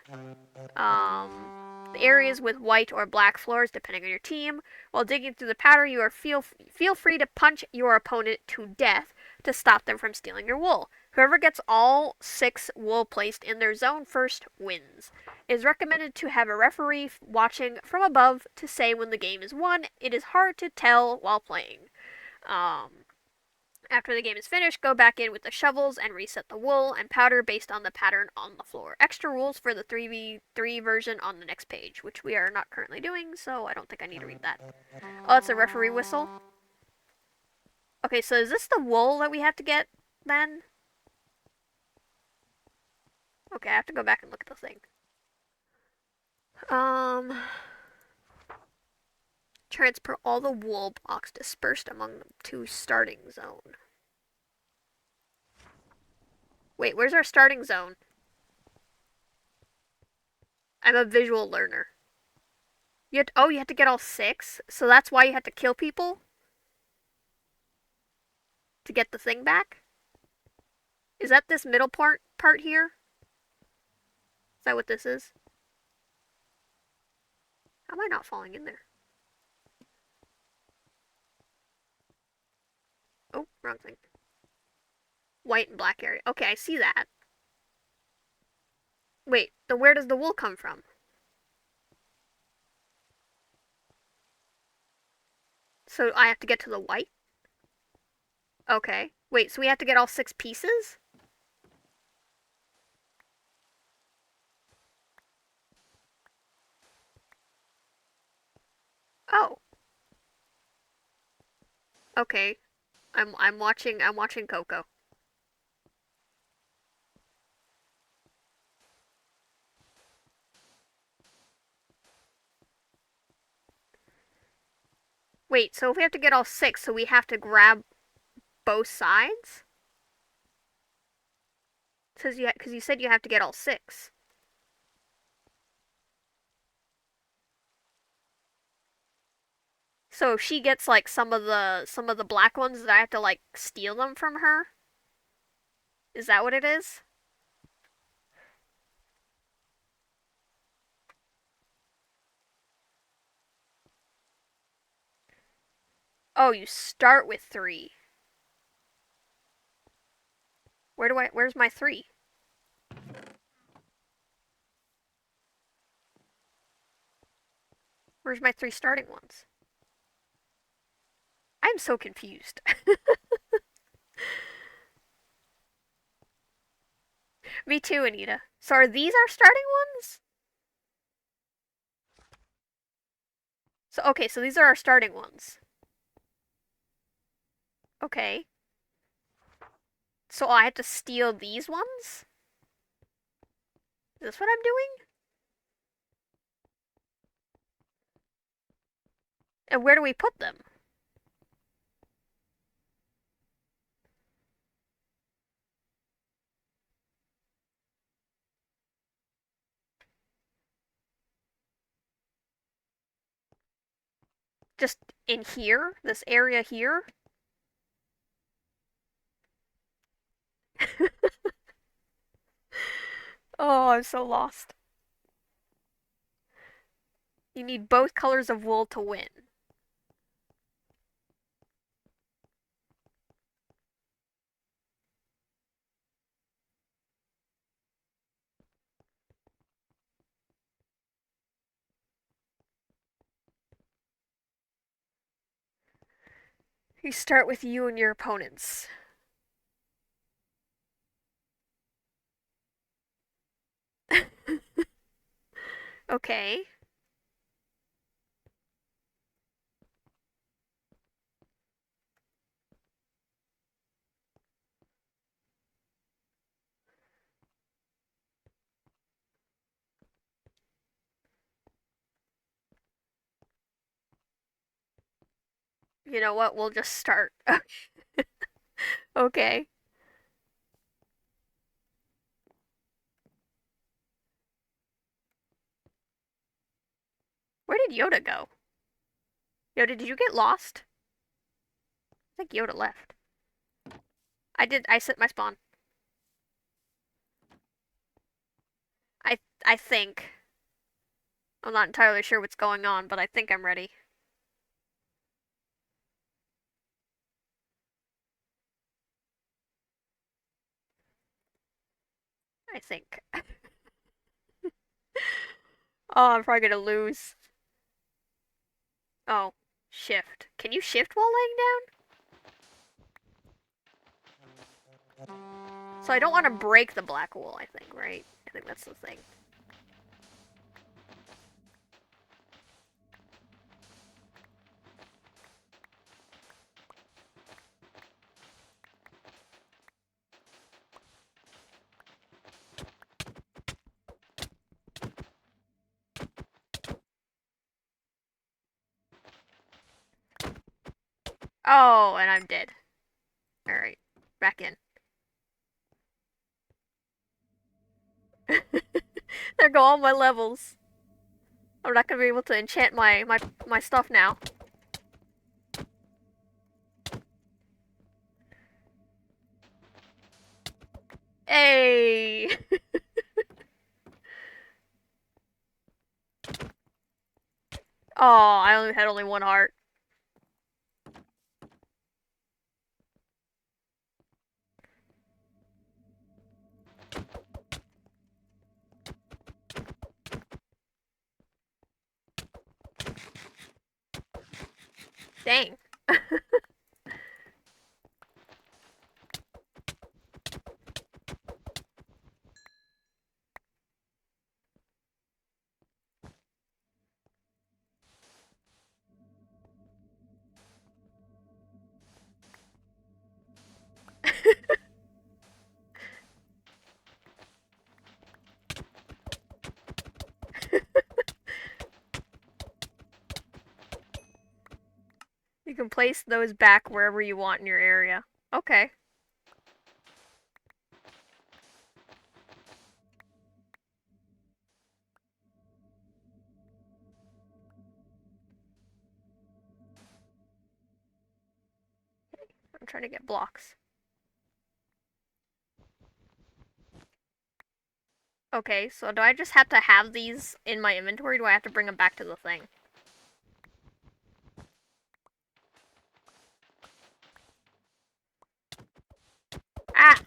The areas with white or black floors, depending on your team. While digging through the powder, you are feel free to punch your opponent to death to stop them from stealing your wool. Whoever gets all 6 wool placed in their zone first wins. It is recommended to have a referee watching from above to say when the game is won. It is hard to tell while playing. After the game is finished, go back in with the shovels and reset the wool and powder based on the pattern on the floor. Extra rules for the 3v3 version on the next page, which we are not currently doing, so I don't think I need to read that. Oh, it's a referee whistle. Okay, so is this the wool that we have to get, then? Okay, I have to go back and look at the thing. Transfer all the wool blocks dispersed among the 2 starting zone. Wait, where's our starting zone? I'm a visual learner. You have to get all 6? So that's why you have to kill people? To get the thing back? Is that this middle part here? Is that what this is? How am I not falling in there? Oh, wrong thing. White and black area. Okay, I see that. Wait, then where does the wool come from? So I have to get to the white? Okay. Wait, so we have to get all 6 pieces? Oh. Okay. I'm watching Cocco. Wait, so if we have to get all 6, so we have to grab both sides? It says you because you said you have to get all 6. So if she gets like some of the black ones, that I have to like steal them from her? Is that what it is? Oh, you start with 3. Where's my 3? Where's my 3 starting ones? I'm so confused. Me too, Anita. So are these our starting ones? So okay, so these are our starting ones. Okay. So I have to steal these ones? Is this what I'm doing? And where do we put them? Just in here? This area here? Oh, I'm so lost. You need both colors of wool to win. You start with you and your opponents. Okay. You know what? We'll just start. Okay. Where did Yoda go? Yoda, did you get lost? I think Yoda left. I did. I set my spawn. I think. I'm not entirely sure what's going on, but I think I'm ready. I think. Oh, I'm probably gonna lose. Oh, shift. Can you shift while laying down? So I don't want to break the black wool, I think, right? I think that's the thing. Oh, and I'm dead. Alright, back in. There go all my levels. I'm not gonna be able to enchant my stuff now. Hey! Oh, I only had one heart. Dang. You can place those back wherever you want in your area. Okay. I'm trying to get blocks. Okay, so do I just have to have these in my inventory, or do I have to bring them back to the thing? Ah!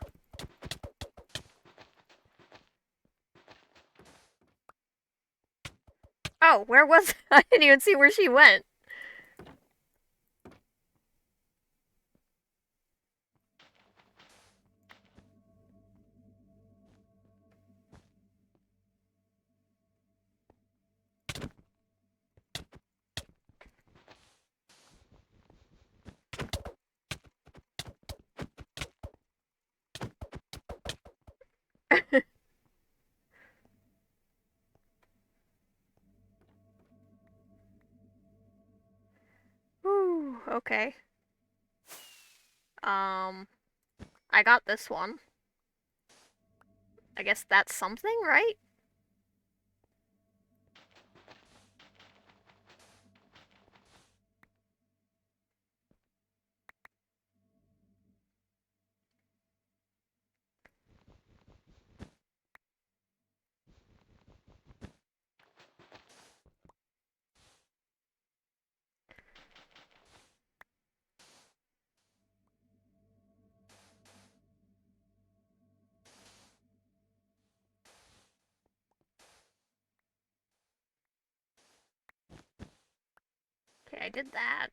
Oh, where was I? Didn't even see where she went. Whew, okay. I got this one. I guess that's something, right? Okay, I did that.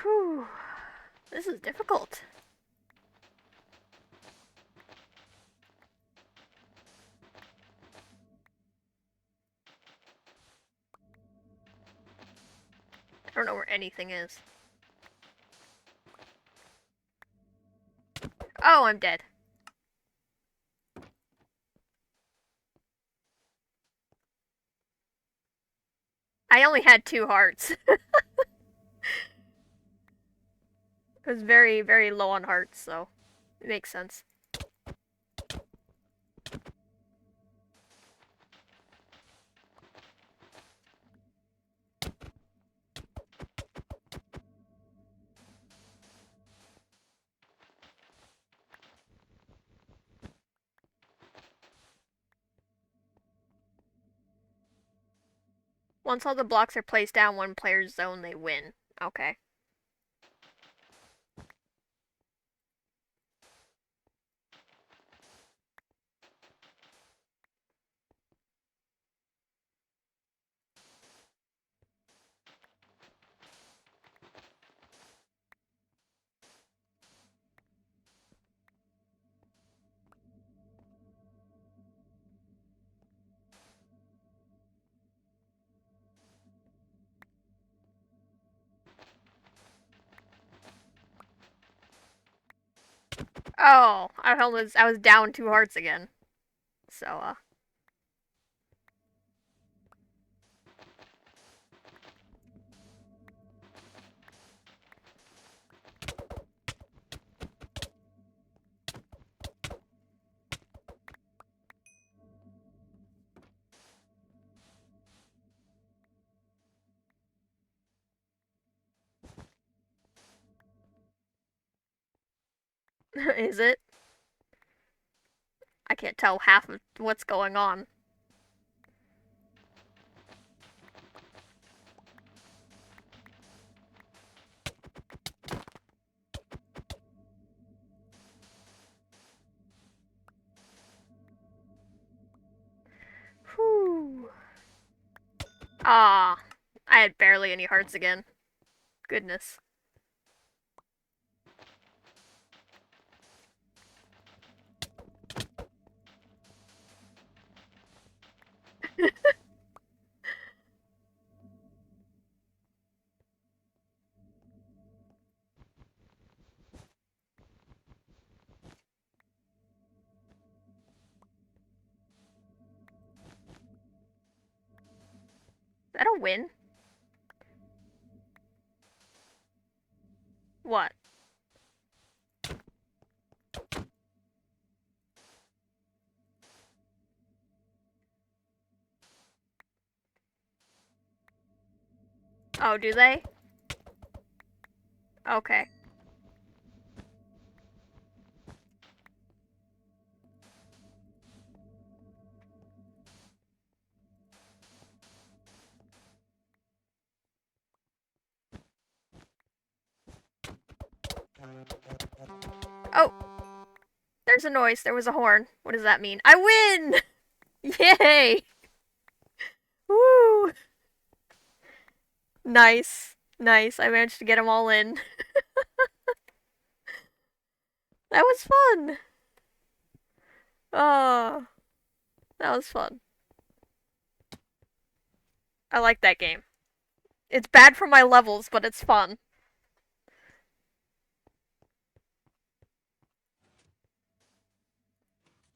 Whew. This is difficult. I don't know where anything is. Oh, I'm dead. I only had 2 hearts. I was very, very low on hearts, so it makes sense. Once all the blocks are placed down one player's zone, they win. Okay. Oh, I was down 2 hearts again. So, is it? I can't tell half of what's going on. Whew. Ah, I had barely any hearts again. Goodness. Is that a win? What? Oh, do they? Okay. Oh! There's a noise. There was a horn. What does that mean? I win! Yay! Woo! Nice. Nice. I managed to get them all in. That was fun! Oh, that was fun. I like that game. It's bad for my levels, but it's fun.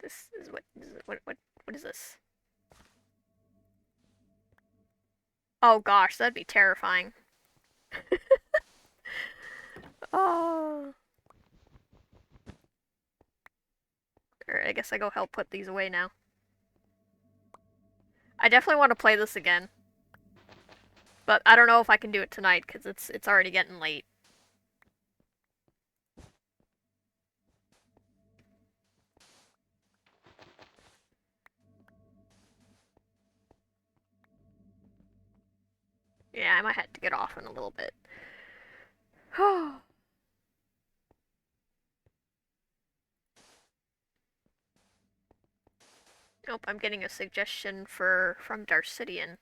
This is what is this? Oh gosh, that'd be terrifying. Oh. Alright, I guess I go help put these away now. I definitely want to play this again. But I don't know if I can do it tonight, because it's already getting late. Yeah, I might have to get off in a little bit. Nope, I'm getting a suggestion from Darcidian.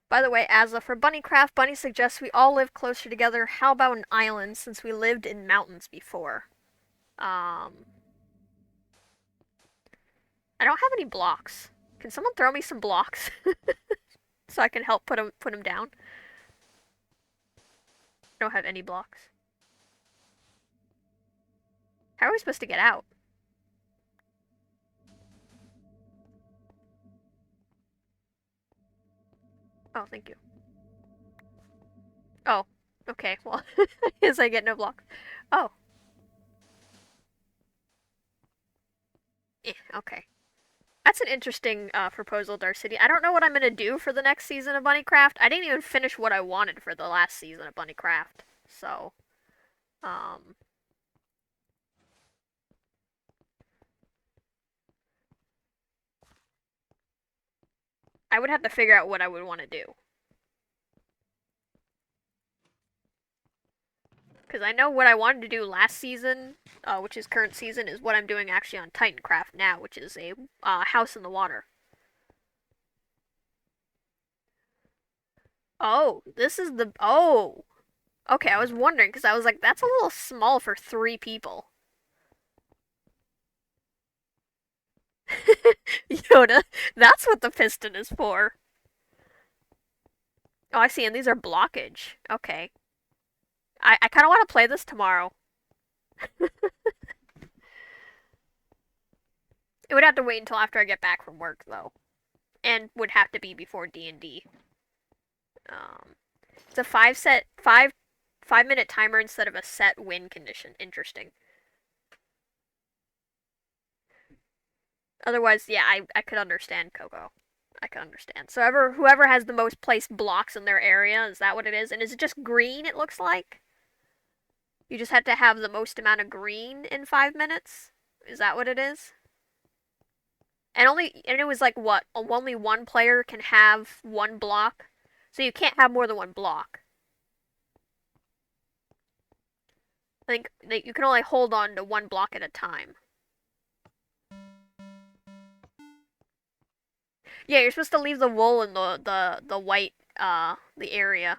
By the way, Azza, for BunnyCraft, Bunny suggests we all live closer together. How about an island, since we lived in mountains before? I don't have any blocks. Can someone throw me some blocks? So I can help put them down? I don't have any blocks. How are we supposed to get out? Oh, thank you. Oh, okay, well, I guess I get no blocks. Oh. Okay. That's an interesting proposal, Darcity. I don't know what I'm gonna do for the next season of BunnyCraft. I didn't even finish what I wanted for the last season of BunnyCraft. So, um... I would have to figure out what I would want to do. Because I know what I wanted to do last season, which is current season, is what I'm doing actually on TitanCraft now, which is a house in the water. Oh, this is the... Oh! Okay, I was wondering, because I was like, that's a little small for 3 people. Yoda, that's what the piston is for. Oh, I see, and these are blockage. Okay. I kind of want to play this tomorrow. It would have to wait until after I get back from work, though. And would have to be before D&D. It's a 5-minute timer instead of a set win condition. Interesting. Otherwise, yeah, I could understand Cocco. I can understand. So whoever has the most placed blocks in their area, is that what it is? And is it just green, it looks like? You just have to have the most amount of green in 5 minutes? Is that what it is? And it was like what? Only one player can have one block. So you can't have more than one block. I think that you can only hold on to one block at a time. Yeah, you're supposed to leave the wool in the white the area.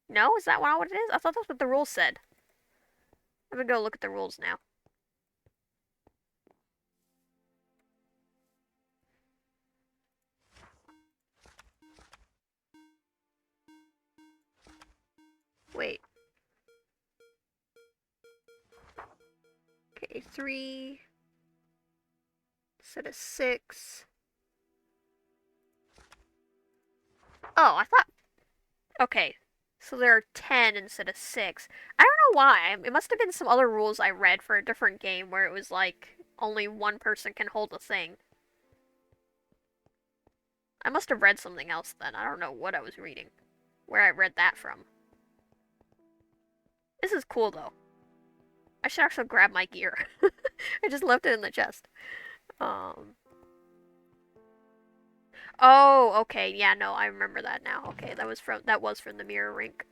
No, is that not what it is? I thought that's what the rules said. I'm gonna go look at the rules now. Wait. Okay, 3 instead of 6. Oh, I thought. Okay, so there are 10 instead of 6. I don't know why. It must have been some other rules I read for a different game where it was like only one person can hold a thing. I must have read something else then. I don't know what I was reading, where I read that from. This is cool though. I should actually grab my gear. I just left it in the chest. Oh, okay. Yeah, no, I remember that now. Okay, that was from the Mirro rink.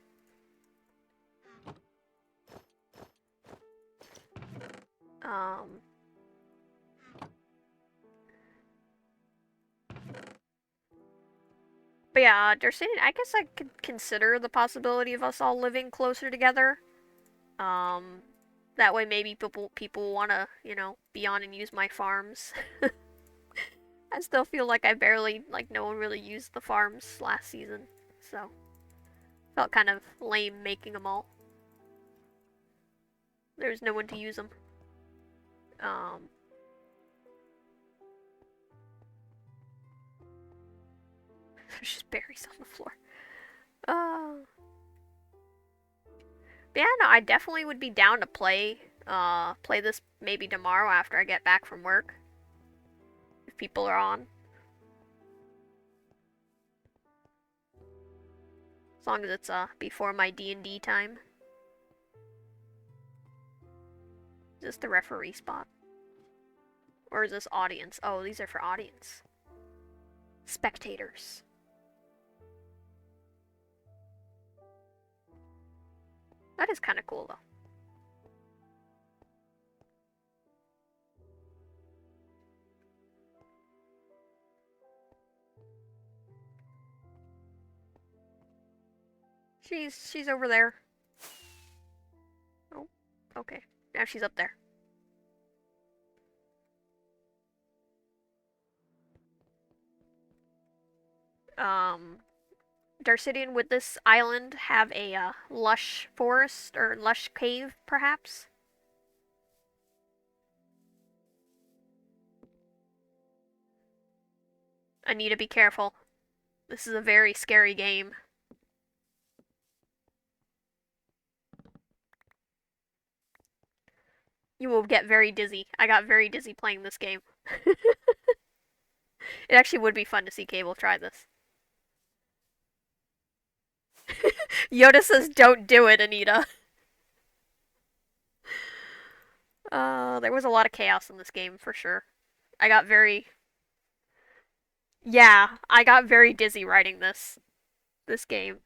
Um But yeah, Darcy, I guess I could consider the possibility of us all living closer together. Um that way maybe people want to, be on and use my farms. I still feel like I barely, like, no one really used the farms last season, so felt kind of lame making them all. There's no one to use them. There's just berries on the floor. But yeah, no, I definitely would be down to play this maybe tomorrow after I get back from work. If people are on. As long as it's before my D&D time. Is this the referee spot? Or is this audience? Oh, these are for audience. Spectators. That is kind of cool, though. She's over there. Oh, okay. Now she's up there. Darcidian, would this island have a lush forest or lush cave, perhaps? Anita, be careful. This is a very scary game. You will get very dizzy. I got very dizzy playing this game. It actually would be fun to see Caable try this. Yoda says, don't do it, Anita. There was a lot of chaos in this game, for sure. I got very... Yeah, I got very dizzy writing this game.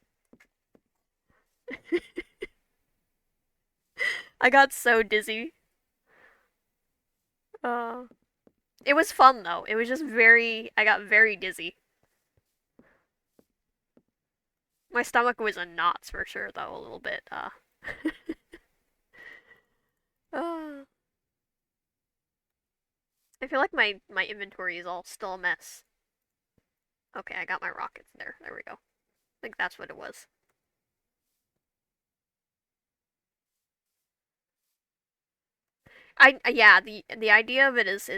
I got so dizzy. Uh, it was fun, though. It was just I got very dizzy. My stomach was in knots, for sure, though, a little bit. Uh, I feel like my inventory is all still a mess. Okay, I got my rockets there. There we go. I think that's what it was. Yeah, the idea of it is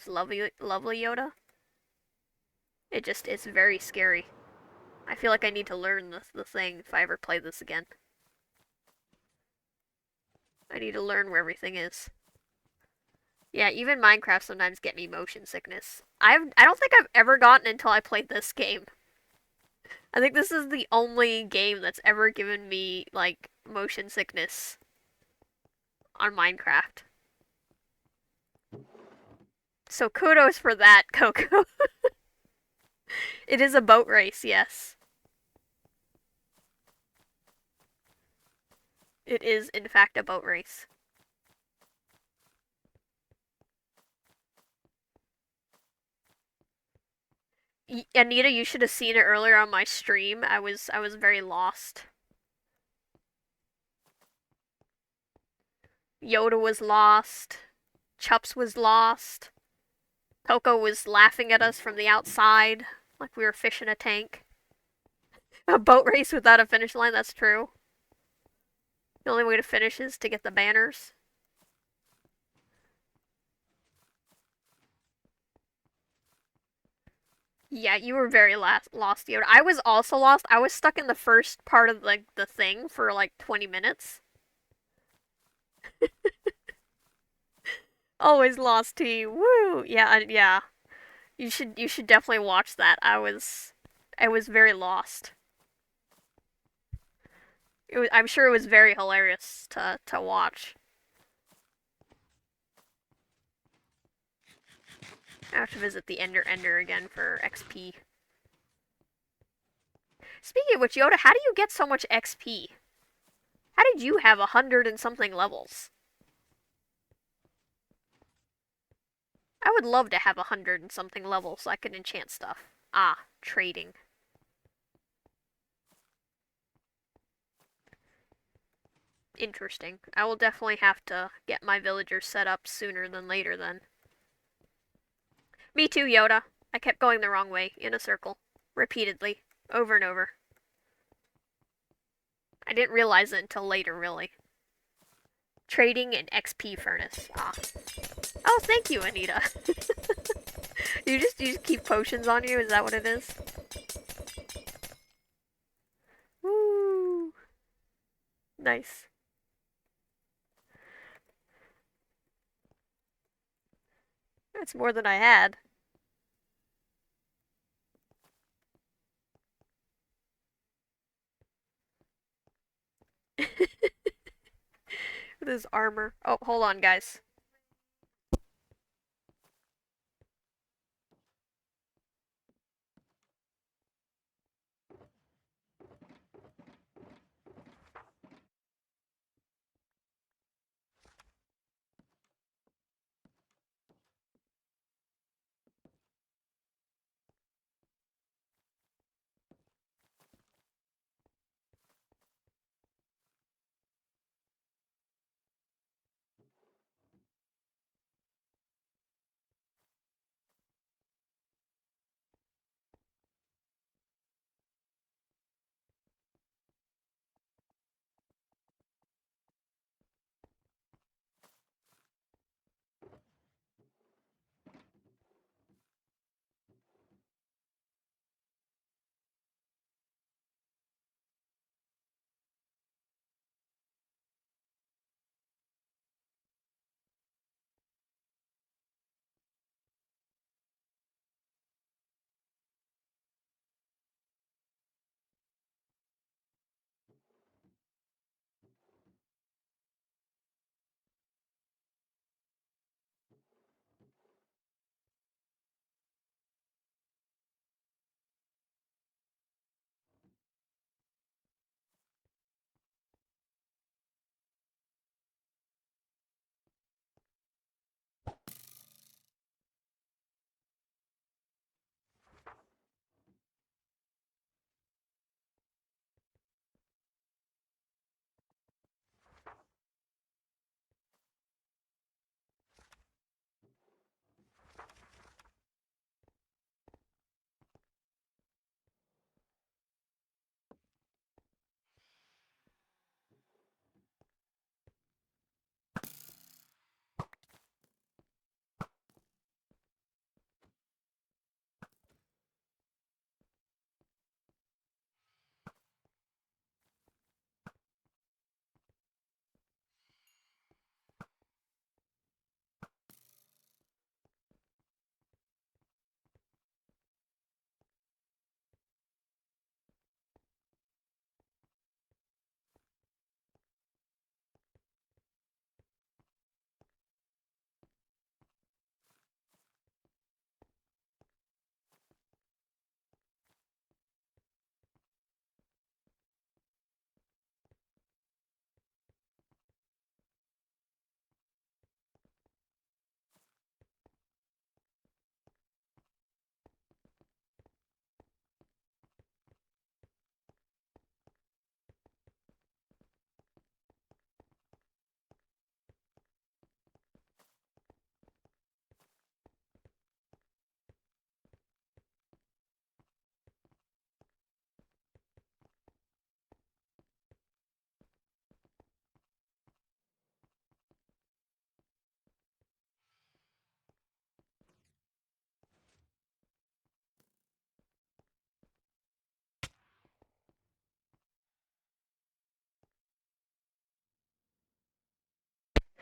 lovely Yoda. It just is very scary. I feel like I need to learn the thing if I ever play this again. I need to learn where everything is. Yeah, even Minecraft sometimes get me motion sickness. I don't think I've ever gotten until I played this game. I think this is the only game that's ever given me like motion sickness on Minecraft. So kudos for that, Cocco. It is a boat race, yes. It is, in fact, a boat race. Anita, you should have seen it earlier on my stream. I was very lost. Yoda was lost. Chups was lost. Cocco was laughing at us from the outside, like we were fish in a tank. A boat race without a finish line, that's true. The only way to finish is to get the banners. Yeah, you were very lost, Yoda. I was also lost. I was stuck in the first part of the thing for like 20 minutes. Always lost team. Woo! Yeah, yeah. You should definitely watch that. I was very lost. I'm sure it was very hilarious to watch. I have to visit the Ender again for XP. Speaking of which, Yoda, how do you get so much XP? How did you have 100 and something levels? I would love to have 100 and something levels so I could enchant stuff. Ah, trading. Interesting. I will definitely have to get my villagers set up sooner than later then. Me too, Yoda. I kept going the wrong way, in a circle. Repeatedly. Over and over. I didn't realize it until later, really. Trading an XP furnace. Ah. Oh, thank you, Anita. You just keep potions on you? Is that what it is? Woo! Nice. That's more than I had. With his armor. Oh, hold on, guys.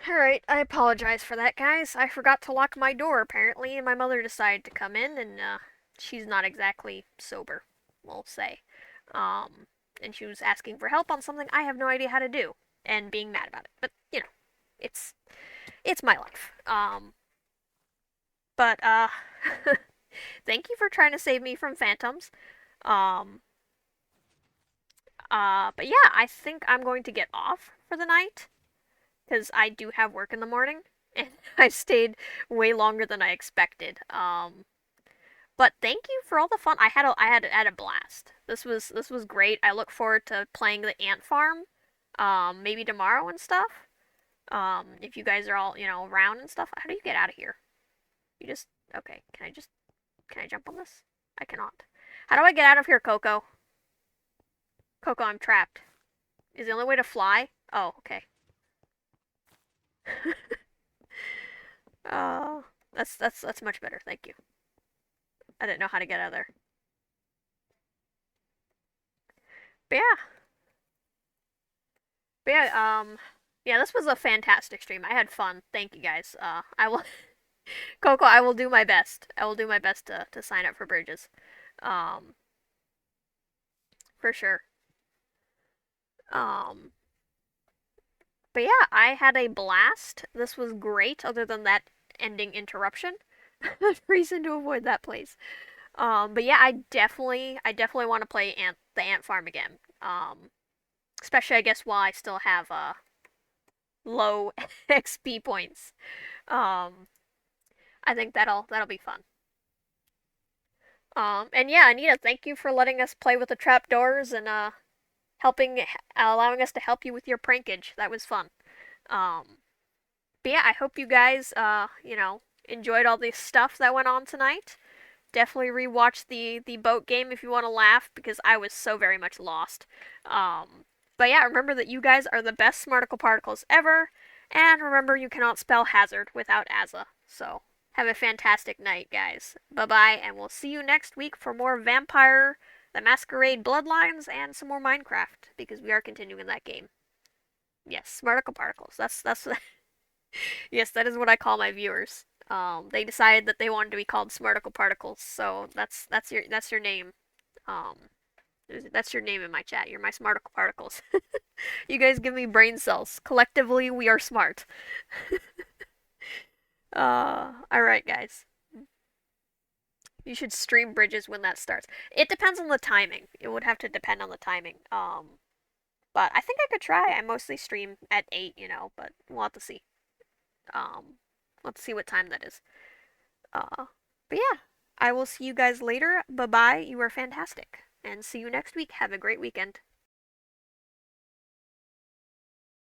Alright, I apologize for that, guys. I forgot to lock my door, apparently, and my mother decided to come in, and, she's not exactly sober, we'll say. Um, and she was asking for help on something I have no idea how to do, and being mad about it. But, it's, it's my life. But, thank you for trying to save me from phantoms. Um, but yeah, I think I'm going to get off for the night because I do have work in the morning, and I stayed way longer than I expected. But thank you for all the fun. I had a blast. This was great. I look forward to playing the ant farm, maybe tomorrow and stuff. If you guys are all around and stuff. How do you get out of here? You just okay. Can I jump on this? I cannot. How do I get out of here, Cocco? Cocco, I'm trapped. Is the only way to fly? Oh, okay. Uh, that's much better. Thank you. I didn't know how to get out of there. But yeah, yeah, this was a fantastic stream. I had fun. Thank you guys. I will, Coco, I will do my best. I will do my best to sign up for bridges. Um, for sure. Um, but yeah, I had a blast. This was great. Other than that ending interruption, reason to avoid that place. But yeah, I definitely want to play the ant farm again. Especially I guess while I still have low XP points. Um, I think that'll be fun. And yeah, Anita, thank you for letting us play with the trapdoors and allowing us to help you with your prankage. That was fun. Um, but yeah, I hope you guys enjoyed all the stuff that went on tonight. Definitely rewatch the boat game if you want to laugh because I was so very much lost. But yeah, remember that you guys are the best Smarticle particles ever, and remember you cannot spell hazard without Asa. So have a fantastic night, guys. Bye bye, and we'll see you next week for more Vampire the Masquerade Bloodlines and some more Minecraft because we are continuing that game. Yes, Smarticle particles. That's yes, that is what I call my viewers. They decided that they wanted to be called Smarticle Particles, so that's your name. Um, that's your name in my chat. You're my Smarticle Particles. You guys give me brain cells. Collectively, we are smart. All right, guys. You should stream bridges when that starts. It depends on the timing. It would have to depend on the timing. But I think I could try. I mostly stream at 8, but we'll have to see. Um, let's see what time that is. But yeah, I will see you guys later. Bye bye. You are fantastic. And see you next week. Have a great weekend.